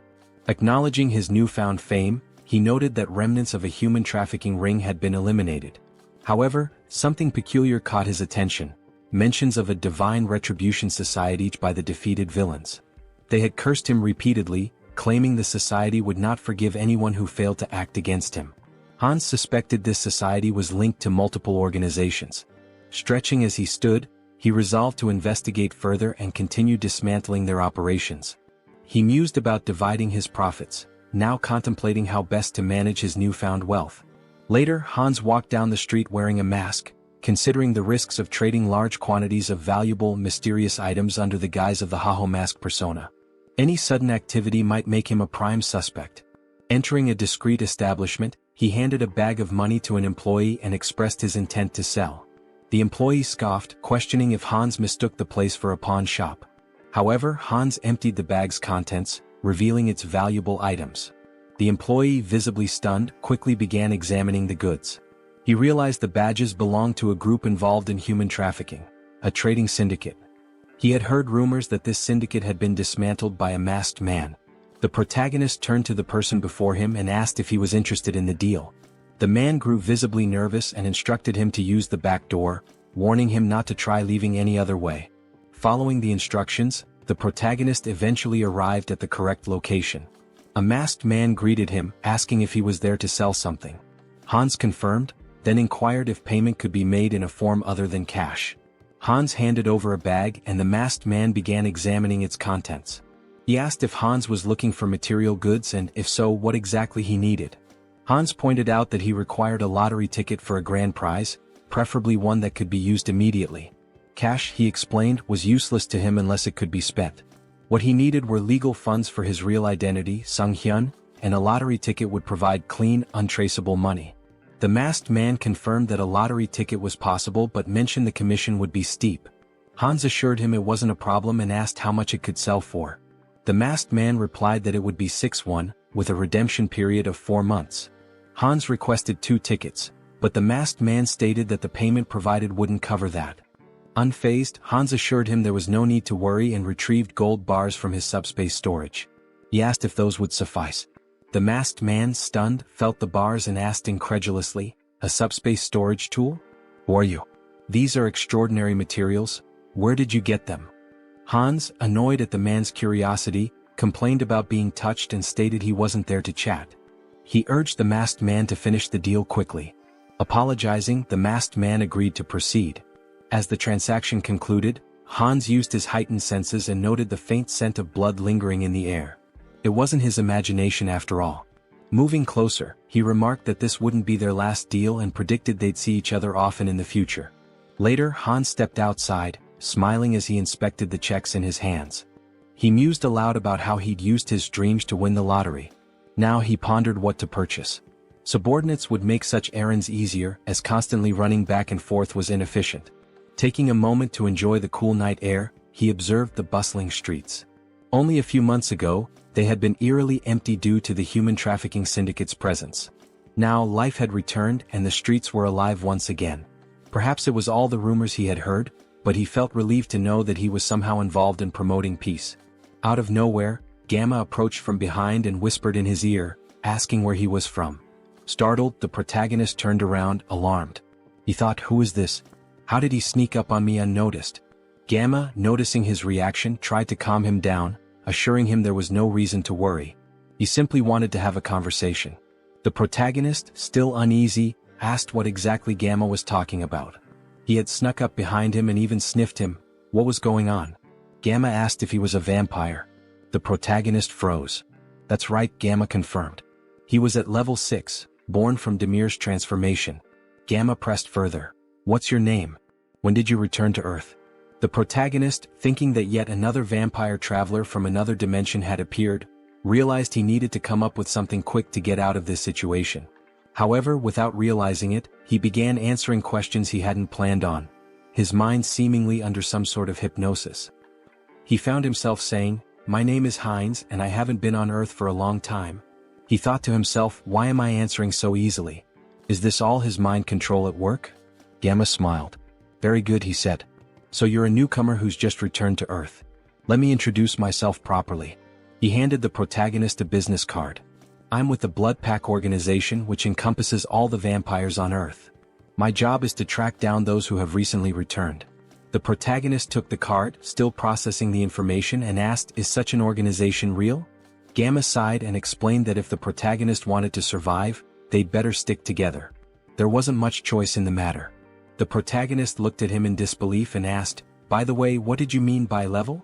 Acknowledging his newfound fame, he noted that remnants of a human trafficking ring had been eliminated. However, something peculiar caught his attention: mentions of a divine retribution society by the defeated villains. They had cursed him repeatedly, claiming the society would not forgive anyone who failed to act against him. Hans suspected this society was linked to multiple organizations. Stretching as he stood, he resolved to investigate further and continue dismantling their operations. He mused about dividing his profits, now contemplating how best to manage his newfound wealth. Later, Hans walked down the street wearing a mask, considering the risks of trading large quantities of valuable, mysterious items under the guise of the Haho mask persona. Any sudden activity might make him a prime suspect. Entering a discreet establishment, he handed a bag of money to an employee and expressed his intent to sell. The employee scoffed, questioning if Hans mistook the place for a pawn shop. However, Hans emptied the bag's contents, revealing its valuable items. The employee, visibly stunned, quickly began examining the goods. He realized the badges belonged to a group involved in human trafficking, a trading syndicate. He had heard rumors that this syndicate had been dismantled by a masked man. The protagonist turned to the person before him and asked if he was interested in the deal. The man grew visibly nervous and instructed him to use the back door, warning him not to try leaving any other way. Following the instructions, the protagonist eventually arrived at the correct location. A masked man greeted him, asking if he was there to sell something. Hans confirmed, then inquired if payment could be made in a form other than cash. Hans handed over a bag and the masked man began examining its contents. He asked if Hans was looking for material goods and, if so, what exactly he needed. Hans pointed out that he required a lottery ticket for a grand prize, preferably one that could be used immediately. Cash, he explained, was useless to him unless it could be spent. What he needed were legal funds for his real identity, Sunghyun, and a lottery ticket would provide clean, untraceable money. The masked man confirmed that a lottery ticket was possible but mentioned the commission would be steep. Hans assured him it wasn't a problem and asked how much it could sell for. The masked man replied that it would be 6-1, with a redemption period of 4 months. Hans requested 2 tickets, but the masked man stated that the payment provided wouldn't cover that. Unfazed, Hans assured him there was no need to worry and retrieved gold bars from his subspace storage. He asked if those would suffice. The masked man, stunned, felt the bars and asked incredulously, "A subspace storage tool? Who are you? These are extraordinary materials. Where did you get them?" Hans, annoyed at the man's curiosity, complained about being touched and stated he wasn't there to chat. He urged the masked man to finish the deal quickly. Apologizing, the masked man agreed to proceed. As the transaction concluded, Hans used his heightened senses and noted the faint scent of blood lingering in the air. It wasn't his imagination after all. Moving closer, he remarked that this wouldn't be their last deal and predicted they'd see each other often in the future. Later, Hans stepped outside, smiling as he inspected the checks in his hands. He mused aloud about how he'd used his dreams to win the lottery. Now he pondered what to purchase. Subordinates would make such errands easier, as constantly running back and forth was inefficient. Taking a moment to enjoy the cool night air, he observed the bustling streets. Only a few months ago, they had been eerily empty due to the human trafficking syndicate's presence. Now life had returned and the streets were alive once again. Perhaps it was all the rumors he had heard, but he felt relieved to know that he was somehow involved in promoting peace. Out of nowhere, Gamma approached from behind and whispered in his ear, asking where he was from. Startled, the protagonist turned around, alarmed. He thought, who is this? How did he sneak up on me unnoticed? Gamma, noticing his reaction, tried to calm him down, assuring him there was no reason to worry. He simply wanted to have a conversation. The protagonist, still uneasy, asked what exactly Gamma was talking about. He had snuck up behind him and even sniffed him. What was going on? Gamma asked if he was a vampire. The protagonist froze. That's right, Gamma confirmed. He was at level 6, born from Demir's transformation. Gamma pressed further. What's your name? When did you return to Earth? The protagonist, thinking that yet another vampire traveler from another dimension had appeared, realized he needed to come up with something quick to get out of this situation. However, without realizing it, he began answering questions he hadn't planned on, his mind seemingly under some sort of hypnosis. He found himself saying, "My name is Heinz and I haven't been on Earth for a long time." He thought to himself, why am I answering so easily? Is this all his mind control at work? Gamma smiled. Very good, he said. So you're a newcomer who's just returned to Earth. Let me introduce myself properly. He handed the protagonist a business card. I'm with the Blood Pack organization, which encompasses all the vampires on Earth. My job is to track down those who have recently returned. The protagonist took the card, still processing the information, and asked, is such an organization real? Gamma sighed and explained that if the protagonist wanted to survive, they'd better stick together. There wasn't much choice in the matter. The protagonist looked at him in disbelief and asked, by the way, what did you mean by level?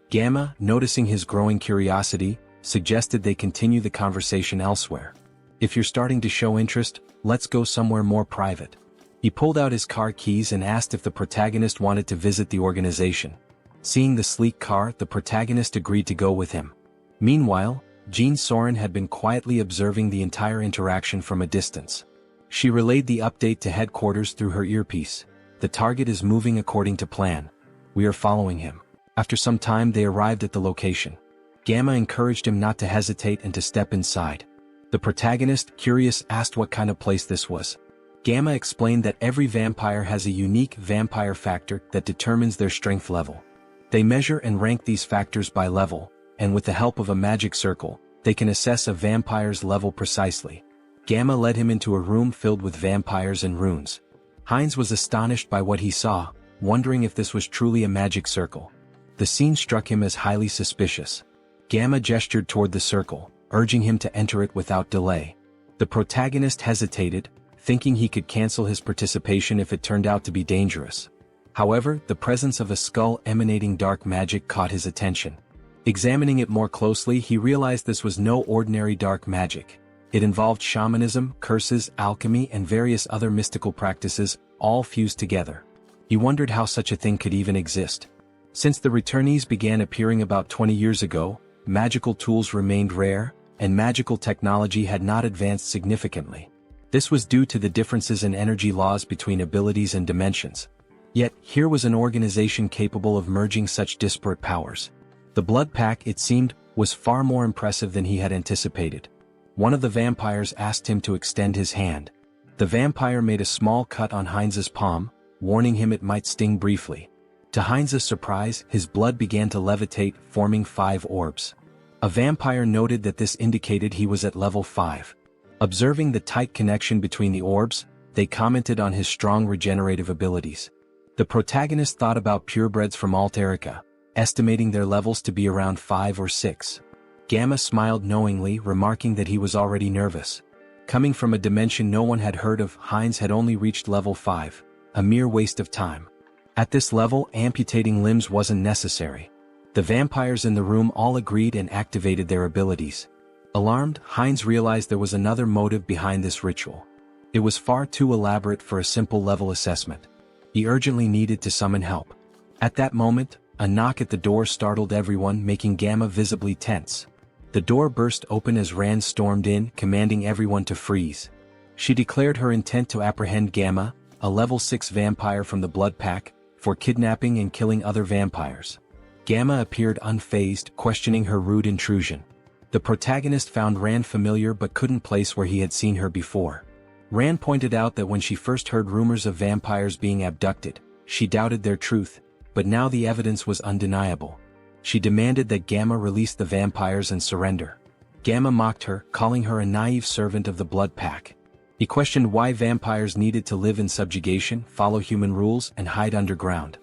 Gamma, noticing his growing curiosity, suggested they continue the conversation elsewhere. If you're starting to show interest, let's go somewhere more private. He pulled out his car keys and asked if the protagonist wanted to visit the organization. Seeing the sleek car, the protagonist agreed to go with him. Meanwhile, Jean Soren had been quietly observing the entire interaction from a distance. She relayed the update to headquarters through her earpiece. The target is moving according to plan. We are following him. After some time they arrived at the location. Gamma encouraged him not to hesitate and to step inside. The protagonist, curious, asked what kind of place this was. Gamma explained that every vampire has a unique vampire factor that determines their strength level. They measure and rank these factors by level, and with the help of a magic circle, they can assess a vampire's level precisely. Gamma led him into a room filled with vampires and runes. Heinz was astonished by what he saw, wondering if this was truly a magic circle. The scene struck him as highly suspicious. Gamma gestured toward the circle, urging him to enter it without delay. The protagonist hesitated, thinking he could cancel his participation if it turned out to be dangerous. However, the presence of a skull emanating dark magic caught his attention. Examining it more closely, he realized this was no ordinary dark magic. It involved shamanism, curses, alchemy, and various other mystical practices, all fused together. He wondered how such a thing could even exist. Since the returnees began appearing about 20 years ago, magical tools remained rare, and magical technology had not advanced significantly. This was due to the differences in energy laws between abilities and dimensions. Yet, here was an organization capable of merging such disparate powers. The Blood Pack, it seemed, was far more impressive than he had anticipated. One of the vampires asked him to extend his hand. The vampire made a small cut on Heinz's palm, warning him it might sting briefly. To Heinz's surprise, his blood began to levitate, forming 5 orbs. A vampire noted that this indicated he was at level 5. Observing the tight connection between the orbs, they commented on his strong regenerative abilities. The protagonist thought about purebreds from Alterica, estimating their levels to be around 5 or 6. Gamma smiled knowingly, remarking that he was already nervous. Coming from a dimension no one had heard of, Heinz had only reached level 5, a mere waste of time. At this level, amputating limbs wasn't necessary. The vampires in the room all agreed and activated their abilities. Alarmed, Heinz realized there was another motive behind this ritual. It was far too elaborate for a simple level assessment. He urgently needed to summon help. At that moment, a knock at the door startled everyone, making Gamma visibly tense. The door burst open as Rand stormed in, commanding everyone to freeze. She declared her intent to apprehend Gamma, a level 6 vampire from the Blood Pack, for kidnapping and killing other vampires. Gamma appeared unfazed, questioning her rude intrusion. The protagonist found Rand familiar but couldn't place where he had seen her before. Rand pointed out that when she first heard rumors of vampires being abducted, she doubted their truth, but now the evidence was undeniable. She demanded that Gamma release the vampires and surrender. Gamma mocked her, calling her a naive servant of the Blood Pack. He questioned why vampires needed to live in subjugation, follow human rules, and hide underground.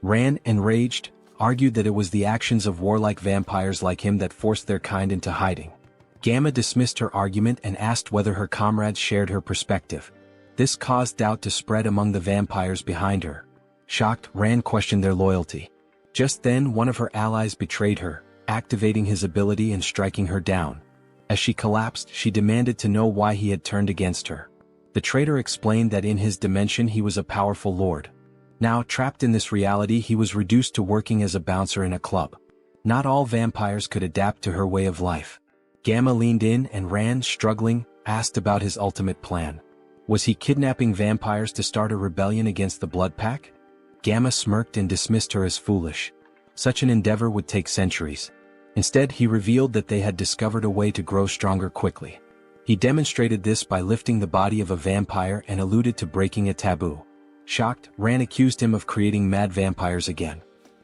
Rand, enraged, argued that it was the actions of warlike vampires like him that forced their kind into hiding. Gamma dismissed her argument and asked whether her comrades shared her perspective. This caused doubt to spread among the vampires behind her. Shocked, Rand questioned their loyalty. Just then one of her allies betrayed her, activating his ability and striking her down. As she collapsed, she demanded to know why he had turned against her. The traitor explained that in his dimension he was a powerful lord. Now, trapped in this reality, he was reduced to working as a bouncer in a club. Not all vampires could adapt to her way of life. Gamma leaned in and Rand, struggling, asked about his ultimate plan. Was he kidnapping vampires to start a rebellion against the Blood Pack? Gamma smirked and dismissed her as foolish. Such an endeavor would take centuries. Instead, he revealed that they had discovered a way to grow stronger quickly. He demonstrated this by lifting the body of a vampire and alluded to breaking a taboo. Shocked, Rand accused him of creating mad vampires again.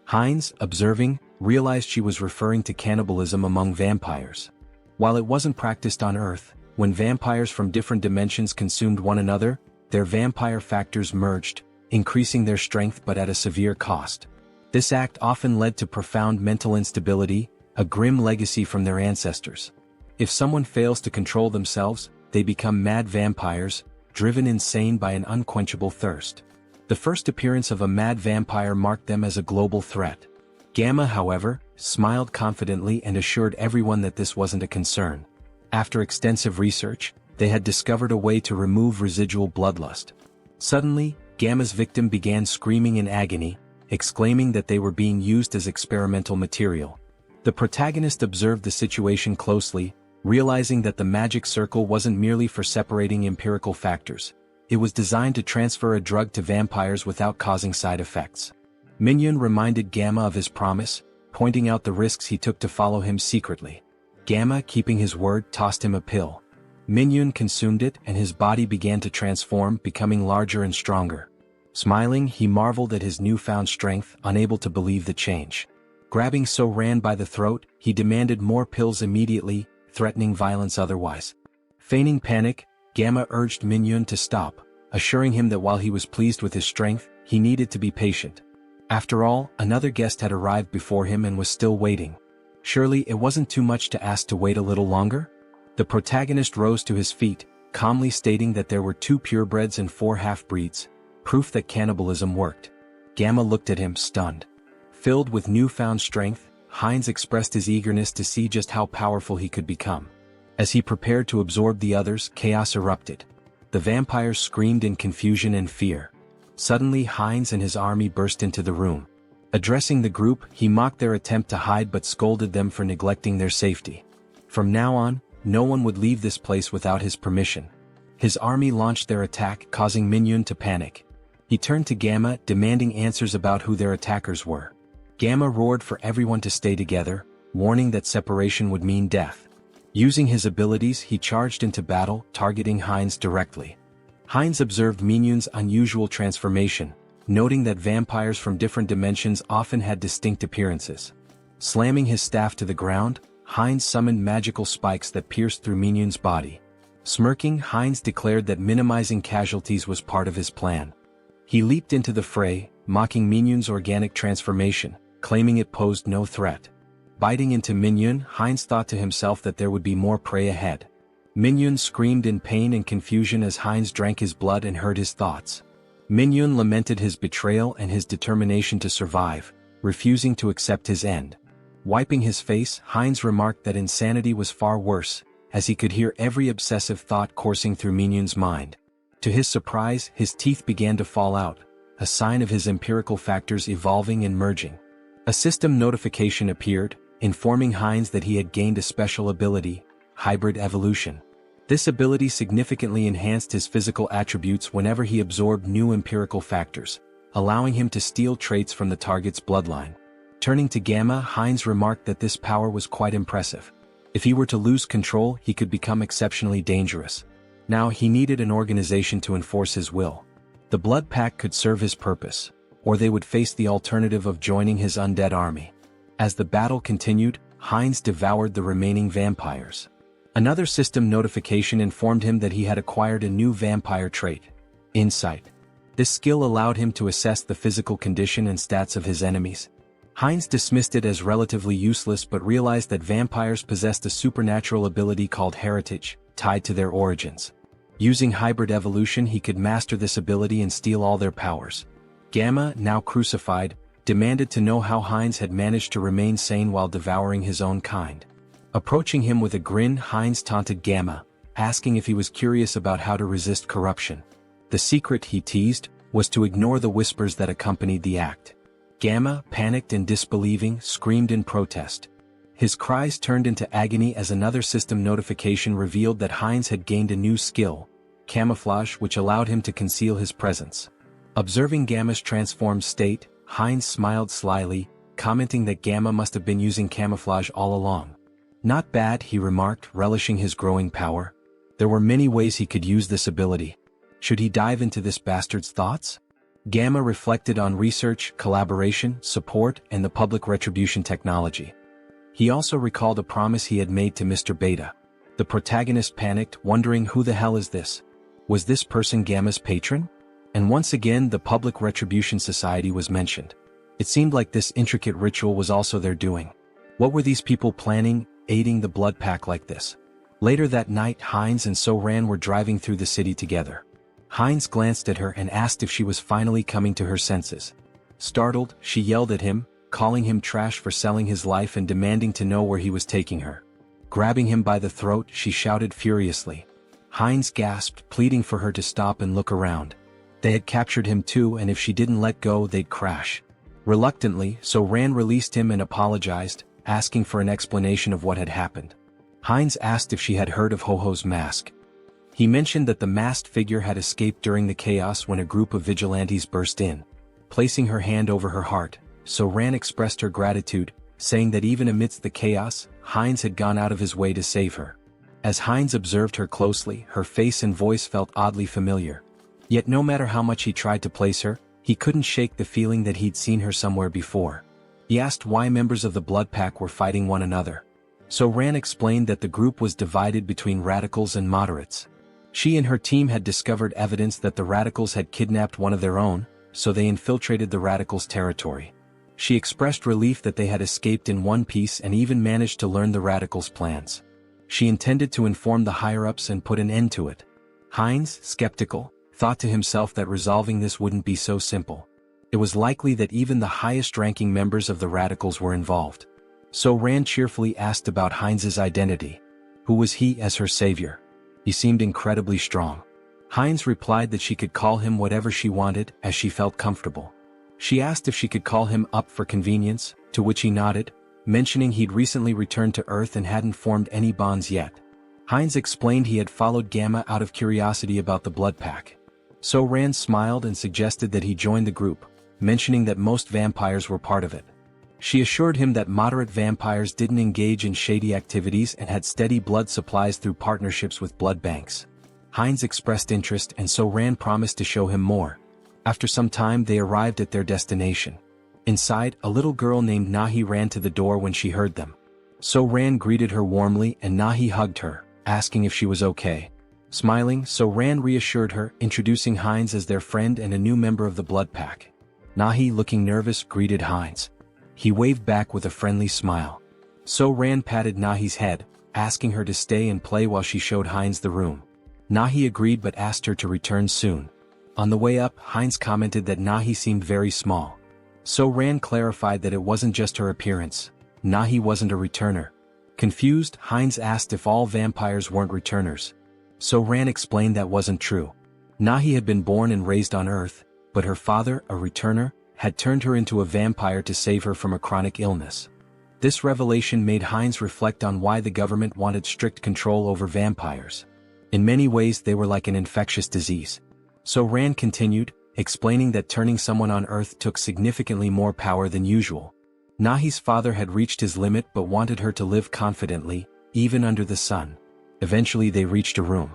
Hines, observing, realized she was referring to cannibalism among vampires. While it wasn't practiced on Earth, when vampires from different dimensions consumed one another, their vampire factors merged, increasing their strength but at a severe cost. This act often led to profound mental instability, a grim legacy from their ancestors. If someone fails to control themselves, they become mad vampires, driven insane by an unquenchable thirst. The first appearance of a mad vampire marked them as a global threat. Gamma, however, smiled confidently and assured everyone that this wasn't a concern. After extensive research, they had discovered a way to remove residual bloodlust. Suddenly, Gamma's victim began screaming in agony, exclaiming that they were being used as experimental material. The protagonist observed the situation closely, realizing that the magic circle wasn't merely for separating empirical factors. It was designed to transfer a drug to vampires without causing side effects. Minhyun reminded Gamma of his promise, pointing out the risks he took to follow him secretly. Gamma, keeping his word, tossed him a pill. Minhyun consumed it and his body began to transform, becoming larger and stronger. Smiling, he marveled at his newfound strength, unable to believe the change. Grabbing Rand by the throat, he demanded more pills immediately, threatening violence otherwise. Feigning panic, Gamma urged Minhyun to stop, assuring him that while he was pleased with his strength, he needed to be patient. After all, another guest had arrived before him and was still waiting. Surely it wasn't too much to ask to wait a little longer? The protagonist rose to his feet, calmly stating that there were 2 purebreds and 4 half-breeds, proof that cannibalism worked. Gamma looked at him, stunned. Filled with newfound strength, Hines expressed his eagerness to see just how powerful he could become. As he prepared to absorb the others, chaos erupted. The vampires screamed in confusion and fear. Suddenly, Hines and his army burst into the room. Addressing the group, he mocked their attempt to hide but scolded them for neglecting their safety. From now on, no one would leave this place without his permission. His army launched their attack, causing Minhyun to panic. He turned to Gamma, demanding answers about who their attackers were. Gamma roared for everyone to stay together, warning that separation would mean death. Using his abilities, he charged into battle, targeting Hines directly. Hines observed Minhyun's unusual transformation, noting that vampires from different dimensions often had distinct appearances. Slamming his staff to the ground, Hines summoned magical spikes that pierced through Minhyun's body. Smirking, Hines declared that minimizing casualties was part of his plan. He leaped into the fray, mocking Minhyun's organic transformation, claiming it posed no threat. Biting into Minhyun, Hines thought to himself that there would be more prey ahead. Minhyun screamed in pain and confusion as Hines drank his blood and heard his thoughts. Minhyun lamented his betrayal and his determination to survive, refusing to accept his end. Wiping his face, Hines remarked that insanity was far worse, as he could hear every obsessive thought coursing through Minhyun's mind. To his surprise, his teeth began to fall out, a sign of his empirical factors evolving and merging. A system notification appeared, informing Hines that he had gained a special ability, hybrid evolution. This ability significantly enhanced his physical attributes whenever he absorbed new empirical factors, allowing him to steal traits from the target's bloodline. Turning to Gamma, Hines remarked that this power was quite impressive. If he were to lose control, he could become exceptionally dangerous. Now he needed an organization to enforce his will. The Blood Pack could serve his purpose, or they would face the alternative of joining his undead army. As the battle continued, Hines devoured the remaining vampires. Another system notification informed him that he had acquired a new vampire trait, Insight. This skill allowed him to assess the physical condition and stats of his enemies. Hines dismissed it as relatively useless but realized that vampires possessed a supernatural ability called heritage, tied to their origins. Using hybrid evolution, he could master this ability and steal all their powers. Gamma, now crucified, demanded to know how Hines had managed to remain sane while devouring his own kind. Approaching him with a grin, Hines taunted Gamma, asking if he was curious about how to resist corruption. The secret, he teased, was to ignore the whispers that accompanied the act. Gamma, panicked and disbelieving, screamed in protest. His cries turned into agony as another system notification revealed that Heinz had gained a new skill, camouflage, which allowed him to conceal his presence. Observing Gamma's transformed state, Heinz smiled slyly, commenting that Gamma must have been using camouflage all along. Not bad, he remarked, relishing his growing power. There were many ways he could use this ability. Should he dive into this bastard's thoughts? Gamma reflected on research, collaboration, support, and the public retribution technology. He also recalled a promise he had made to Mr. Beta. The protagonist panicked, wondering who the hell is this? Was this person Gamma's patron? And once again the Public Retribution Society was mentioned. It seemed like this intricate ritual was also their doing. What were these people planning, aiding the blood pack like this? Later that night Heinz and So-Ran were driving through the city together. Heinz glanced at her and asked if she was finally coming to her senses. Startled, she yelled at him, calling him trash for selling his life and demanding to know where he was taking her. Grabbing him by the throat, she shouted furiously. Heinz gasped, pleading for her to stop and look around. They had captured him too, and if she didn't let go they'd crash. Reluctantly, So-Ran released him and apologized, asking for an explanation of what had happened. Heinz asked if she had heard of Ho-Ho's mask. He mentioned that the masked figure had escaped during the chaos when a group of vigilantes burst in. Placing her hand over her heart, So-Ran expressed her gratitude, saying that even amidst the chaos, Heinz had gone out of his way to save her. As Heinz observed her closely, her face and voice felt oddly familiar. Yet no matter how much he tried to place her, he couldn't shake the feeling that he'd seen her somewhere before. He asked why members of the Blood Pack were fighting one another. So-Ran explained that the group was divided between radicals and moderates. She and her team had discovered evidence that the radicals had kidnapped one of their own, so they infiltrated the radicals' territory. She expressed relief that they had escaped in one piece and even managed to learn the radicals' plans. She intended to inform the higher-ups and put an end to it. Heinz, skeptical, thought to himself that resolving this wouldn't be so simple. It was likely that even the highest-ranking members of the radicals were involved. So-Ran cheerfully asked about Heinz's identity. Who was he as her savior? He seemed incredibly strong. Heinz replied that she could call him whatever she wanted, as she felt comfortable. She asked if she could call him up for convenience, to which he nodded, mentioning he'd recently returned to Earth and hadn't formed any bonds yet. Heinz explained he had followed Gamma out of curiosity about the Blood Pack. So-Ran smiled and suggested that he join the group, mentioning that most vampires were part of it. She assured him that moderate vampires didn't engage in shady activities and had steady blood supplies through partnerships with blood banks. Heinz expressed interest and So-Ran promised to show him more. After some time they arrived at their destination. Inside, a little girl named Nahi ran to the door when she heard them. So-Ran greeted her warmly and Nahi hugged her, asking if she was okay. Smiling, So-Ran reassured her, introducing Heinz as their friend and a new member of the Blood Pack. Nahi, looking nervous, greeted Heinz. He waved back with a friendly smile. So-Ran patted Nahi's head, asking her to stay and play while she showed Heinz the room. Nahi agreed but asked her to return soon. On the way up, Heinz commented that Nahi seemed very small. So-Ran clarified that it wasn't just her appearance. Nahi wasn't a returner. Confused, Heinz asked if all vampires weren't returners. So-Ran explained that wasn't true. Nahi had been born and raised on Earth, but her father, a returner, had turned her into a vampire to save her from a chronic illness. This revelation made Heinz reflect on why the government wanted strict control over vampires. In many ways they were like an infectious disease. So-Ran continued, explaining that turning someone on Earth took significantly more power than usual. Nahi's father had reached his limit but wanted her to live confidently, even under the sun. Eventually they reached a room.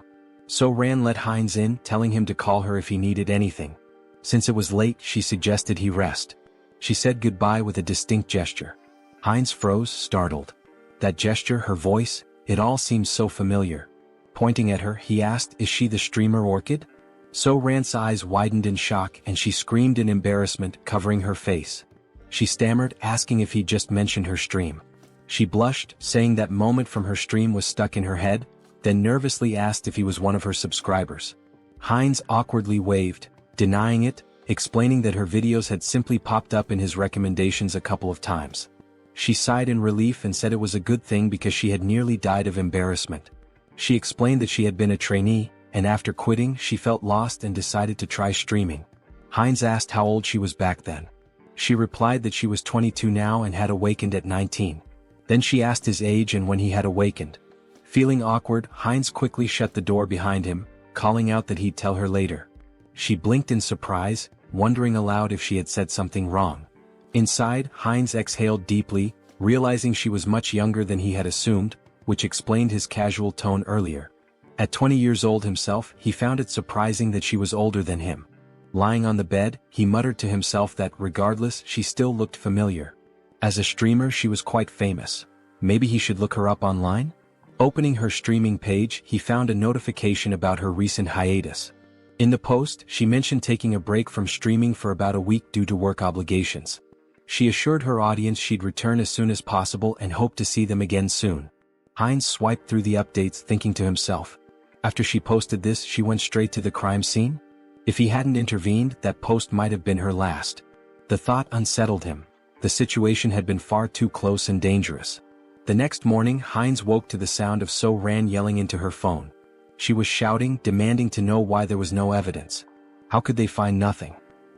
So-Ran let Heinz in, telling him to call her if he needed anything. Since it was late, she suggested he rest. She said goodbye with a distinct gesture. Heinz froze, startled. That gesture, her voice, it all seemed so familiar. Pointing at her, he asked, "Is she the streamer Orchid?" So-Ran's eyes widened in shock and she screamed in embarrassment, covering her face. She stammered, asking if he'd just mentioned her stream. She blushed, saying that moment from her stream was stuck in her head, then nervously asked if he was one of her subscribers. Heinz awkwardly waved, denying it, explaining that her videos had simply popped up in his recommendations a couple of times. She sighed in relief and said it was a good thing because she had nearly died of embarrassment. She explained that she had been a trainee, and after quitting she felt lost and decided to try streaming. Heinz asked how old she was back then. She replied that she was 22 now and had awakened at 19. Then she asked his age and when he had awakened. Feeling awkward, Heinz quickly shut the door behind him, calling out that he'd tell her later. She blinked in surprise, wondering aloud if she had said something wrong. Inside, Heinz exhaled deeply, realizing she was much younger than he had assumed, which explained his casual tone earlier. At 20 years old himself, he found it surprising that she was older than him. Lying on the bed, he muttered to himself that regardless, she still looked familiar. As a streamer, she was quite famous. Maybe he should look her up online? Opening her streaming page, he found a notification about her recent hiatus. In the post, she mentioned taking a break from streaming for about a week due to work obligations. She assured her audience she'd return as soon as possible and hoped to see them again soon. Heinz swiped through the updates, thinking to himself. After she posted this, she went straight to the crime scene? If he hadn't intervened, that post might have been her last. The thought unsettled him. The situation had been far too close and dangerous. The next morning, Heinz woke to the sound of So-Ran yelling into her phone. She was shouting, demanding to know why there was no evidence. How could they find nothing?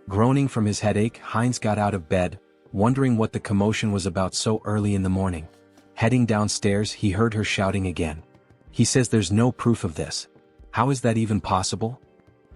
Groaning from his headache, Heinz got out of bed, wondering what the commotion was about so early in the morning. Heading downstairs, he heard her shouting again. He says there's no proof of this. How is that even possible?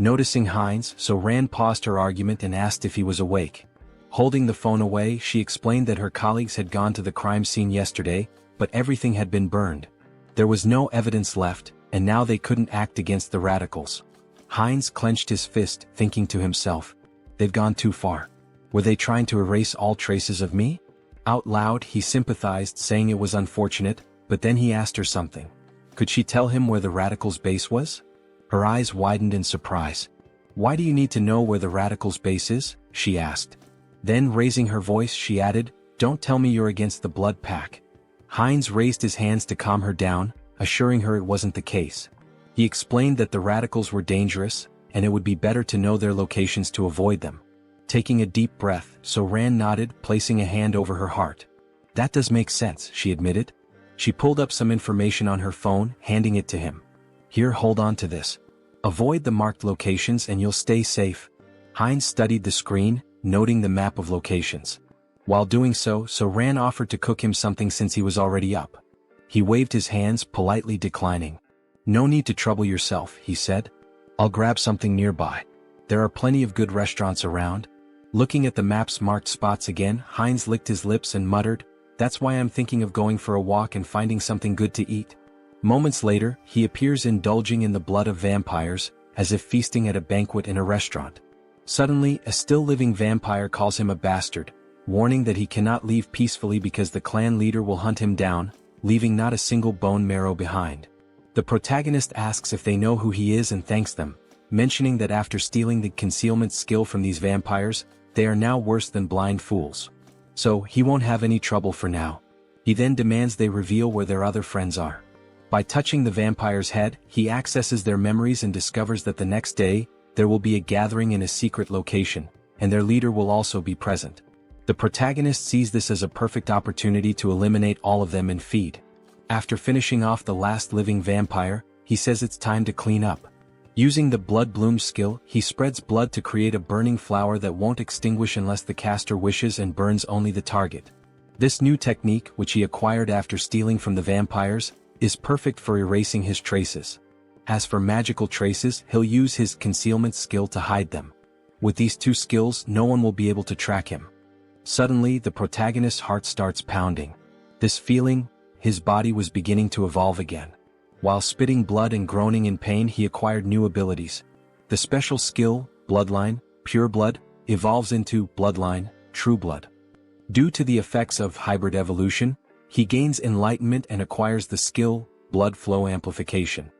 Noticing Heinz, So-Ran paused her argument and asked if he was awake. Holding the phone away, she explained that her colleagues had gone to the crime scene yesterday, but everything had been burned. There was no evidence left, and now they couldn't act against the radicals. Heinz clenched his fist, thinking to himself, they've gone too far. Were they trying to erase all traces of me? Out loud, he sympathized, saying it was unfortunate, but then he asked her something. Could she tell him where the radicals' base was? Her eyes widened in surprise. Why do you need to know where the radicals' base is? She asked. Then, raising her voice, she added, don't tell me you're against the blood pack. Heinz raised his hands to calm her down, assuring her it wasn't the case. He explained that the radicals were dangerous, and it would be better to know their locations to avoid them. Taking a deep breath, So-Ran nodded, placing a hand over her heart. That does make sense, she admitted. She pulled up some information on her phone, handing it to him. Here, hold on to this. Avoid the marked locations and you'll stay safe. Heinz studied the screen, noting the map of locations. While doing so, So-Ran offered to cook him something since he was already up. He waved his hands, politely declining. No need to trouble yourself, he said. I'll grab something nearby. There are plenty of good restaurants around. Looking at the map's marked spots again, Heinz licked his lips and muttered, that's why I'm thinking of going for a walk and finding something good to eat. Moments later, he appears indulging in the blood of vampires, as if feasting at a banquet in a restaurant. Suddenly, a still-living vampire calls him a bastard, warning that he cannot leave peacefully because the clan leader will hunt him down, leaving not a single bone marrow behind. The protagonist asks if they know who he is and thanks them, mentioning that after stealing the concealment skill from these vampires, they are now worse than blind fools. So, he won't have any trouble for now. He then demands they reveal where their other friends are. By touching the vampire's head, he accesses their memories and discovers that the next day, there will be a gathering in a secret location, and their leader will also be present. The protagonist sees this as a perfect opportunity to eliminate all of them and feed. After finishing off the last living vampire, he says it's time to clean up. Using the Blood Bloom skill, he spreads blood to create a burning flower that won't extinguish unless the caster wishes and burns only the target. This new technique, which he acquired after stealing from the vampires, is perfect for erasing his traces. As for magical traces, he'll use his concealment skill to hide them. With these two skills, no one will be able to track him. Suddenly, the protagonist's heart starts pounding. This feeling, his body was beginning to evolve again. While spitting blood and groaning in pain, he acquired new abilities. The special skill, Bloodline, Pure Blood, evolves into Bloodline, True Blood. Due to the effects of hybrid evolution, he gains enlightenment and acquires the skill, Blood Flow Amplification.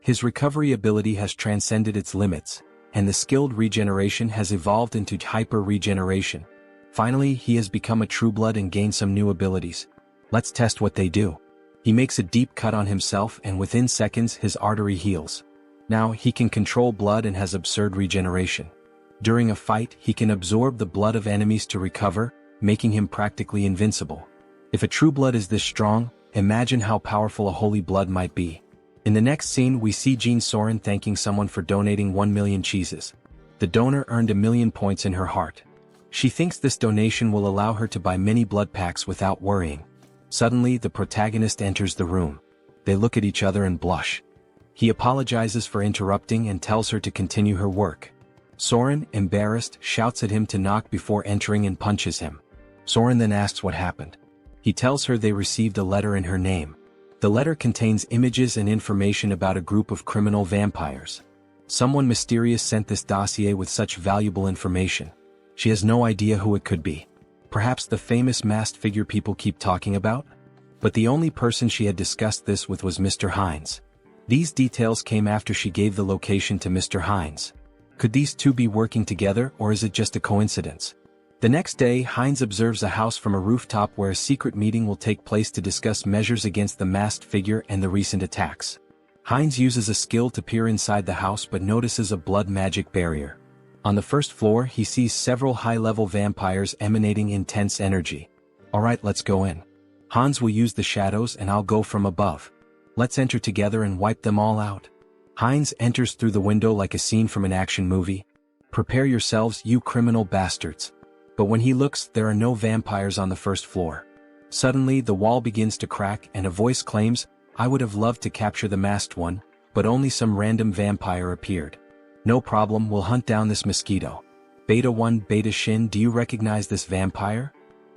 His recovery ability has transcended its limits, and the skilled regeneration has evolved into hyper-regeneration. Finally, he has become a True Blood and gained some new abilities. Let's test what they do. He makes a deep cut on himself and within seconds his artery heals. Now he can control blood and has absurd regeneration. During a fight, he can absorb the blood of enemies to recover, making him practically invincible. If a True Blood is this strong, imagine how powerful a Holy Blood might be. In the next scene, we see Jean Soren thanking someone for donating 1 million cheeses. The donor earned 1,000,000 points in her heart. She thinks this donation will allow her to buy many blood packs without worrying. Suddenly, the protagonist enters the room. They look at each other and blush. He apologizes for interrupting and tells her to continue her work. Soren, embarrassed, shouts at him to knock before entering and punches him. Soren then asks what happened. He tells her they received a letter in her name. The letter contains images and information about a group of criminal vampires. Someone mysterious sent this dossier with such valuable information. She has no idea who it could be. Perhaps the famous masked figure people keep talking about? But the only person she had discussed this with was Mr. Hines. These details came after she gave the location to Mr. Hines. Could these two be working together, or is it just a coincidence? The next day, Hines observes a house from a rooftop where a secret meeting will take place to discuss measures against the masked figure and the recent attacks. Hines uses a skill to peer inside the house but notices a blood magic barrier. On the first floor, he sees several high-level vampires emanating intense energy. Alright, let's go in. Hans will use the shadows and I'll go from above. Let's enter together and wipe them all out. Hines enters through the window like a scene from an action movie. Prepare yourselves, you criminal bastards. But when he looks, there are no vampires on the first floor. Suddenly, the wall begins to crack and a voice claims, I would have loved to capture the masked one, but only some random vampire appeared. No problem, we'll hunt down this mosquito. Beta 1 Beta Shin, do you recognize this vampire?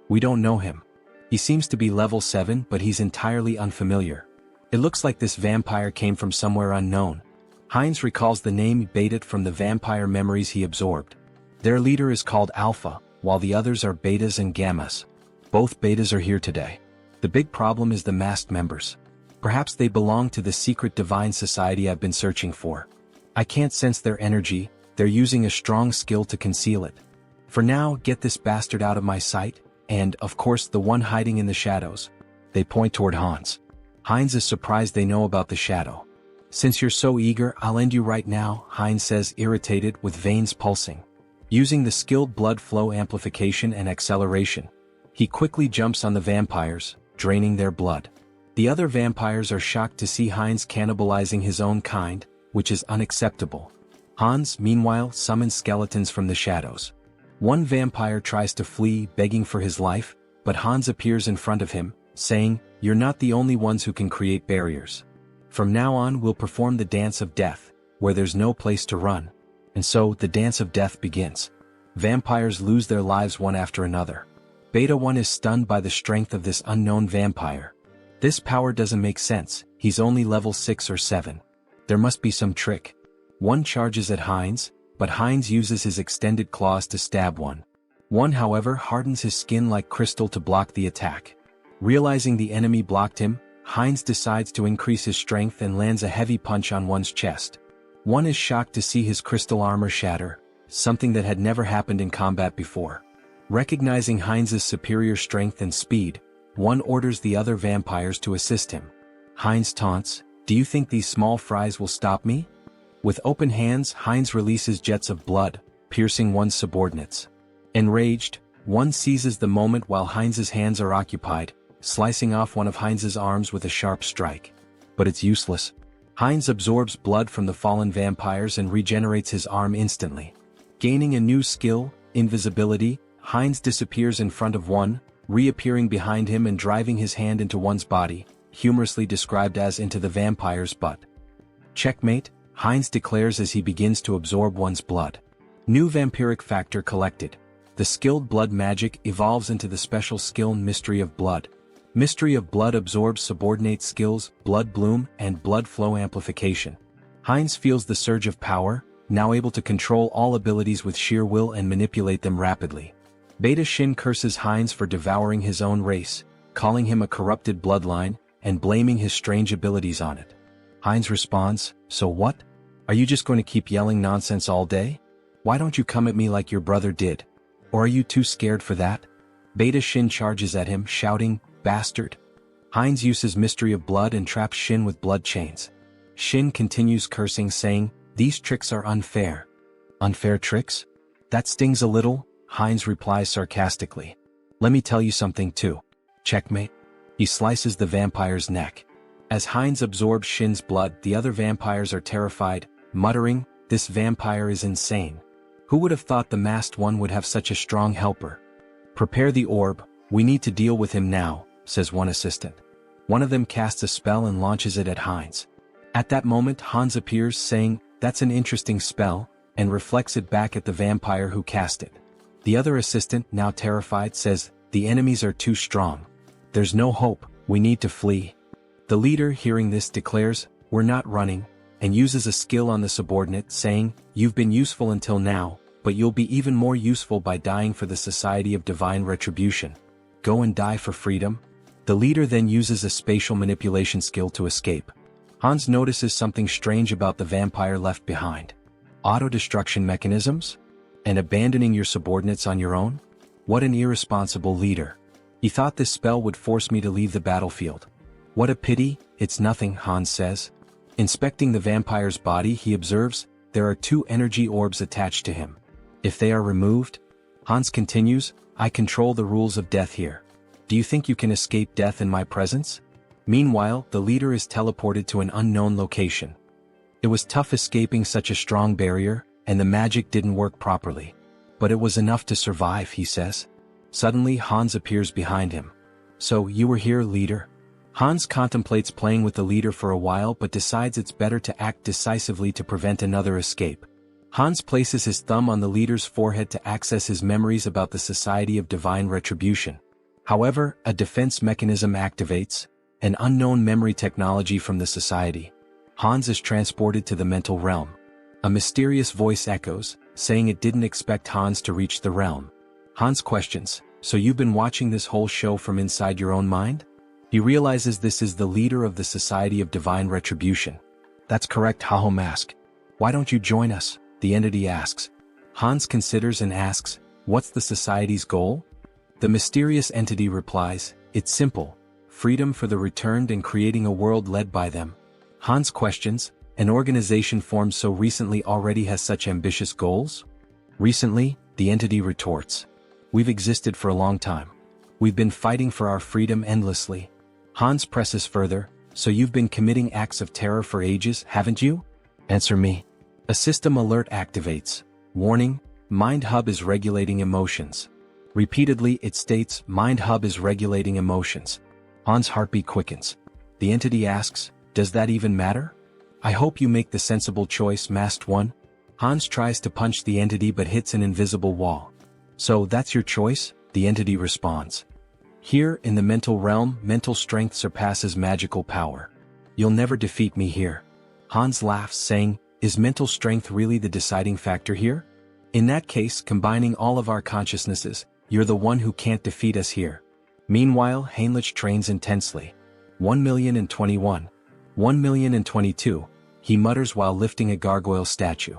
We don't know him. He seems to be level 7 but he's entirely unfamiliar. It looks like this vampire came from somewhere unknown. Hines recalls the name Beta from the vampire memories he absorbed. Their leader is called Alpha, while the others are Betas and Gammas. Both Betas are here today. The big problem is the masked members. Perhaps they belong to the secret divine society I've been searching for. I can't sense their energy, they're using a strong skill to conceal it. For now, get this bastard out of my sight, and, of course, the one hiding in the shadows. They point toward Hans. Hines is surprised they know about the shadow. Since you're so eager, I'll end you right now, Hines says, irritated, with veins pulsing. Using the skilled blood flow amplification and acceleration, he quickly jumps on the vampires, draining their blood. The other vampires are shocked to see Hines cannibalizing his own kind, which is unacceptable. Hans, meanwhile, summons skeletons from the shadows. One vampire tries to flee, begging for his life, but Hans appears in front of him, saying, You're not the only ones who can create barriers. From now on we'll perform the dance of death, where there's no place to run. And so, the dance of death begins. Vampires lose their lives one after another. Beta 1 is stunned by the strength of this unknown vampire. This power doesn't make sense, he's only level 6 or 7. There must be some trick. One charges at Hines, but Hines uses his extended claws to stab one. One, however, hardens his skin like crystal to block the attack. Realizing the enemy blocked him, Hines decides to increase his strength and lands a heavy punch on one's chest. One is shocked to see his crystal armor shatter, something that had never happened in combat before. Recognizing Hines's superior strength and speed, one orders the other vampires to assist him. Hines taunts, Do you think these small fries will stop me? With open hands, Hines releases jets of blood, piercing one's subordinates. Enraged, one seizes the moment while Hines's hands are occupied, slicing off one of Hines's arms with a sharp strike. But it's useless. Hines absorbs blood from the fallen vampires and regenerates his arm instantly. Gaining a new skill, invisibility, Hines disappears in front of one, reappearing behind him and driving his hand into one's body, humorously described as into the vampire's butt. Checkmate, Hines declares as he begins to absorb one's blood. New vampiric factor collected. The skilled blood magic evolves into the special skill Mystery of Blood. Mystery of Blood absorbs subordinate skills, Blood Bloom, and Blood Flow Amplification. Hines feels the surge of power, now able to control all abilities with sheer will and manipulate them rapidly. Beta Shin curses Hines for devouring his own race, calling him a corrupted bloodline, and blaming his strange abilities on it. Hines responds, So what? Are you just going to keep yelling nonsense all day? Why don't you come at me like your brother did? Or are you too scared for that? Beta Shin charges at him, shouting, Bastard! Hines uses Mystery of Blood and traps Shin with blood chains. Shin continues cursing, saying, These tricks are unfair. Unfair tricks? That stings a little, Hines replies sarcastically. Let me tell you something too. Checkmate. He slices the vampire's neck. As Hines absorbs Shin's blood, the other vampires are terrified, muttering, This vampire is insane. Who would have thought the masked one would have such a strong helper? Prepare the orb, we need to deal with him now, says one assistant. One of them casts a spell and launches it at Hans. At that moment Hans appears saying, "That's an interesting spell," and reflects it back at the vampire who cast it. The other assistant, now terrified, says, "The enemies are too strong. There's no hope, we need to flee." The leader, hearing this, declares, "We're not running," and uses a skill on the subordinate, saying, "You've been useful until now, but you'll be even more useful by dying for the Society of Divine Retribution. Go and die for freedom." The leader then uses a spatial manipulation skill to escape. Hans notices something strange about the vampire left behind. Auto-destruction mechanisms? And abandoning your subordinates on your own? What an irresponsible leader. He thought this spell would force me to leave the battlefield. What a pity, it's nothing, Hans says. Inspecting the vampire's body, he observes, there are 2 energy orbs attached to him. If they are removed, Hans continues, I control the rules of death here. Do you think you can escape death in my presence? Meanwhile, the leader is teleported to an unknown location. It was tough escaping such a strong barrier, and the magic didn't work properly. But it was enough to survive, he says. Suddenly Hans appears behind him. So, you were here, leader? Hans contemplates playing with the leader for a while but decides it's better to act decisively to prevent another escape. Hans places his thumb on the leader's forehead to access his memories about the Society of Divine Retribution. However, a defense mechanism activates, an unknown memory technology from the society. Hans is transported to the mental realm. A mysterious voice echoes, saying it didn't expect Hans to reach the realm. Hans questions, so you've been watching this whole show from inside your own mind? He realizes this is the leader of the Society of Divine Retribution. That's correct, Haho Mask. Why don't you join us? The entity asks. Hans considers and asks, what's the society's goal? The mysterious entity replies, it's simple. Freedom for the returned and creating a world led by them. Hans questions, an organization formed so recently already has such ambitious goals? Recently, the entity retorts. We've existed for a long time. We've been fighting for our freedom endlessly. Hans presses further, so you've been committing acts of terror for ages, haven't you? Answer me. A system alert activates. Warning, Mind Hub is regulating emotions. Repeatedly it states, Mind Hub is regulating emotions. Hans' heartbeat quickens. The entity asks, does that even matter? I hope you make the sensible choice, Masked One. Hans tries to punch the entity but hits an invisible wall. So that's your choice? The entity responds. Here, in the mental realm, mental strength surpasses magical power. You'll never defeat me here. Hans laughs, saying, is mental strength really the deciding factor here? In that case, combining all of our consciousnesses, you're the one who can't defeat us here. Meanwhile, Heinrich trains intensely. 1,021. 1,022, he mutters while lifting a gargoyle statue.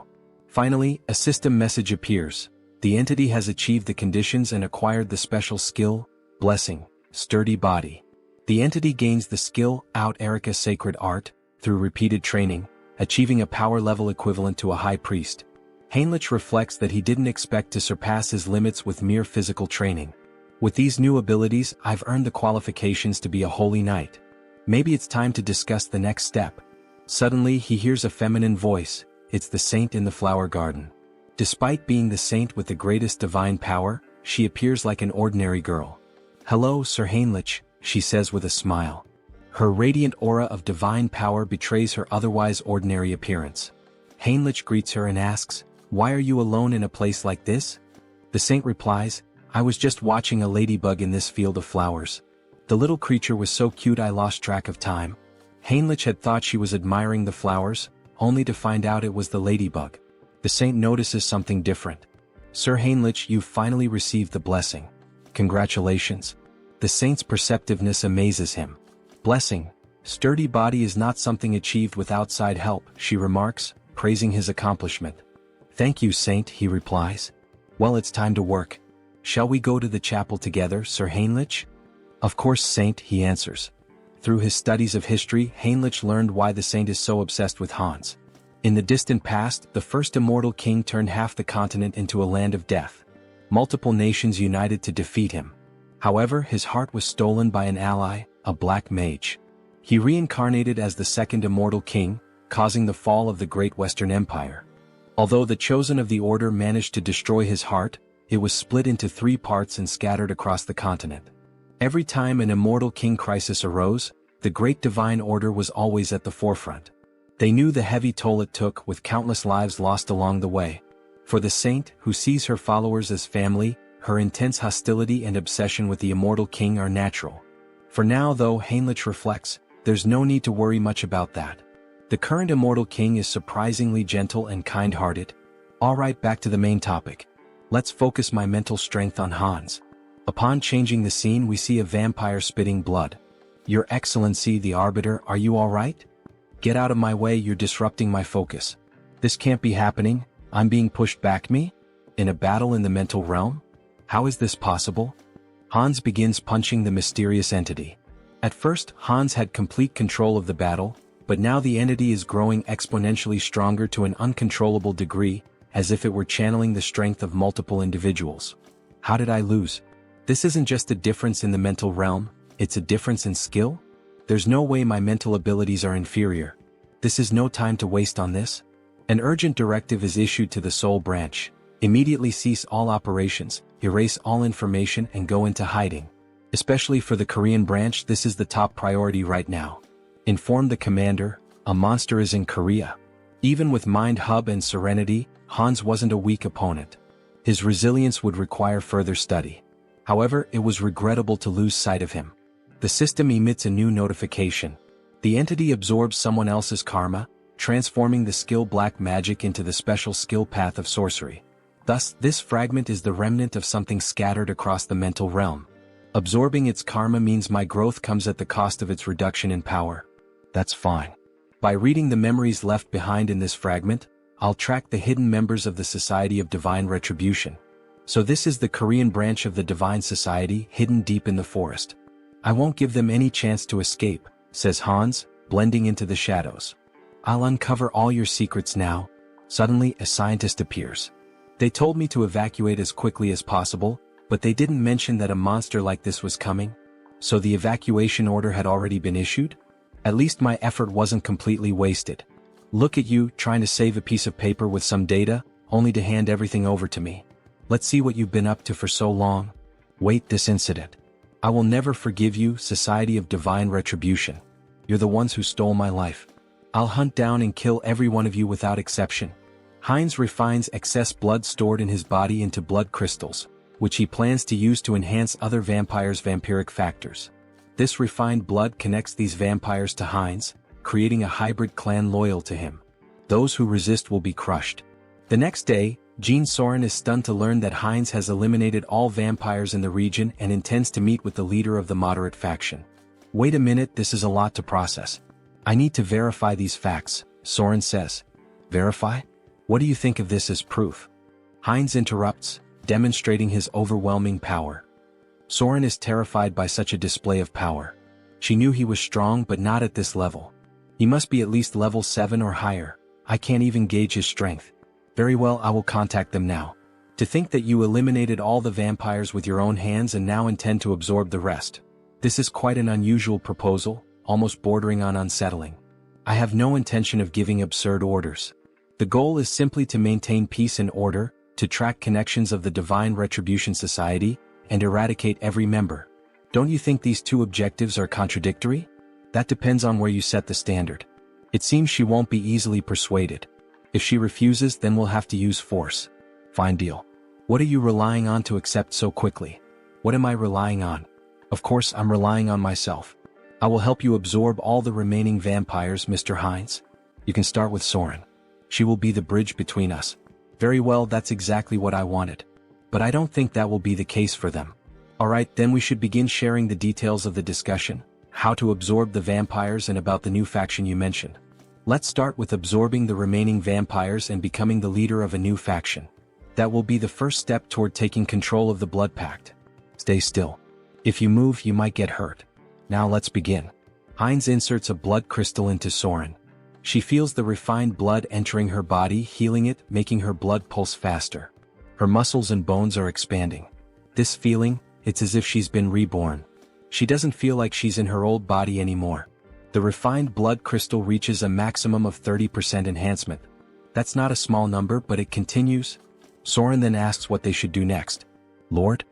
Finally, a system message appears. The entity has achieved the conditions and acquired the special skill, Blessing, Sturdy Body. The entity gains the skill, Out Erica Sacred Art, through repeated training, achieving a power level equivalent to a high priest. Heinrich reflects that he didn't expect to surpass his limits with mere physical training. With these new abilities, I've earned the qualifications to be a holy knight. Maybe it's time to discuss the next step. Suddenly he hears a feminine voice, it's the saint in the flower garden. Despite being the saint with the greatest divine power, she appears like an ordinary girl. Hello, Sir Heinrich, she says with a smile. Her radiant aura of divine power betrays her otherwise ordinary appearance. Heinrich greets her and asks, why are you alone in a place like this? The saint replies, I was just watching a ladybug in this field of flowers. The little creature was so cute I lost track of time. Heinrich had thought she was admiring the flowers, only to find out it was the ladybug. The saint notices something different. Sir Heinrich, you've finally received the blessing. Congratulations. The saint's perceptiveness amazes him. Blessing, Sturdy Body is not something achieved with outside help, she remarks, praising his accomplishment. Thank you, saint, he replies. Well, it's time to work. Shall we go to the chapel together, Sir Heinrich? Of course, saint, he answers. Through his studies of history, Heinrich learned why the saint is so obsessed with Hans. In the distant past, the first immortal king turned half the continent into a land of death. Multiple nations united to defeat him. However, his heart was stolen by an ally, a black mage. He reincarnated as the second immortal king, causing the fall of the Great Western Empire. Although the chosen of the order managed to destroy his heart, it was split into 3 parts and scattered across the continent. Every time an immortal king crisis arose, the great divine order was always at the forefront. They knew the heavy toll it took, with countless lives lost along the way. For the saint, who sees her followers as family, her intense hostility and obsession with the immortal king are natural. For now, though, Heinrich reflects, there's no need to worry much about that. The current immortal king is surprisingly gentle and kind-hearted. Alright, back to the main topic. Let's focus my mental strength on Hans. Upon changing the scene, we see a vampire spitting blood. Your Excellency the Arbiter, are you alright? Get out of my way, you're disrupting my focus. This can't be happening, I'm being pushed back. Me? In a battle in the mental realm? How is this possible? Hans begins punching the mysterious entity. At first, Hans had complete control of the battle, but now the entity is growing exponentially stronger to an uncontrollable degree, as if it were channeling the strength of multiple individuals. How did I lose? This isn't just a difference in the mental realm, it's a difference in skill? There's no way my mental abilities are inferior. This is no time to waste on this. An urgent directive is issued to the Soul Branch. Immediately cease all operations, erase all information and go into hiding. Especially for the Korean branch, this is the top priority right now. Inform the commander, a monster is in Korea. Even with Mind Hub and Serenity, Hans wasn't a weak opponent. His resilience would require further study. However, it was regrettable to lose sight of him. The system emits a new notification. The entity absorbs someone else's karma, transforming the skill black magic into the special skill path of sorcery. Thus, this fragment is the remnant of something scattered across the mental realm. Absorbing its karma means my growth comes at the cost of its reduction in power. That's fine. By reading the memories left behind in this fragment, I'll track the hidden members of the Society of Divine Retribution. So this is the Korean branch of the Divine Society, hidden deep in the forest. I won't give them any chance to escape, says Hans, blending into the shadows. I'll uncover all your secrets now. Suddenly, a scientist appears. They told me to evacuate as quickly as possible, but they didn't mention that a monster like this was coming. So the evacuation order had already been issued? At least my effort wasn't completely wasted. Look at you, trying to save a piece of paper with some data, only to hand everything over to me. Let's see what you've been up to for so long. Wait, this incident. I will never forgive you, Society of Divine Retribution. You're the ones who stole my life. I'll hunt down and kill every one of you without exception. Heinz refines excess blood stored in his body into blood crystals, which he plans to use to enhance other vampires' vampiric factors. This refined blood connects these vampires to Heinz, creating a hybrid clan loyal to him. Those who resist will be crushed. The next day, Jean Soren is stunned to learn that Heinz has eliminated all vampires in the region and intends to meet with the leader of the moderate faction. Wait a minute, this is a lot to process. I need to verify these facts, Soren says. Verify? What do you think of this as proof? Heinz interrupts, demonstrating his overwhelming power. Soren is terrified by such a display of power. She knew he was strong, but not at this level. He must be at least level 7 or higher. I can't even gauge his strength. Very well, I will contact them now. To think that you eliminated all the vampires with your own hands and now intend to absorb the rest. This is quite an unusual proposal, almost bordering on unsettling. I have no intention of giving absurd orders. The goal is simply to maintain peace and order, to track connections of the Divine Retribution Society, and eradicate every member. Don't you think these two objectives are contradictory? That depends on where you set the standard. It seems she won't be easily persuaded. If she refuses, then we'll have to use force. Fine deal. What are you relying on to accept so quickly? What am I relying on? Of course, I'm relying on myself. I will help you absorb all the remaining vampires, Mr. Heinz. You can start with Soren. She will be the bridge between us. Very well, that's exactly what I wanted. But I don't think that will be the case for them. Alright, then we should begin sharing the details of the discussion, how to absorb the vampires and about the new faction you mentioned. Let's start with absorbing the remaining vampires and becoming the leader of a new faction. That will be the first step toward taking control of the Blood Pact. Stay still. If you move, you might get hurt. Now let's begin. Heinz inserts a blood crystal into Soren. She feels the refined blood entering her body, healing it, making her blood pulse faster. Her muscles and bones are expanding. This feeling, it's as if she's been reborn. She doesn't feel like she's in her old body anymore. The refined blood crystal reaches a maximum of 30% enhancement. That's not a small number, but it continues. Soren then asks what they should do next. Lord?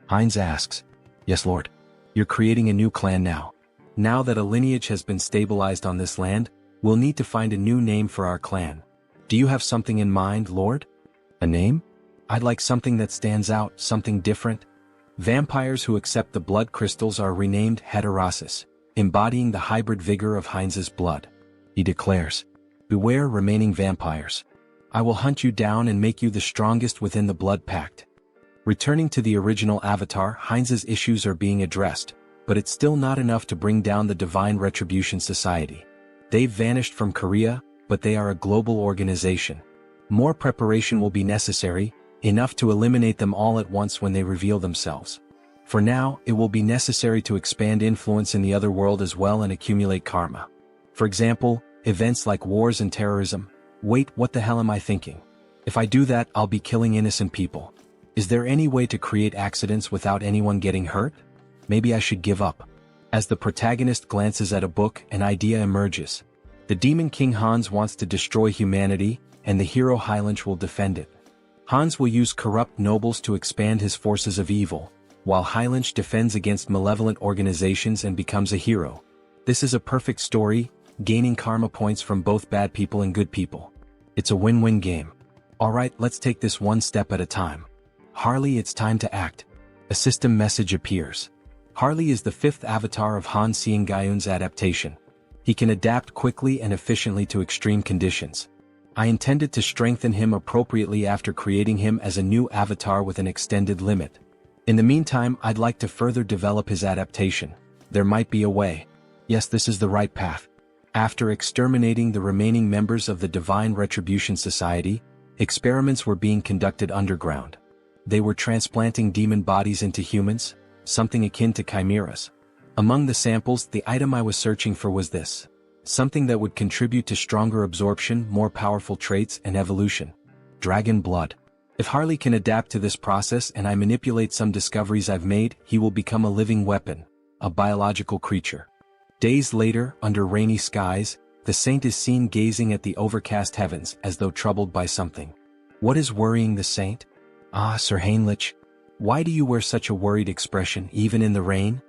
Heinz asks. Yes, Lord. You're creating a new clan now. Now that a lineage has been stabilized on this land, we'll need to find a new name for our clan. Do you have something in mind, Lord? A name? I'd like something that stands out, something different. Vampires who accept the blood crystals are renamed Heterosis, embodying the hybrid vigor of Heinz's blood. He declares, beware remaining vampires. I will hunt you down and make you the strongest within the blood pact. Returning to the original avatar, Heinz's issues are being addressed, but it's still not enough to bring down the Divine Retribution Society. They've vanished from Korea, but they are a global organization. More preparation will be necessary, enough to eliminate them all at once when they reveal themselves. For now, it will be necessary to expand influence in the other world as well and accumulate karma. For example, events like wars and terrorism. Wait, what the hell am I thinking? If I do that, I'll be killing innocent people. Is there any way to create accidents without anyone getting hurt? Maybe I should give up. As the protagonist glances at a book, an idea emerges. The Demon King Hans wants to destroy humanity, and the hero Heinrich will defend it. Hans will use corrupt nobles to expand his forces of evil, while Heinrich defends against malevolent organizations and becomes a hero. This is a perfect story, gaining karma points from both bad people and good people. It's a win-win game. Alright, let's take this one step at a time. Harley, it's time to act. A system message appears. Harley is the fifth avatar of Han Seong-gyeon's adaptation. He can adapt quickly and efficiently to extreme conditions. I intended to strengthen him appropriately after creating him as a new avatar with an extended limit. In the meantime, I'd like to further develop his adaptation. There might be a way. Yes, this is the right path. After exterminating the remaining members of the Divine Retribution Society, experiments were being conducted underground. They were transplanting demon bodies into humans, something akin to chimeras. Among the samples, the item I was searching for was this. Something that would contribute to stronger absorption, more powerful traits, and evolution. Dragon blood. If Harley can adapt to this process and I manipulate some discoveries I've made, he will become a living weapon, a biological creature. Days later, under rainy skies, the saint is seen gazing at the overcast heavens as though troubled by something. What is worrying the saint? Ah, Sir Heinrich. Why do you wear such a worried expression even in the rain?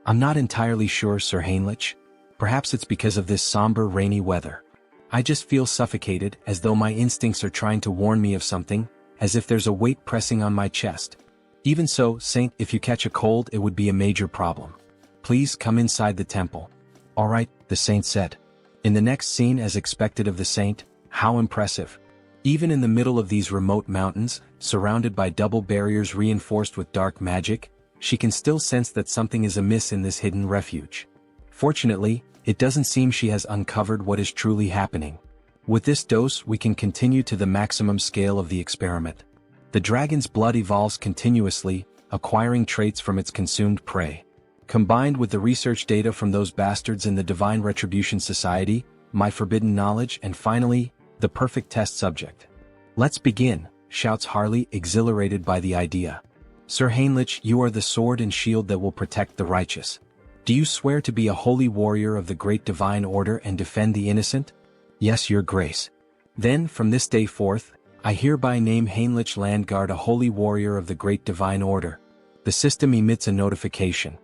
I'm not entirely sure, Sir Heinrich. Perhaps it's because of this somber rainy weather. I just feel suffocated, as though my instincts are trying to warn me of something, as if there's a weight pressing on my chest. Even so, Saint, if you catch a cold, it would be a major problem. Please come inside the temple. Alright, the saint said. In the next scene, as expected of the saint, how impressive. Even in the middle of these remote mountains, surrounded by double barriers reinforced with dark magic, she can still sense that something is amiss in this hidden refuge. Fortunately, it doesn't seem she has uncovered what is truly happening. With this dose, we can continue to the maximum scale of the experiment. The dragon's blood evolves continuously, acquiring traits from its consumed prey. Combined with the research data from those bastards in the Divine Retribution Society, my forbidden knowledge, and finally, the perfect test subject. Let's begin, shouts Harley, exhilarated by the idea. Sir Heinrich, you are the sword and shield that will protect the righteous. Do you swear to be a holy warrior of the great divine order and defend the innocent? Yes, your grace. Then, from this day forth, I hereby name Heinrich Landguard a holy warrior of the great divine order. The system emits a notification.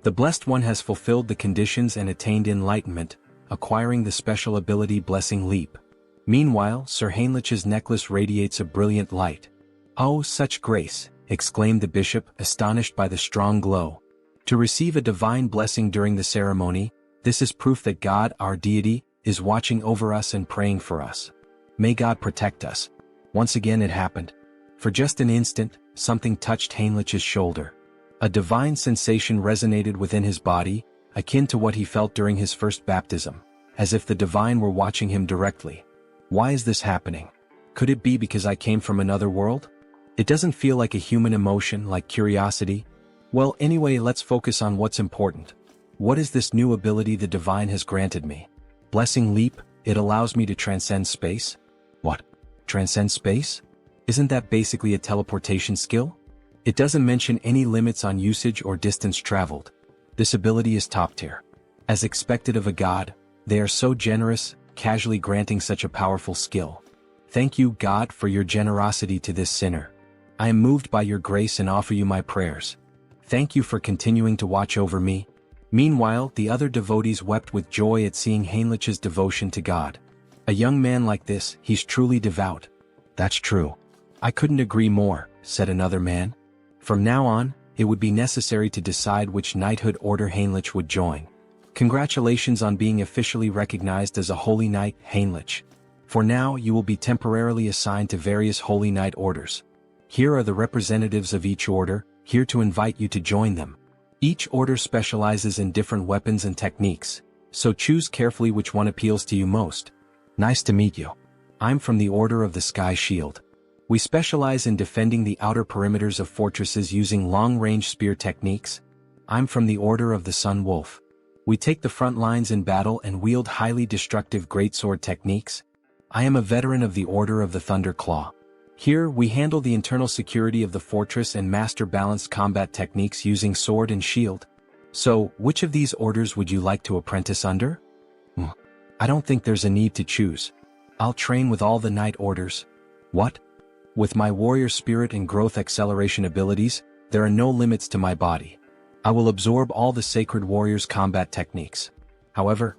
The Blessed One has fulfilled the conditions and attained enlightenment, acquiring the special ability Blessing Leap. Meanwhile, Sir Heinrich's necklace radiates a brilliant light. Oh, such grace, exclaimed the bishop, astonished by the strong glow. To receive a divine blessing during the ceremony, this is proof that God, our deity, is watching over us and praying for us. May God protect us. Once again it happened. For just an instant, something touched Heinrich's shoulder. A divine sensation resonated within his body, akin to what he felt during his first baptism, as if the divine were watching him directly. Why is this happening? Could it be because I came from another world? It doesn't feel like a human emotion, like curiosity. Well, anyway, let's focus on what's important. What is this new ability the divine has granted me? Blessing Leap, it allows me to transcend space? What? Transcend space? Isn't that basically a teleportation skill? It doesn't mention any limits on usage or distance traveled. This ability is top tier. As expected of a god, they are so generous, casually granting such a powerful skill. Thank you, God, for your generosity to this sinner. I am moved by your grace and offer you my prayers. Thank you for continuing to watch over me. Meanwhile, the other devotees wept with joy at seeing Heinrich's devotion to God. A young man like this, he's truly devout. That's true. I couldn't agree more, said another man. From now on, it would be necessary to decide which knighthood order Heinrich would join. Congratulations on being officially recognized as a holy knight, Heinrich. For now, you will be temporarily assigned to various holy knight orders. Here are the representatives of each order, here to invite you to join them. Each order specializes in different weapons and techniques, so choose carefully which one appeals to you most. Nice to meet you. I'm from the Order of the Sky Shield. We specialize in defending the outer perimeters of fortresses using long-range spear techniques. I'm from the Order of the Sun Wolf. We take the front lines in battle and wield highly destructive greatsword techniques. I am a veteran of the Order of the Thunder Claw. Here, we handle the internal security of the fortress and master balanced combat techniques using sword and shield. So, which of these orders would you like to apprentice under? I don't think there's a need to choose. I'll train with all the knight orders. What? With my warrior spirit and growth acceleration abilities, there are no limits to my body. I will absorb all the sacred warrior's combat techniques. However,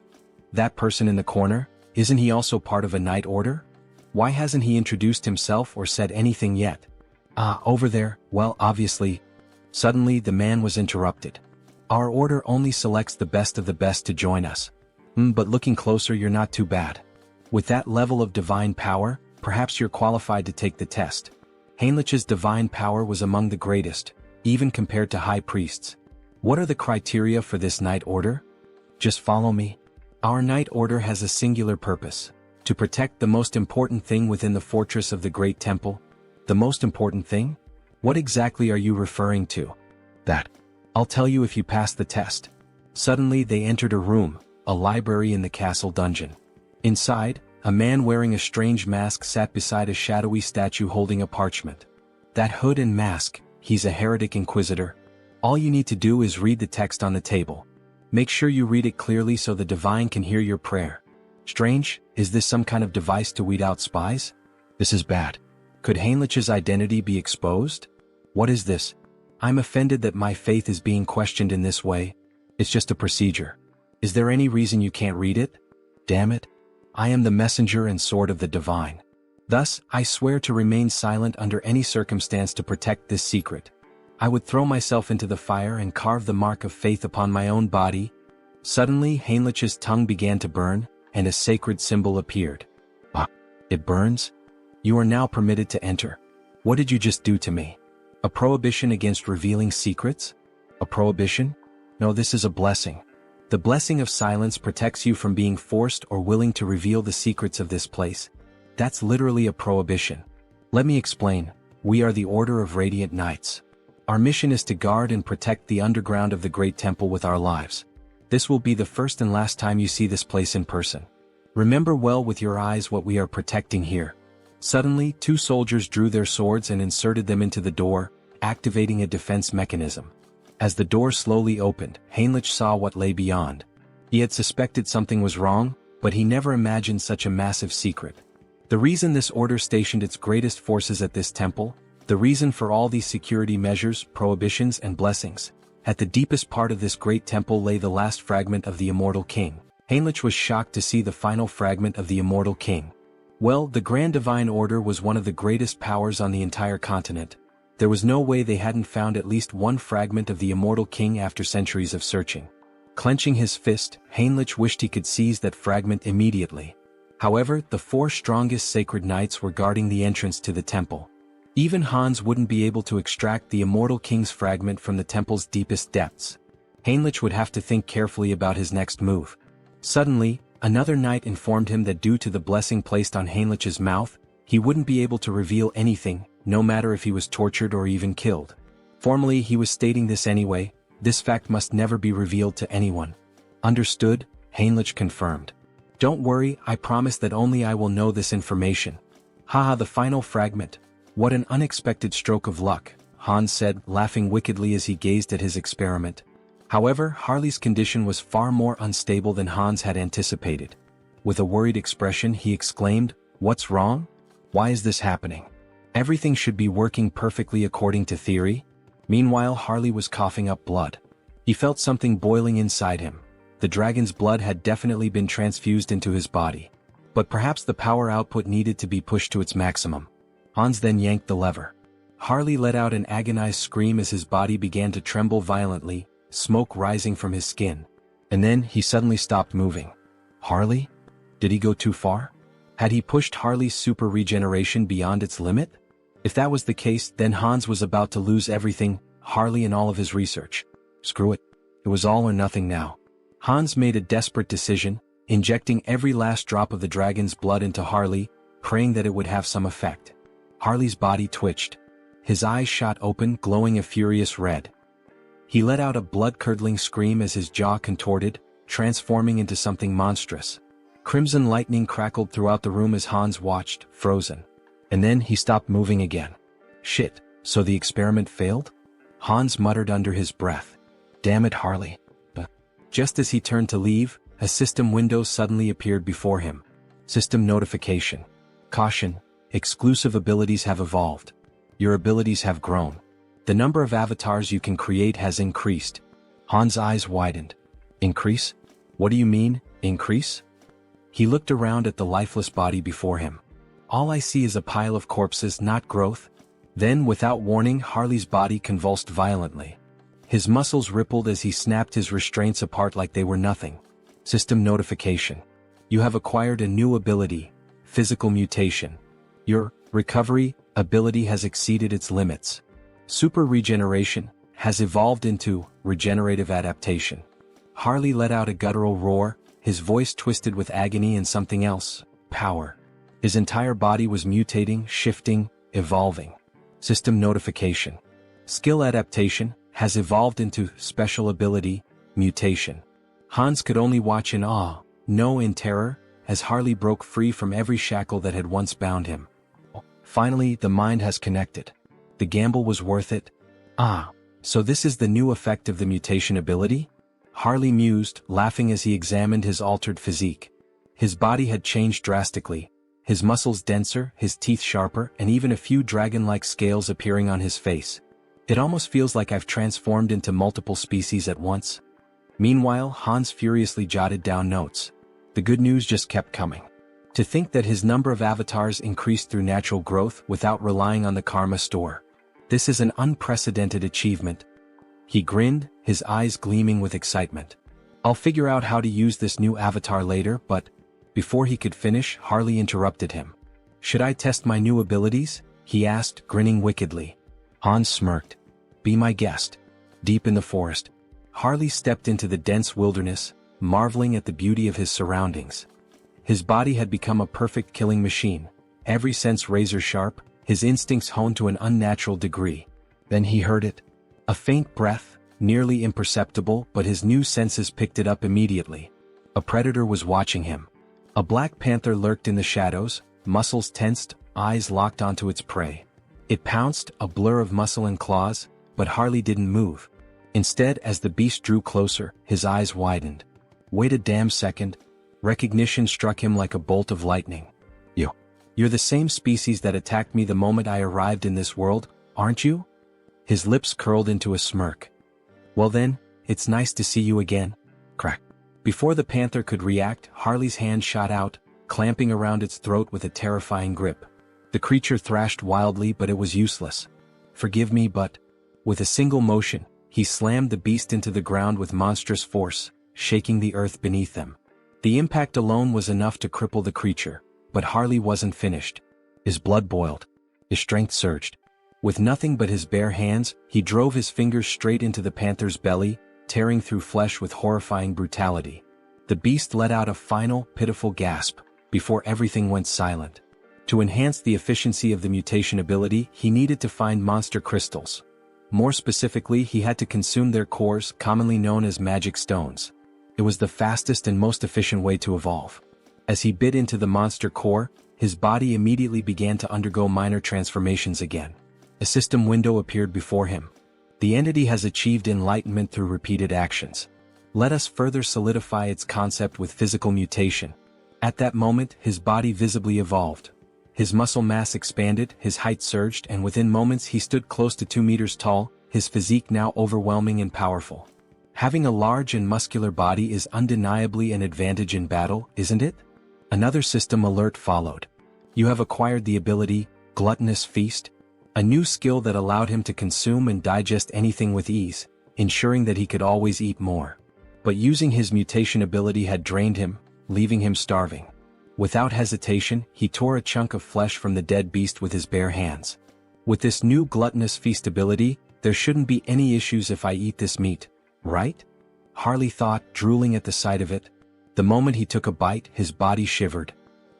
that person in the corner, isn't he also part of a knight order? Why hasn't he introduced himself or said anything yet? Over there, well, obviously. Suddenly the man was interrupted. Our order only selects the best of the best to join us. But looking closer, you're not too bad. With that level of divine power, perhaps you're qualified to take the test. Heinrich's divine power was among the greatest, even compared to high priests. What are the criteria for this knight order? Just follow me. Our knight order has a singular purpose: to protect the most important thing within the fortress of the Great Temple. The most important thing? What exactly are you referring to? That. I'll tell you if you pass the test. Suddenly they entered a room, a library in the castle dungeon. Inside, a man wearing a strange mask sat beside a shadowy statue holding a parchment. That hood and mask, he's a heretic inquisitor. All you need to do is read the text on the table. Make sure you read it clearly so the divine can hear your prayer. Strange, is this some kind of device to weed out spies? This is bad. Could Heinrich's identity be exposed? What is this? I'm offended that my faith is being questioned in this way. It's just a procedure. Is there any reason you can't read it? Damn it. I am the messenger and sword of the divine. Thus, I swear to remain silent under any circumstance to protect this secret. I would throw myself into the fire and carve the mark of faith upon my own body. Suddenly, Heinrich's tongue began to burn, and a sacred symbol appeared. It burns? You are now permitted to enter. What did you just do to me? A prohibition against revealing secrets? A prohibition? No, this is a blessing. The blessing of silence protects you from being forced or willing to reveal the secrets of this place. That's literally a prohibition. Let me explain. We are the Order of Radiant Knights. Our mission is to guard and protect the underground of the Great Temple with our lives. This will be the first and last time you see this place in person. Remember well with your eyes what we are protecting here. Suddenly, two soldiers drew their swords and inserted them into the door, activating a defense mechanism. As the door slowly opened, Heinrich saw what lay beyond. He had suspected something was wrong, but he never imagined such a massive secret. The reason this order stationed its greatest forces at this temple, the reason for all these security measures, prohibitions and blessings. At the deepest part of this great temple lay the last fragment of the Immortal King. Heinrich was shocked to see the final fragment of the Immortal King. Well, the Grand Divine Order was one of the greatest powers on the entire continent. There was no way they hadn't found at least one fragment of the Immortal King after centuries of searching. Clenching his fist, Heinrich wished he could seize that fragment immediately. However, the four strongest sacred knights were guarding the entrance to the temple. Even Hans wouldn't be able to extract the Immortal King's fragment from the temple's deepest depths. Heinrich would have to think carefully about his next move. Suddenly, another knight informed him that due to the blessing placed on Heinrich's mouth, he wouldn't be able to reveal anything, no matter if he was tortured or even killed. Formally, he was stating this anyway. This fact must never be revealed to anyone. Understood? Heinrich confirmed. Don't worry, I promise that only I will know this information. Haha, the final fragment. What an unexpected stroke of luck, Hans said, laughing wickedly as he gazed at his experiment. However, Harley's condition was far more unstable than Hans had anticipated. With a worried expression, he exclaimed, "What's wrong?" Why is this happening? Everything should be working perfectly according to theory. Meanwhile, Harley was coughing up blood. He felt something boiling inside him. The dragon's blood had definitely been transfused into his body. But perhaps the power output needed to be pushed to its maximum. Hans then yanked the lever. Harley let out an agonized scream as his body began to tremble violently, smoke rising from his skin. And then he suddenly stopped moving. Harley? Did he go too far? Had he pushed Harley's super regeneration beyond its limit? If that was the case, then Hans was about to lose everything, Harley and all of his research. Screw it. It was all or nothing now. Hans made a desperate decision, injecting every last drop of the dragon's blood into Harley, praying that it would have some effect. Harley's body twitched. His eyes shot open, glowing a furious red. He let out a blood-curdling scream as his jaw contorted, transforming into something monstrous. Crimson lightning crackled throughout the room as Hans watched, frozen. And then he stopped moving again. Shit, so the experiment failed? Hans muttered under his breath. Damn it, Harley. Just as he turned to leave, a system window suddenly appeared before him. System notification. Caution, exclusive abilities have evolved. Your abilities have grown. The number of avatars you can create has increased. Hans' eyes widened. Increase? What do you mean, increase? He looked around at the lifeless body before him. All I see is a pile of corpses, not growth. Then, without warning, Harley's body convulsed violently. His muscles rippled as he snapped his restraints apart like they were nothing. System notification. You have acquired a new ability, physical mutation. Your recovery ability has exceeded its limits. Super regeneration has evolved into regenerative adaptation. Harley let out a guttural roar, his voice twisted with agony and something else, power. His entire body was mutating, shifting, evolving. System notification. Skill adaptation has evolved into special ability, mutation. Hans could only watch in awe, no in terror, as Harley broke free from every shackle that had once bound him. Finally, the mind has connected. The gamble was worth it. Ah, so this is the new effect of the mutation ability? Harley mused, laughing as he examined his altered physique. His body had changed drastically, his muscles denser, his teeth sharper, and even a few dragon-like scales appearing on his face. It almost feels like I've transformed into multiple species at once. Meanwhile, Hans furiously jotted down notes. The good news just kept coming. To think that his number of avatars increased through natural growth without relying on the karma store. This is an unprecedented achievement. He grinned, his eyes gleaming with excitement. I'll figure out how to use this new avatar later, but before he could finish, Harley interrupted him. Should I test my new abilities? He asked, grinning wickedly. Hans smirked. Be my guest. Deep in the forest, Harley stepped into the dense wilderness, marveling at the beauty of his surroundings. His body had become a perfect killing machine, every sense razor-sharp, his instincts honed to an unnatural degree. Then he heard it. A faint breath, nearly imperceptible, but his new senses picked it up immediately. A predator was watching him. A black panther lurked in the shadows, muscles tensed, eyes locked onto its prey. It pounced, a blur of muscle and claws, but Harley didn't move. Instead, as the beast drew closer, his eyes widened. Wait a damn second. Recognition struck him like a bolt of lightning. You're the same species that attacked me the moment I arrived in this world, aren't you? His lips curled into a smirk. Well then, it's nice to see you again. Crack. Before the panther could react, Harley's hand shot out, clamping around its throat with a terrifying grip. The creature thrashed wildly, but it was useless. Forgive me, but... With a single motion, he slammed the beast into the ground with monstrous force, shaking the earth beneath them. The impact alone was enough to cripple the creature, but Harley wasn't finished. His blood boiled. His strength surged. With nothing but his bare hands, he drove his fingers straight into the panther's belly, tearing through flesh with horrifying brutality. The beast let out a final, pitiful gasp, before everything went silent. To enhance the efficiency of the mutation ability, he needed to find monster crystals. More specifically, he had to consume their cores, commonly known as magic stones. It was the fastest and most efficient way to evolve. As he bit into the monster core, his body immediately began to undergo minor transformations again. A system window appeared before him. The entity has achieved enlightenment through repeated actions. Let us further solidify its concept with physical mutation. At that moment, his body visibly evolved. His muscle mass expanded, his height surged, and within moments he stood close to 2 meters tall, his physique now overwhelming and powerful. Having a large and muscular body is undeniably an advantage in battle, isn't it? Another system alert followed. You have acquired the ability, Gluttonous Feast, a new skill that allowed him to consume and digest anything with ease, ensuring that he could always eat more. But using his mutation ability had drained him, leaving him starving. Without hesitation, he tore a chunk of flesh from the dead beast with his bare hands. With this new Gluttonous Feast ability, there shouldn't be any issues if I eat this meat, right? Harley thought, drooling at the sight of it. The moment he took a bite, his body shivered.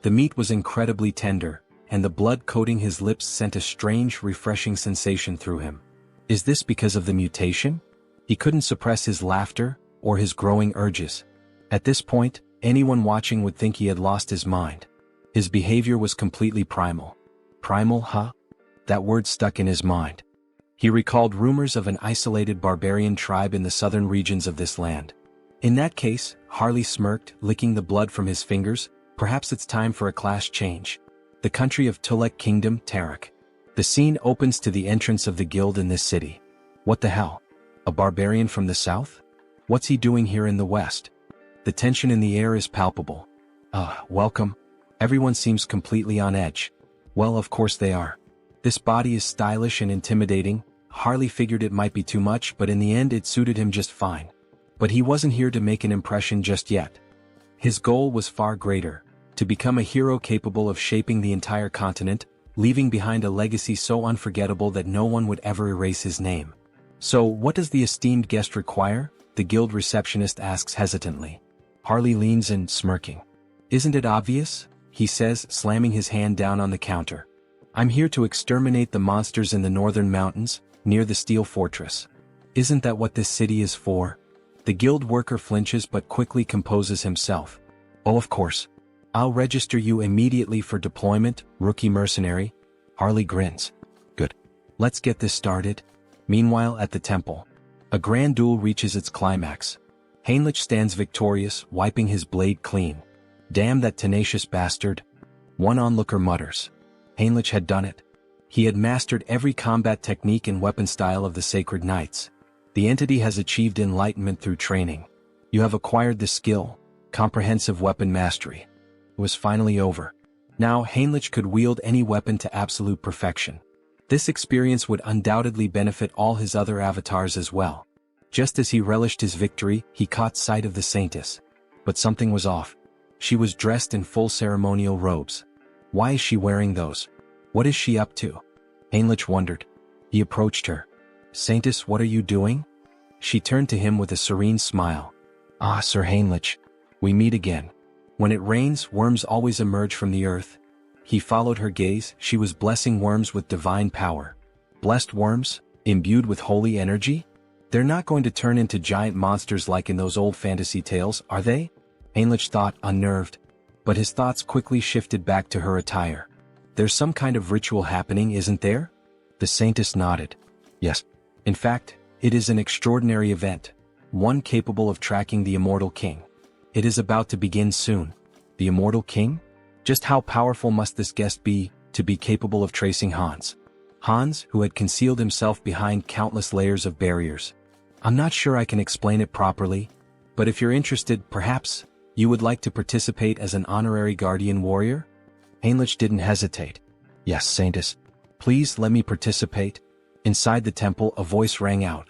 The meat was incredibly tender, and the blood coating his lips sent a strange, refreshing sensation through him. Is this because of the mutation? He couldn't suppress his laughter, or his growing urges. At this point, anyone watching would think he had lost his mind. His behavior was completely primal. Primal, huh? That word stuck in his mind. He recalled rumors of an isolated barbarian tribe in the southern regions of this land. In that case, Harley smirked, licking the blood from his fingers, perhaps it's time for a class change. The country of Tulek Kingdom, Tarak. The scene opens to the entrance of the guild in this city. What the hell? A barbarian from the south? What's he doing here in the west? The tension in the air is palpable. Welcome. Everyone seems completely on edge. Well, of course they are. This body is stylish and intimidating. Harley figured it might be too much, but in the end it suited him just fine. But he wasn't here to make an impression just yet. His goal was far greater, to become a hero capable of shaping the entire continent, leaving behind a legacy so unforgettable that no one would ever erase his name. So, what does the esteemed guest require? The guild receptionist asks hesitantly. Harley leans in, smirking. Isn't it obvious? He says, slamming his hand down on the counter. I'm here to exterminate the monsters in the northern mountains, near the steel fortress. Isn't that what this city is for? The guild worker flinches but quickly composes himself. Oh, of course. I'll register you immediately for deployment, rookie mercenary. Harley grins. Good. Let's get this started. Meanwhile, at the temple, a grand duel reaches its climax. Heinrich stands victorious, wiping his blade clean. Damn that tenacious bastard. One onlooker mutters. Heinrich had done it. He had mastered every combat technique and weapon style of the Sacred Knights. The entity has achieved enlightenment through training. You have acquired the skill, comprehensive weapon mastery. It was finally over. Now Heinrich could wield any weapon to absolute perfection. This experience would undoubtedly benefit all his other avatars as well. Just as he relished his victory, he caught sight of the Saintess. But something was off. She was dressed in full ceremonial robes. Why is she wearing those? What is she up to? Heinrich wondered. He approached her. Saintess, what are you doing? She turned to him with a serene smile. Ah, Sir Heinrich. We meet again. When it rains, worms always emerge from the earth. He followed her gaze. She was blessing worms with divine power. Blessed worms? Imbued with holy energy? They're not going to turn into giant monsters like in those old fantasy tales, are they? Heinrich thought, unnerved. But his thoughts quickly shifted back to her attire. There's some kind of ritual happening, isn't there? The Saintess nodded. Yes. In fact, it is an extraordinary event. One capable of tracking the Immortal King. It is about to begin soon. The Immortal King? Just how powerful must this guest be, to be capable of tracing Hans? Hans, who had concealed himself behind countless layers of barriers. I'm not sure I can explain it properly, but if you're interested, perhaps, you would like to participate as an honorary guardian warrior? Heinrich didn't hesitate. Yes, Saintess. Please let me participate. Inside the temple, a voice rang out.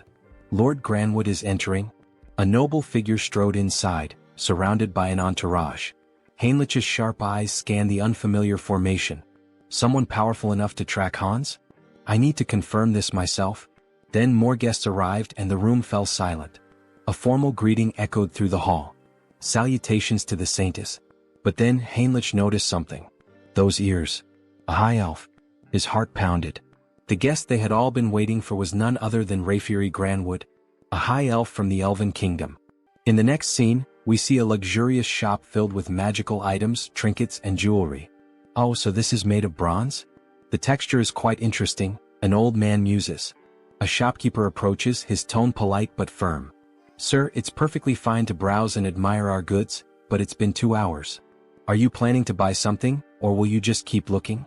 Lord Granwood is entering. A noble figure strode inside, surrounded by an entourage. Heinrich's sharp eyes scanned the unfamiliar formation. Someone powerful enough to track Hans? I need to confirm this myself. Then more guests arrived and the room fell silent. A formal greeting echoed through the hall. Salutations to the Saintess. But then Heinrich noticed something. Those ears. A high elf. His heart pounded. The guest they had all been waiting for was none other than Rayfury Granwood, a high elf from the Elven Kingdom. In the next scene, we see a luxurious shop filled with magical items, trinkets, and jewelry. Oh, so this is made of bronze? The texture is quite interesting, an old man muses. A shopkeeper approaches, his tone polite but firm. Sir, it's perfectly fine to browse and admire our goods, but it's been 2 hours. Are you planning to buy something, or will you just keep looking?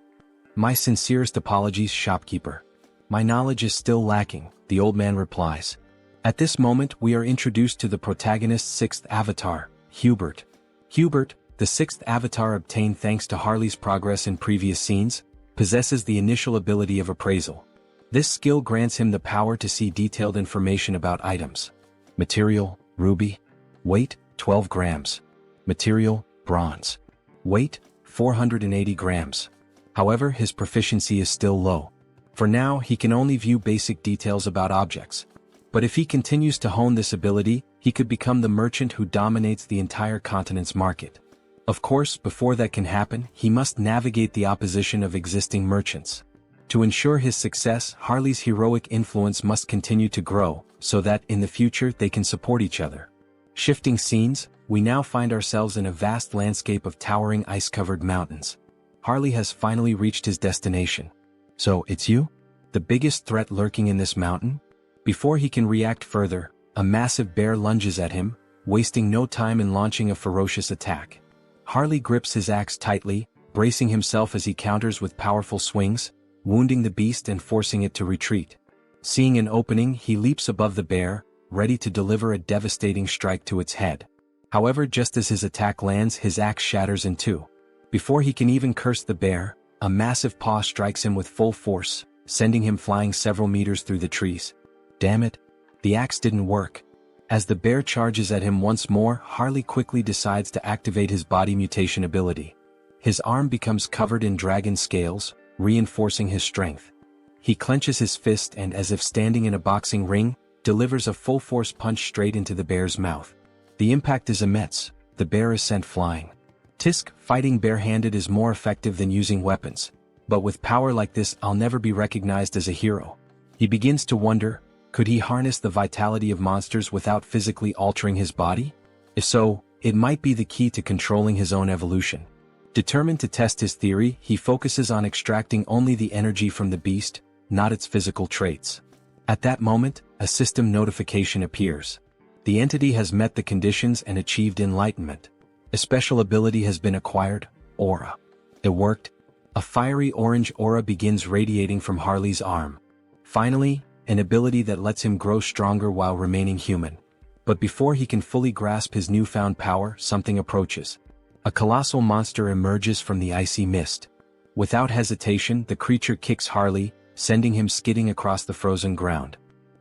My sincerest apologies, shopkeeper. My knowledge is still lacking, the old man replies. At this moment we are introduced to the protagonist's sixth avatar, Hubert. Hubert, the sixth avatar obtained thanks to Harley's progress in previous scenes, possesses the initial ability of appraisal. This skill grants him the power to see detailed information about items. Material, ruby. Weight, 12 grams. Material, bronze. Weight, 480 grams. However, his proficiency is still low. For now, he can only view basic details about objects. But if he continues to hone this ability, he could become the merchant who dominates the entire continent's market. Of course, before that can happen, he must navigate the opposition of existing merchants. To ensure his success, Harley's heroic influence must continue to grow, so that in the future they can support each other. Shifting scenes, we now find ourselves in a vast landscape of towering ice-covered mountains. Harley has finally reached his destination. So, it's you? The biggest threat lurking in this mountain? Before he can react further, a massive bear lunges at him, wasting no time in launching a ferocious attack. Harley grips his axe tightly, bracing himself as he counters with powerful swings, wounding the beast and forcing it to retreat. Seeing an opening, he leaps above the bear, ready to deliver a devastating strike to its head. However, just as his attack lands, his axe shatters in two. Before he can even curse the bear, a massive paw strikes him with full force, sending him flying several meters through the trees. Damn it! The axe didn't work. As the bear charges at him once more, Harley quickly decides to activate his body mutation ability. His arm becomes covered in dragon scales, reinforcing his strength. He clenches his fist and, as if standing in a boxing ring, delivers a full-force punch straight into the bear's mouth. The impact is immense. The bear is sent flying. Tisk, fighting barehanded is more effective than using weapons. But with power like this, I'll never be recognized as a hero. He begins to wonder, could he harness the vitality of monsters without physically altering his body? If so, it might be the key to controlling his own evolution. Determined to test his theory, he focuses on extracting only the energy from the beast, not its physical traits. At that moment, a system notification appears. The entity has met the conditions and achieved enlightenment. A special ability has been acquired, Aura. It worked. A fiery orange aura begins radiating from Harley's arm. Finally, an ability that lets him grow stronger while remaining human. But before he can fully grasp his newfound power, something approaches. A colossal monster emerges from the icy mist. Without hesitation, the creature kicks Harley, sending him skidding across the frozen ground.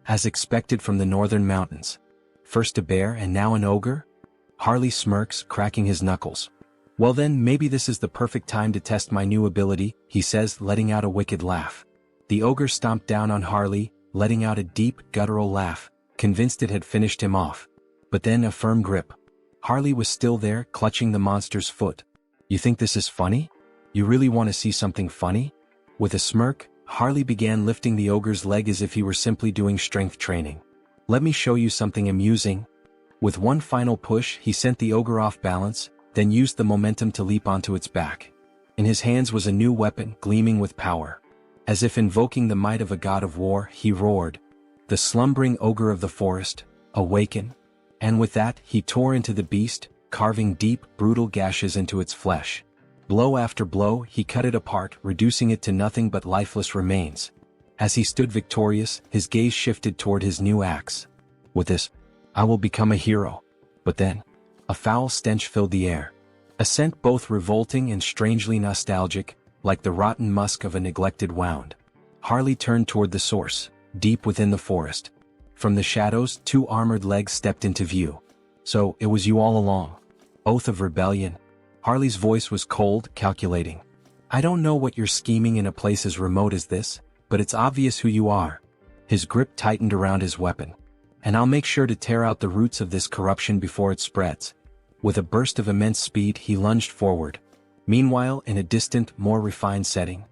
As expected from the northern mountains. First a bear and now an ogre? Harley smirks, cracking his knuckles. Well then, maybe this is the perfect time to test my new ability, he says, letting out a wicked laugh. The ogre stomped down on Harley, letting out a deep, guttural laugh, convinced it had finished him off. But then a firm grip. Harley was still there, clutching the monster's foot. You think this is funny? You really want to see something funny? With a smirk, Harley began lifting the ogre's leg as if he were simply doing strength training. Let me show you something amusing. With one final push, he sent the ogre off balance, then used the momentum to leap onto its back. In his hands was a new weapon, gleaming with power. As if invoking the might of a god of war, he roared. The slumbering ogre of the forest, awaken. And with that, he tore into the beast, carving deep, brutal gashes into its flesh. Blow after blow, he cut it apart, reducing it to nothing but lifeless remains. As he stood victorious, his gaze shifted toward his new axe. With this, I will become a hero. But then, a foul stench filled the air. A scent both revolting and strangely nostalgic, like the rotten musk of a neglected wound. Harley turned toward the source, deep within the forest. From the shadows, two armored legs stepped into view. So, it was you all along. Oath of rebellion. Harley's voice was cold, calculating. I don't know what you're scheming in a place as remote as this, but it's obvious who you are. His grip tightened around his weapon. And I'll make sure to tear out the roots of this corruption before it spreads. With a burst of immense speed, he lunged forward. Meanwhile, in a distant, more refined setting.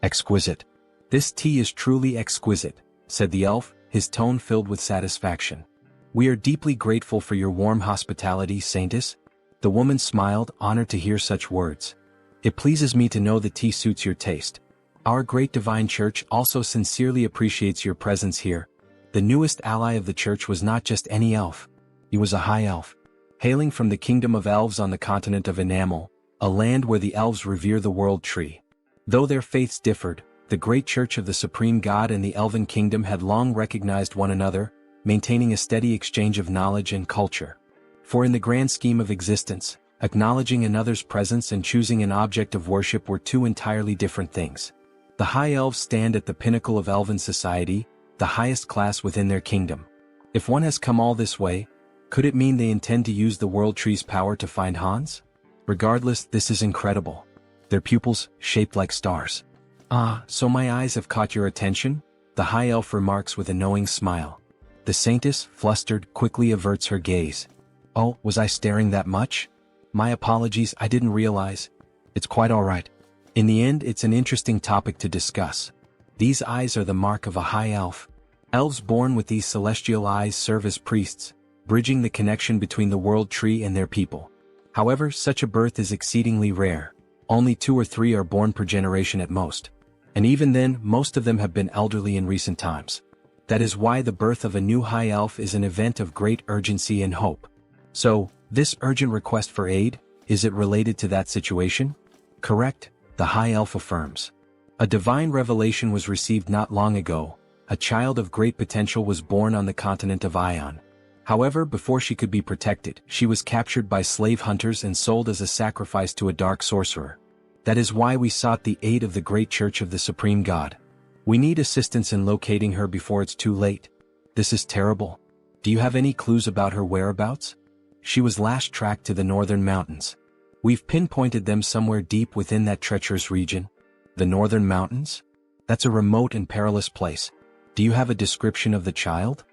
Exquisite. This tea is truly exquisite, said the elf, his tone filled with satisfaction. We are deeply grateful for your warm hospitality, Saintess. The woman smiled, honored to hear such words. It pleases me to know the tea suits your taste. Our great divine church also sincerely appreciates your presence here. The newest ally of the church was not just any elf. He was a high elf. Hailing from the kingdom of elves on the continent of Enamel, a land where the elves revere the world tree. Though their faiths differed, the great church of the supreme god and the elven kingdom had long recognized one another, maintaining a steady exchange of knowledge and culture. For in the grand scheme of existence, acknowledging another's presence and choosing an object of worship were two entirely different things. The High Elves stand at the pinnacle of elven society, the highest class within their kingdom. If one has come all this way, could it mean they intend to use the World Tree's power to find Hans? Regardless, this is incredible. Their pupils, shaped like stars. Ah, so my eyes have caught your attention? The High Elf remarks with a knowing smile. The Saintess, flustered, quickly averts her gaze. Oh, was I staring that much? My apologies, I didn't realize. It's quite all right. In the end, it's an interesting topic to discuss. These eyes are the mark of a High Elf. Elves born with these celestial eyes serve as priests, bridging the connection between the World Tree and their people. However, such a birth is exceedingly rare. Only 2 or 3 are born per generation at most. And even then, most of them have been elderly in recent times. That is why the birth of a new High Elf is an event of great urgency and hope. So, this urgent request for aid, is it related to that situation? Correct, the High Elf affirms. A divine revelation was received not long ago. A child of great potential was born on the continent of Ion. However, before she could be protected, she was captured by slave hunters and sold as a sacrifice to a dark sorcerer. That is why we sought the aid of the great church of the supreme god. We need assistance in locating her before it's too late. This is terrible. Do you have any clues about her whereabouts? She was last tracked to the northern mountains. We've pinpointed them somewhere deep within that treacherous region. The northern mountains? That's a remote and perilous place. Do you have a description of the child?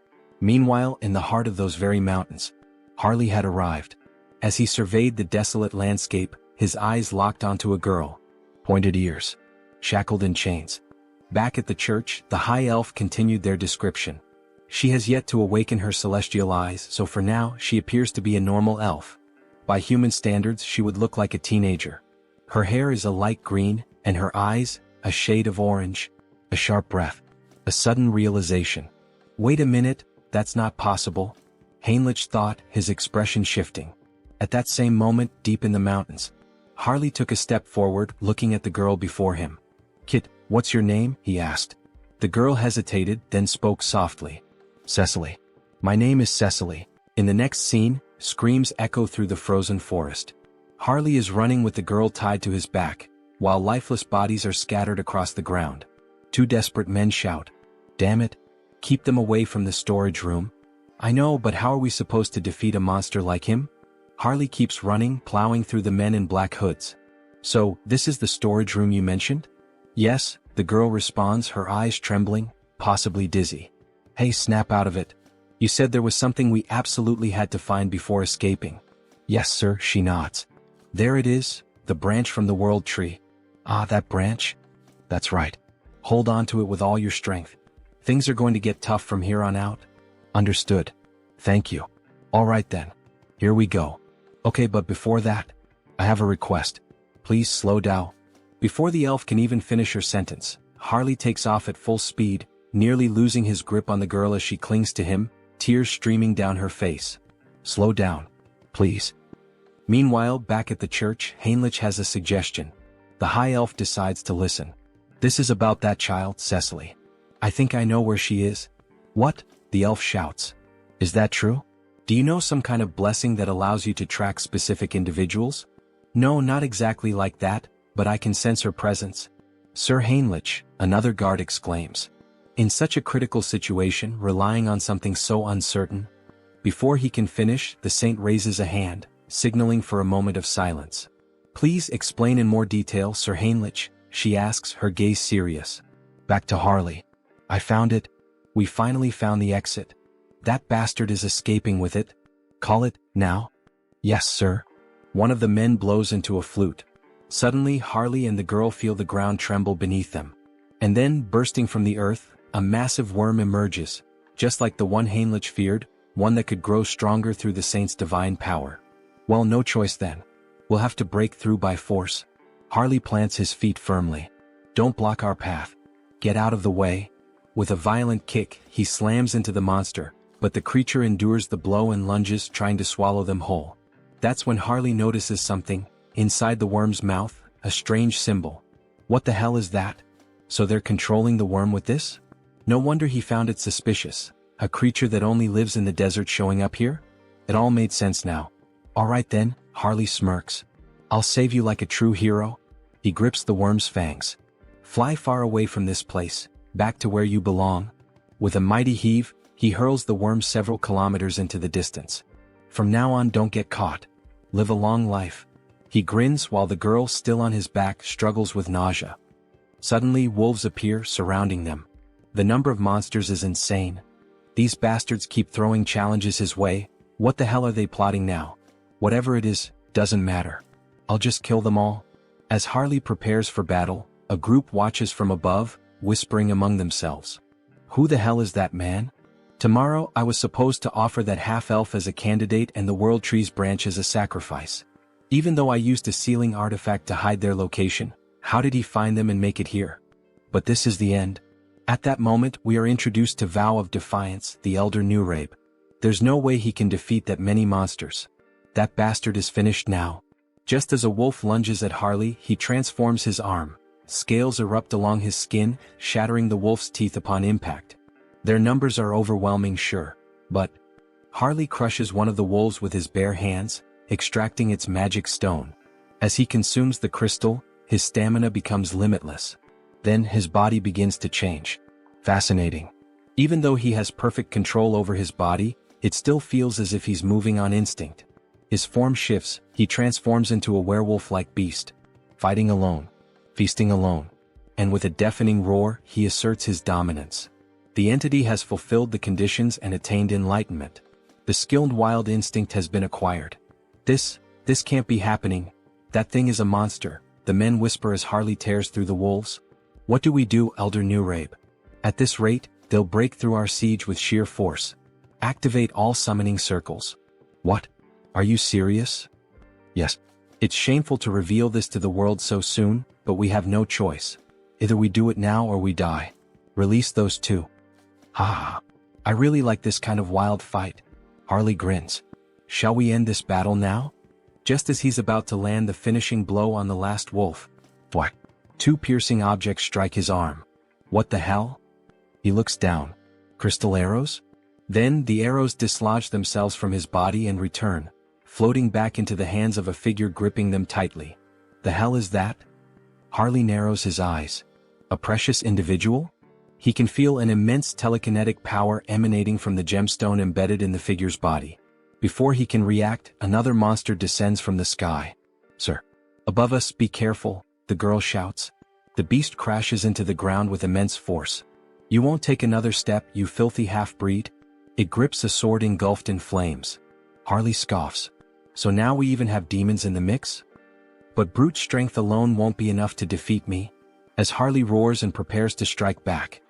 Meanwhile, in the heart of those very mountains, Harley had arrived. As he surveyed the desolate landscape, his eyes locked onto a girl. Pointed ears. Shackled in chains. Back at the church, the High Elf continued their description. She has yet to awaken her celestial eyes, so for now, she appears to be a normal elf. By human standards, she would look like a teenager. Her hair is a light green, and her eyes, a shade of orange. A sharp breath. A sudden realization. Wait a minute, that's not possible. Heinrich thought, his expression shifting. At that same moment, deep in the mountains, Harley took a step forward, looking at the girl before him. Kit, what's your name? He asked. The girl hesitated, then spoke softly. Cecily. My name is Cecily. In the next scene, screams echo through the frozen forest. Harley is running with the girl tied to his back, while lifeless bodies are scattered across the ground. 2 desperate men shout. Damn it. Keep them away from the storage room. I know, but how are we supposed to defeat a monster like him? Harley keeps running, plowing through the men in black hoods. So, this is the storage room you mentioned? Yes, the girl responds, her eyes trembling, possibly dizzy. Hey, snap out of it. You said there was something we absolutely had to find before escaping. Yes, sir, she nods. There it is, the branch from the World Tree. Ah, that branch? That's right. Hold on to it with all your strength. Things are going to get tough from here on out. Understood. Thank you. All right then. Here we go. Okay, but before that, I have a request. Please slow down. Before the elf can even finish her sentence, Harley takes off at full speed, nearly losing his grip on the girl as she clings to him, tears streaming down her face. Slow down. Please. Meanwhile, back at the church, Heinrich has a suggestion. The High Elf decides to listen. This is about that child, Cecily. I think I know where she is. What? The elf shouts. Is that true? Do you know some kind of blessing that allows you to track specific individuals? No, not exactly like that, but I can sense her presence. Sir Heinrich, another guard exclaims. In such a critical situation, relying on something so uncertain. Before he can finish, the saint raises a hand, signaling for a moment of silence. Please explain in more detail, Sir Heinrich, she asks, her gaze serious. Back to Harley. I found it. We finally found the exit. That bastard is escaping with it. Call it, now? Yes, sir. One of the men blows into a flute. Suddenly, Harley and the girl feel the ground tremble beneath them. And then, bursting from the earth, a massive worm emerges, just like the one Heinrich feared, one that could grow stronger through the saint's divine power. Well, no choice then. We'll have to break through by force. Harley plants his feet firmly. Don't block our path. Get out of the way. With a violent kick, he slams into the monster, but the creature endures the blow and lunges, trying to swallow them whole. That's when Harley notices something. Inside the worm's mouth, a strange symbol. What the hell is that? So they're controlling the worm with this? No wonder he found it suspicious. A creature that only lives in the desert showing up here? It all made sense now. Alright then, Harley smirks. I'll save you like a true hero. He grips the worm's fangs. Fly far away from this place, back to where you belong. With a mighty heave, he hurls the worm several kilometers into the distance. From now on, don't get caught. Live a long life. He grins while the girl, still on his back, struggles with nausea. Suddenly, wolves appear, surrounding them. The number of monsters is insane. These bastards keep throwing challenges his way. What the hell are they plotting now? Whatever it is, doesn't matter. I'll just kill them all. As Harley prepares for battle, a group watches from above, whispering among themselves. Who the hell is that man? Tomorrow I was supposed to offer that half-elf as a candidate and the World Tree's branch as a sacrifice. Even though I used a sealing artifact to hide their location, how did he find them and make it here? But this is the end. At that moment we are introduced to Vow of Defiance, the Elder Newrabe. There's no way he can defeat that many monsters. That bastard is finished now. Just as a wolf lunges at Harley, he transforms his arm. Scales erupt along his skin, shattering the wolf's teeth upon impact. Their numbers are overwhelming, sure, but Harley crushes one of the wolves with his bare hands, extracting its magic stone. As he consumes the crystal, his stamina becomes limitless. Then his body begins to change. Fascinating. Even though he has perfect control over his body, it still feels as if he's moving on instinct. His form shifts, he transforms into a werewolf-like beast. Fighting alone. Feasting alone. And with a deafening roar, he asserts his dominance. The entity has fulfilled the conditions and attained enlightenment. The skilled wild instinct has been acquired. This can't be happening. That thing is a monster, the men whisper as Harley tears through the wolves. What do we do, Elder Newrabe? At this rate, they'll break through our siege with sheer force. Activate all summoning circles. What? Are you serious? Yes. It's shameful to reveal this to the world so soon, but we have no choice. Either we do it now or we die. Release those two. Ha! I really like this kind of wild fight. Harley grins. Shall we end this battle now? Just as he's about to land the finishing blow on the last wolf. What? Two piercing objects strike his arm. What the hell? He looks down. Crystal arrows? Then the arrows dislodge themselves from his body and return, floating back into the hands of a figure gripping them tightly. The hell is that? Harley narrows his eyes. A precious individual? He can feel an immense telekinetic power emanating from the gemstone embedded in the figure's body. Before he can react, another monster descends from the sky. Sir. Above us, be careful, the girl shouts. The beast crashes into the ground with immense force. You won't take another step, you filthy half-breed? It grips a sword engulfed in flames. Harley scoffs. So now we even have demons in the mix? But brute strength alone won't be enough to defeat me. As Harley roars and prepares to strike back,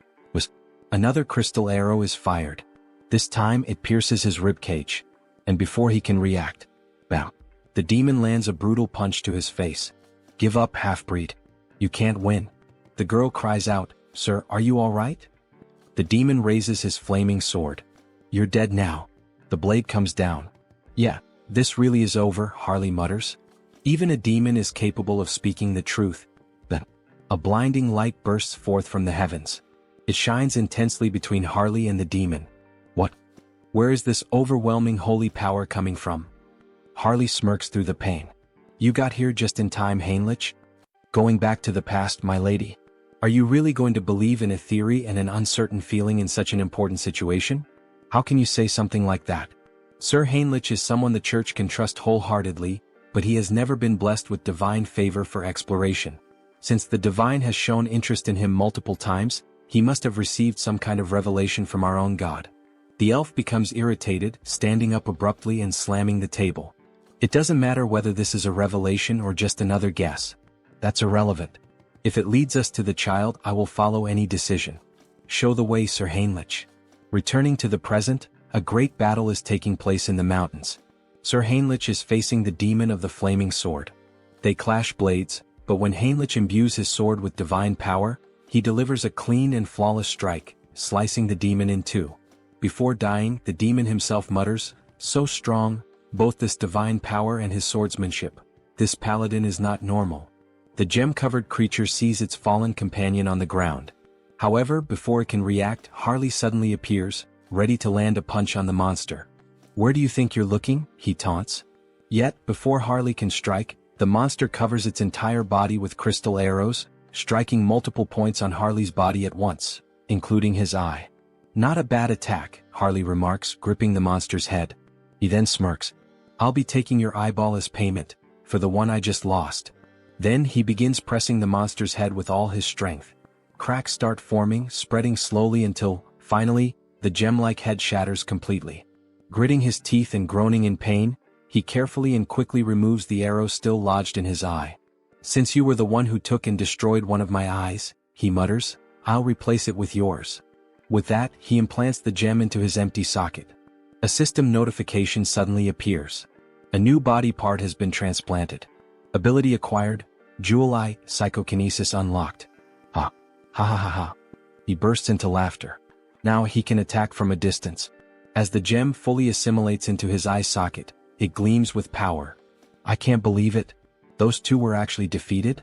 another crystal arrow is fired. This time it pierces his ribcage. And before he can react, bam, the demon lands a brutal punch to his face. Give up, half-breed. You can't win. The girl cries out, Sir, are you all right? The demon raises his flaming sword. You're dead now. The blade comes down. Yeah, this really is over, Harley mutters. Even a demon is capable of speaking the truth. Then, a blinding light bursts forth from the heavens. It shines intensely between Harley and the demon. What? Where is this overwhelming holy power coming from? Harley smirks through the pain. You got here just in time, Heinrich. Going back to the past, my lady. Are you really going to believe in a theory and an uncertain feeling in such an important situation? How can you say something like that? Sir Heinrich is someone the church can trust wholeheartedly, but he has never been blessed with divine favor for exploration. Since the divine has shown interest in him multiple times, he must have received some kind of revelation from our own God. The elf becomes irritated, standing up abruptly and slamming the table. It doesn't matter whether this is a revelation or just another guess. That's irrelevant. If it leads us to the child, I will follow any decision. Show the way, Sir Heinrich. Returning to the present, a great battle is taking place in the mountains. Sir Heinrich is facing the demon of the flaming sword. They clash blades, but when Heinrich imbues his sword with divine power, he delivers a clean and flawless strike, slicing the demon in two. Before dying, the demon himself mutters, so strong, both this divine power and his swordsmanship. This paladin is not normal. The gem-covered creature sees its fallen companion on the ground. However, before it can react, Harley suddenly appears, ready to land a punch on the monster. "Where do you think you're looking?" he taunts. Yet, before Harley can strike, the monster covers its entire body with crystal arrows, striking multiple points on Harley's body at once, including his eye. "Not a bad attack," Harley remarks, gripping the monster's head. He then smirks. "I'll be taking your eyeball as payment, for the one I just lost." Then he begins pressing the monster's head with all his strength. Cracks start forming, spreading slowly until, finally, the gem-like head shatters completely. Gritting his teeth and groaning in pain, he carefully and quickly removes the arrow still lodged in his eye. "Since you were the one who took and destroyed one of my eyes," he mutters, "I'll replace it with yours." With that, he implants the gem into his empty socket. A system notification suddenly appears. A new body part has been transplanted. Ability acquired, Jewel Eye, Psychokinesis unlocked. Ha. Ha ha ha ha. He bursts into laughter. Now he can attack from a distance. As the gem fully assimilates into his eye socket, it gleams with power. "I can't believe it. Those two were actually defeated?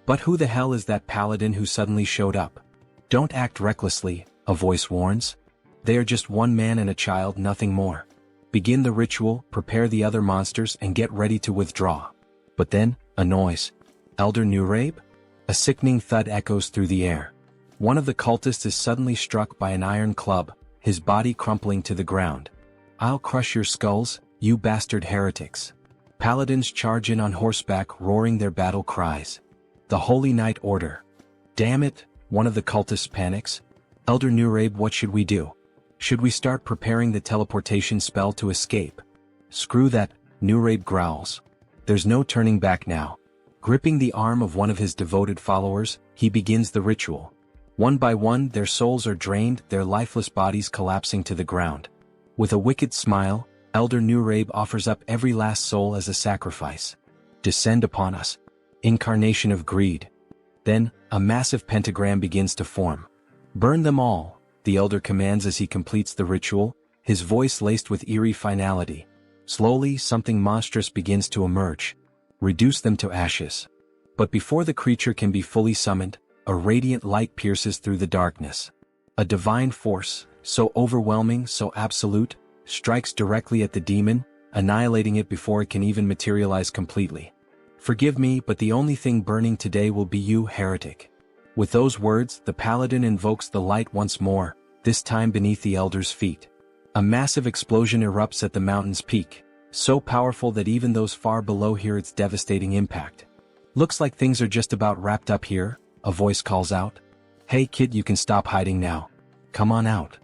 But who the hell is that paladin who suddenly showed up?" "Don't act recklessly," a voice warns. "They are just one man and a child, nothing more. Begin the ritual, prepare the other monsters, and get ready to withdraw." But then, a noise. "Elder Nurabe?" A sickening thud echoes through the air. One of the cultists is suddenly struck by an iron club, his body crumpling to the ground. "I'll crush your skulls, you bastard heretics." Paladins charge in on horseback, roaring their battle cries. "The Holy Knight Order." "Damn it," one of the cultists panics. "Elder Nurabe, what should we do? Should we start preparing the teleportation spell to escape?" "Screw that," Nurabe growls. "There's no turning back now." Gripping the arm of one of his devoted followers, he begins the ritual. One by one, their souls are drained, their lifeless bodies collapsing to the ground. With a wicked smile, Elder Nurabe offers up every last soul as a sacrifice. "Descend upon us. Incarnation of greed." Then, a massive pentagram begins to form. "Burn them all," the elder commands as he completes the ritual, his voice laced with eerie finality. Slowly, something monstrous begins to emerge. "Reduce them to ashes." But before the creature can be fully summoned, a radiant light pierces through the darkness. A divine force, so overwhelming, so absolute, strikes directly at the demon, annihilating it before it can even materialize completely. "Forgive me, but the only thing burning today will be you, heretic." With those words, the paladin invokes the light once more, this time beneath the elder's feet. A massive explosion erupts at the mountain's peak, so powerful that even those far below hear its devastating impact. "Looks like things are just about wrapped up here," a voice calls out. "Hey kid, you can stop hiding now. Come on out."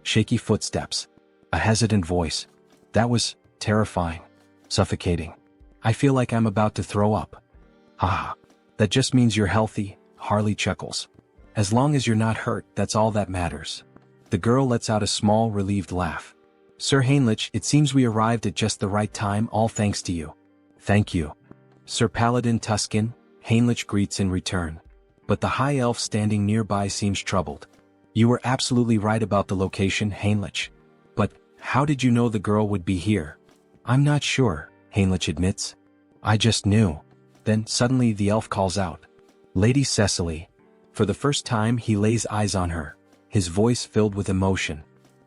Shaky footsteps. A hesitant voice. "That was terrifying. Suffocating. I feel like I'm about to throw up." "Haha. That just means you're healthy," Harley chuckles. "As long as you're not hurt, that's all that matters." The girl lets out a small, relieved laugh. "Sir Heinrich, it seems we arrived at just the right time, all thanks to you." "Thank you." Sir Paladin Tuscan, Heinrich greets in return. But the high elf standing nearby seems troubled. "You were absolutely right about the location, Heinrich. But, how did you know the girl would be here?" "I'm not sure," Heinrich admits. "I just knew." Then, suddenly the elf calls out. "Lady Cecily." For the first time he lays eyes on her, his voice filled with emotion.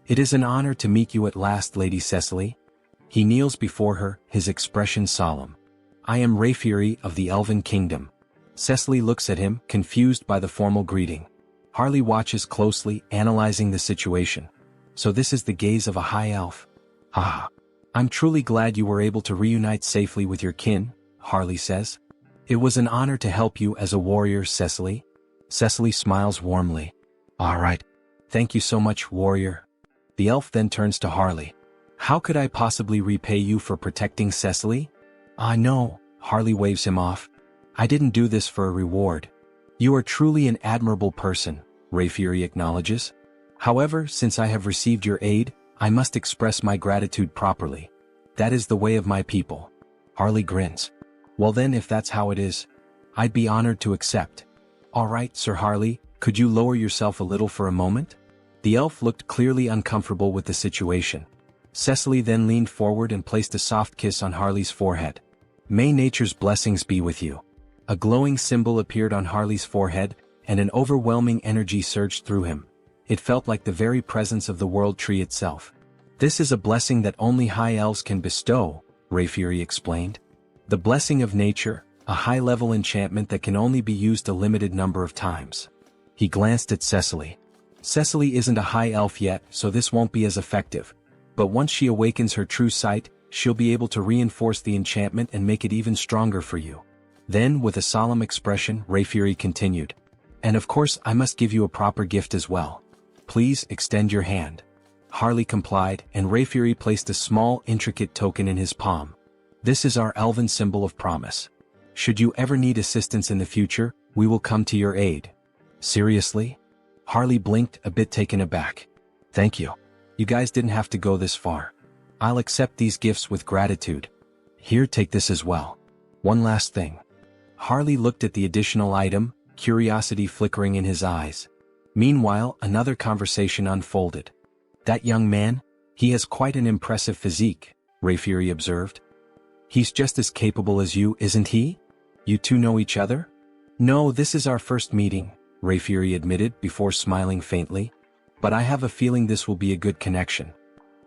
"It is an honor to meet you at last, Lady Cecily." He kneels before her, his expression solemn. "I am Rayfury of the Elven Kingdom." Cecily looks at him, confused by the formal greeting. Harley watches closely, analyzing the situation. So this is the gaze of a high elf. "Ah. I'm truly glad you were able to reunite safely with your kin," Harley says. "It was an honor to help you as a warrior, Cecily." Cecily smiles warmly. "All right. Thank you so much, warrior." The elf then turns to Harley. "How could I possibly repay you for protecting Cecily?" "Ah no," Harley waves him off. "I didn't do this for a reward." "You are truly an admirable person," Rayfury acknowledges. "However, since I have received your aid, I must express my gratitude properly. That is the way of my people." Harley grins. "Well then, if that's how it is, I'd be honored to accept." "All right, Sir Harley, could you lower yourself a little for a moment?" The elf looked clearly uncomfortable with the situation. Cecily then leaned forward and placed a soft kiss on Harley's forehead. "May nature's blessings be with you." A glowing symbol appeared on Harley's forehead, and an overwhelming energy surged through him. It felt like the very presence of the world tree itself. "This is a blessing that only high elves can bestow," Rayfury explained. "The blessing of nature, a high-level enchantment that can only be used a limited number of times." He glanced at Cecily. "Cecily isn't a high elf yet, so this won't be as effective. But once she awakens her true sight, she'll be able to reinforce the enchantment and make it even stronger for you." Then, with a solemn expression, Rayfury continued, "And of course I must give you a proper gift as well. Please extend your hand." Harley complied, and Rayfury placed a small, intricate token in his palm. "This is our elven symbol of promise. Should you ever need assistance in the future, we will come to your aid." "Seriously?" Harley blinked, a bit taken aback. "Thank you. You guys didn't have to go this far. I'll accept these gifts with gratitude. Here, take this as well. One last thing." Harley looked at the additional item, curiosity flickering in his eyes. Meanwhile, another conversation unfolded. "That young man? He has quite an impressive physique," Rayfury observed. "He's just as capable as you, isn't he? You two know each other?" "No, this is our first meeting," Rayfury admitted before smiling faintly. "But I have a feeling this will be a good connection."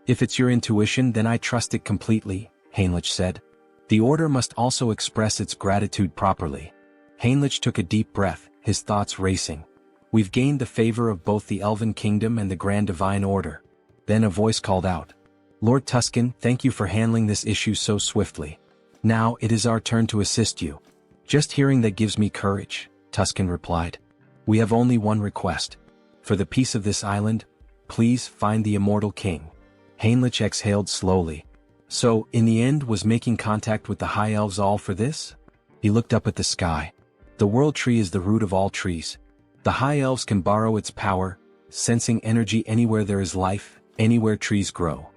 "If it's your intuition, then I trust it completely," Heinrich said. "The order must also express its gratitude properly." Heinrich took a deep breath, his thoughts racing. "We've gained the favor of both the Elven Kingdom and the Grand Divine Order." Then a voice called out, "Lord Tuscan, thank you for handling this issue so swiftly. Now it is our turn to assist you." "Just hearing that gives me courage," Tuscan replied. "We have only one request. For the peace of this island, please find the Immortal King." Heinrich exhaled slowly. So, in the end, was making contact with the High Elves all for this? He looked up at the sky. The World Tree is the root of all trees. The High Elves can borrow its power, sensing energy anywhere there is life, anywhere trees grow.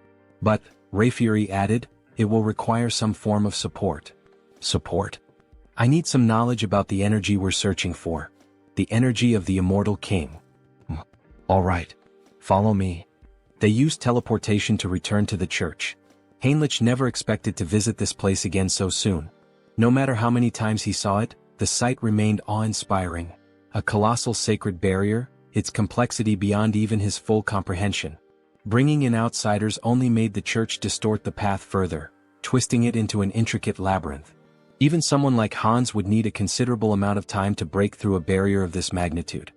But, Rayfury added, it will require some form of support. Support? I need some knowledge about the energy we're searching for. The energy of the Immortal King. All right. Follow me. They used teleportation to return to the church. Heinrich never expected to visit this place again so soon. No matter how many times he saw it, the sight remained awe-inspiring. A colossal sacred barrier, its complexity beyond even his full comprehension. Bringing in outsiders only made the church distort the path further, twisting it into an intricate labyrinth. Even someone like Hans would need a considerable amount of time to break through a barrier of this magnitude.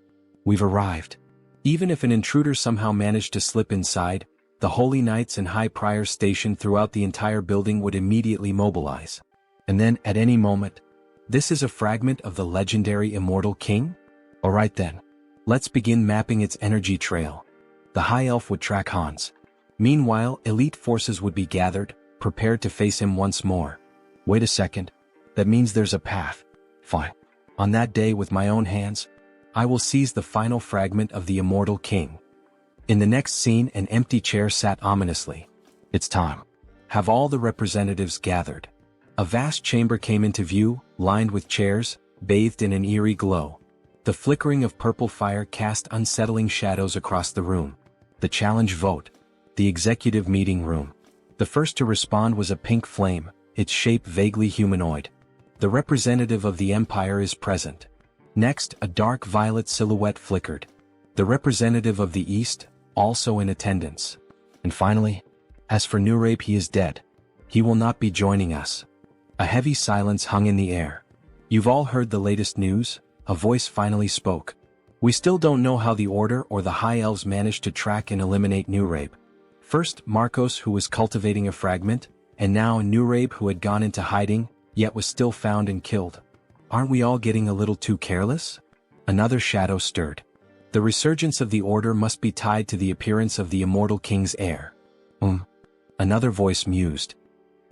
We've arrived. Even if an intruder somehow managed to slip inside, the Holy Knights and High Priors stationed throughout the entire building would immediately mobilize. And then, at any moment, this is a fragment of the legendary Immortal King? Alright then. Let's begin mapping its energy trail. The High Elf would track Hans. Meanwhile, elite forces would be gathered, prepared to face him once more. Wait a second. That means there's a path. Fine. On that day, with my own hands, I will seize the final fragment of the Immortal King. In the next scene, an empty chair sat ominously. It's time. Have all the representatives gathered. A vast chamber came into view, lined with chairs, bathed in an eerie glow. The flickering of purple fire cast unsettling shadows across the room. The challenge vote. The executive meeting room. The first to respond was a pink flame, its shape vaguely humanoid. The representative of the Empire is present. Next, a dark violet silhouette flickered. The representative of the East, also in attendance. And finally, as for Nurabe, he is dead. He will not be joining us. A heavy silence hung in the air. You've all heard the latest news? A voice finally spoke. We still don't know how the Order or the High Elves managed to track and eliminate Nurabe. First, Marcos, who was cultivating a fragment, and now Nurabe, who had gone into hiding, yet was still found and killed. Aren't we all getting a little too careless? Another shadow stirred. The resurgence of the Order must be tied to the appearance of the Immortal King's heir. Another voice mused.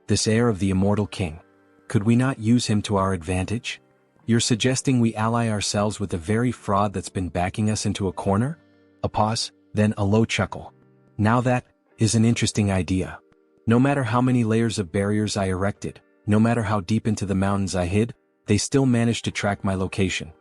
This heir of the Immortal King. Could we not use him to our advantage? You're suggesting we ally ourselves with the very fraud that's been backing us into a corner? A pause, then a low chuckle. Now that is an interesting idea. No matter how many layers of barriers I erected, no matter how deep into the mountains I hid, they still managed to track my location.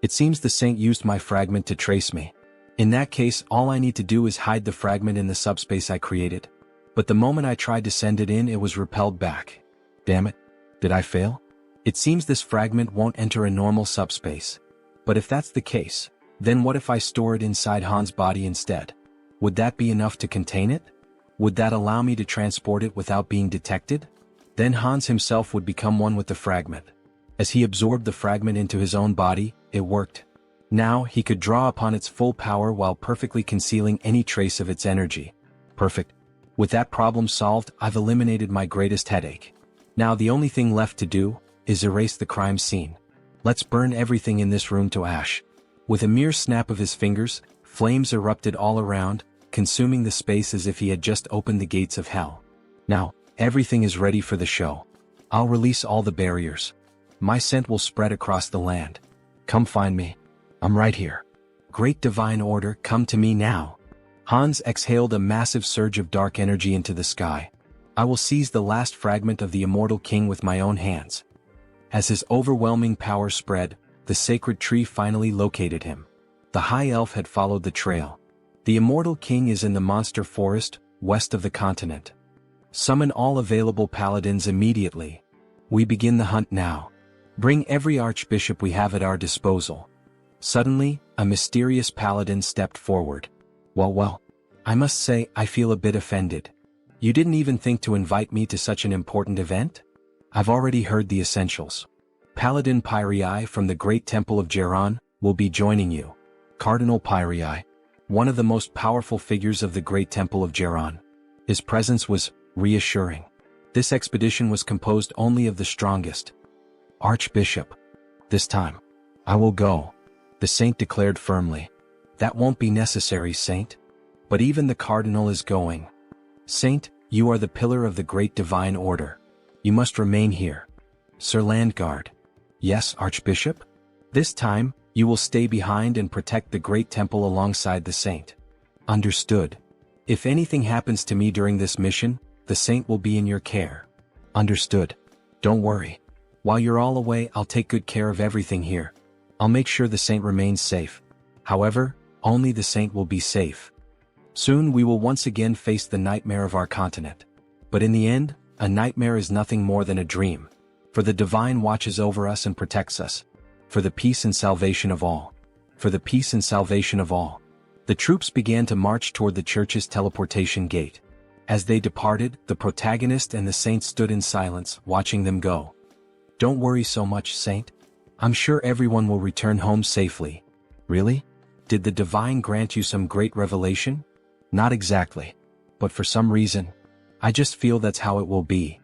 It seems the Saint used my fragment to trace me. In that case, all I need to do is hide the fragment in the subspace I created. But the moment I tried to send it in, it was repelled back. Damn it. Did I fail? It seems this fragment won't enter a normal subspace. But if that's the case, then what if I store it inside Han's body instead? Would that be enough to contain it? Would that allow me to transport it without being detected? Then Hans himself would become one with the fragment. As he absorbed the fragment into his own body, it worked. Now he could draw upon its full power while perfectly concealing any trace of its energy. Perfect. With that problem solved, I've eliminated my greatest headache. Now the only thing left to do is erase the crime scene. Let's burn everything in this room to ash. With a mere snap of his fingers, flames erupted all around, consuming the space as if he had just opened the gates of hell. Now, everything is ready for the show. I'll release all the barriers. My scent will spread across the land. Come find me. I'm right here. Great divine order, come to me now. Hans exhaled a massive surge of dark energy into the sky. I will seize the last fragment of the immortal king with my own hands. As his overwhelming power spread, the sacred tree finally located him. The high elf had followed the trail. The immortal king is in the monster forest, west of the continent. Summon all available paladins immediately. We begin the hunt now. Bring every archbishop we have at our disposal. Suddenly, a mysterious paladin stepped forward. Well, I must say I feel a bit offended. You didn't even think to invite me to such an important event? I've already heard the essentials. Paladin Pyrii from the Great Temple of Geron will be joining you. Cardinal Pyrii, one of the most powerful figures of the Great Temple of Geron. His presence was reassuring. This expedition was composed only of the strongest. Archbishop. This time, I will go. The saint declared firmly. That won't be necessary, saint. But even the cardinal is going. Saint, you are the pillar of the great divine order. You must remain here. Sir Landguard. Yes, Archbishop? This time, you will stay behind and protect the great temple alongside the saint. Understood. If anything happens to me during this mission, the saint will be in your care. Understood. Don't worry. While you're all away, I'll take good care of everything here. I'll make sure the saint remains safe. However, only the saint will be safe. Soon we will once again face the nightmare of our continent. But in the end, a nightmare is nothing more than a dream. For the divine watches over us and protects us. For the peace and salvation of all. For the peace and salvation of all. The troops began to march toward the church's teleportation gate. As they departed, the protagonist and the saint stood in silence, watching them go. Don't worry so much, saint. I'm sure everyone will return home safely. Really? Did the divine grant you some great revelation? Not exactly. But for some reason, I just feel that's how it will be.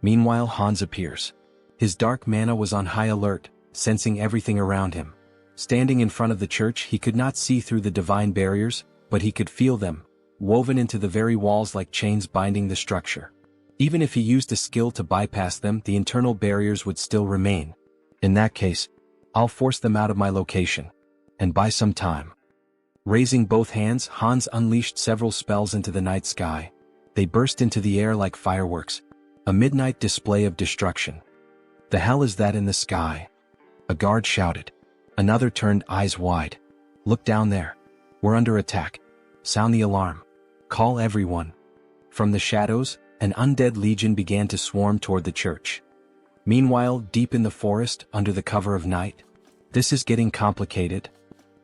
Meanwhile, Hans appears. His dark mana was on high alert, sensing everything around him. Standing in front of the church, he could not see through the divine barriers, but he could feel them, woven into the very walls like chains binding the structure. Even if he used a skill to bypass them, the internal barriers would still remain. In that case, I'll force them out of my location. And buy some time. Raising both hands, Hans unleashed several spells into the night sky. They burst into the air like fireworks, a midnight display of destruction. The hell is that in the sky? A guard shouted. Another turned eyes wide. Look down there. We're under attack. Sound the alarm. Call everyone. From the shadows, an undead legion began to swarm toward the church. Meanwhile, deep in the forest, under the cover of night, this is getting complicated.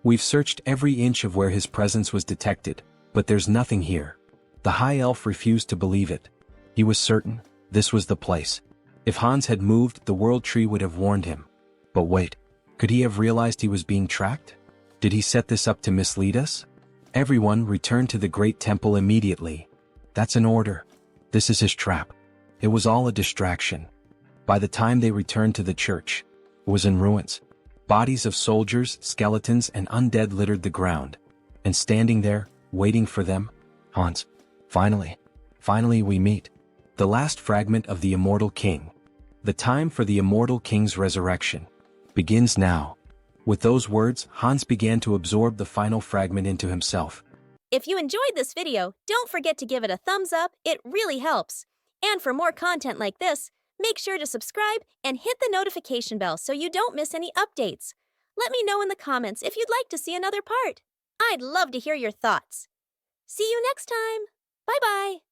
We've searched every inch of where his presence was detected, but there's nothing here. The high elf refused to believe it. He was certain this was the place. If Hans had moved, the world tree would have warned him. But wait, could he have realized he was being tracked? Did he set this up to mislead us? Everyone return to the great temple immediately. That's an order. This is his trap. It was all a distraction. By the time they returned to the church, it was in ruins. Bodies of soldiers, skeletons, and undead littered the ground. And standing there, waiting for them, Hans. Finally we meet. The last fragment of the immortal king. The time for the immortal king's resurrection begins now. With those words, Hans began to absorb the final fragment into himself. If you enjoyed this video, don't forget to give it a thumbs up, it really helps. And for more content like this, make sure to subscribe and hit the notification bell so you don't miss any updates. Let me know in the comments if you'd like to see another part. I'd love to hear your thoughts. See you next time. Bye-bye.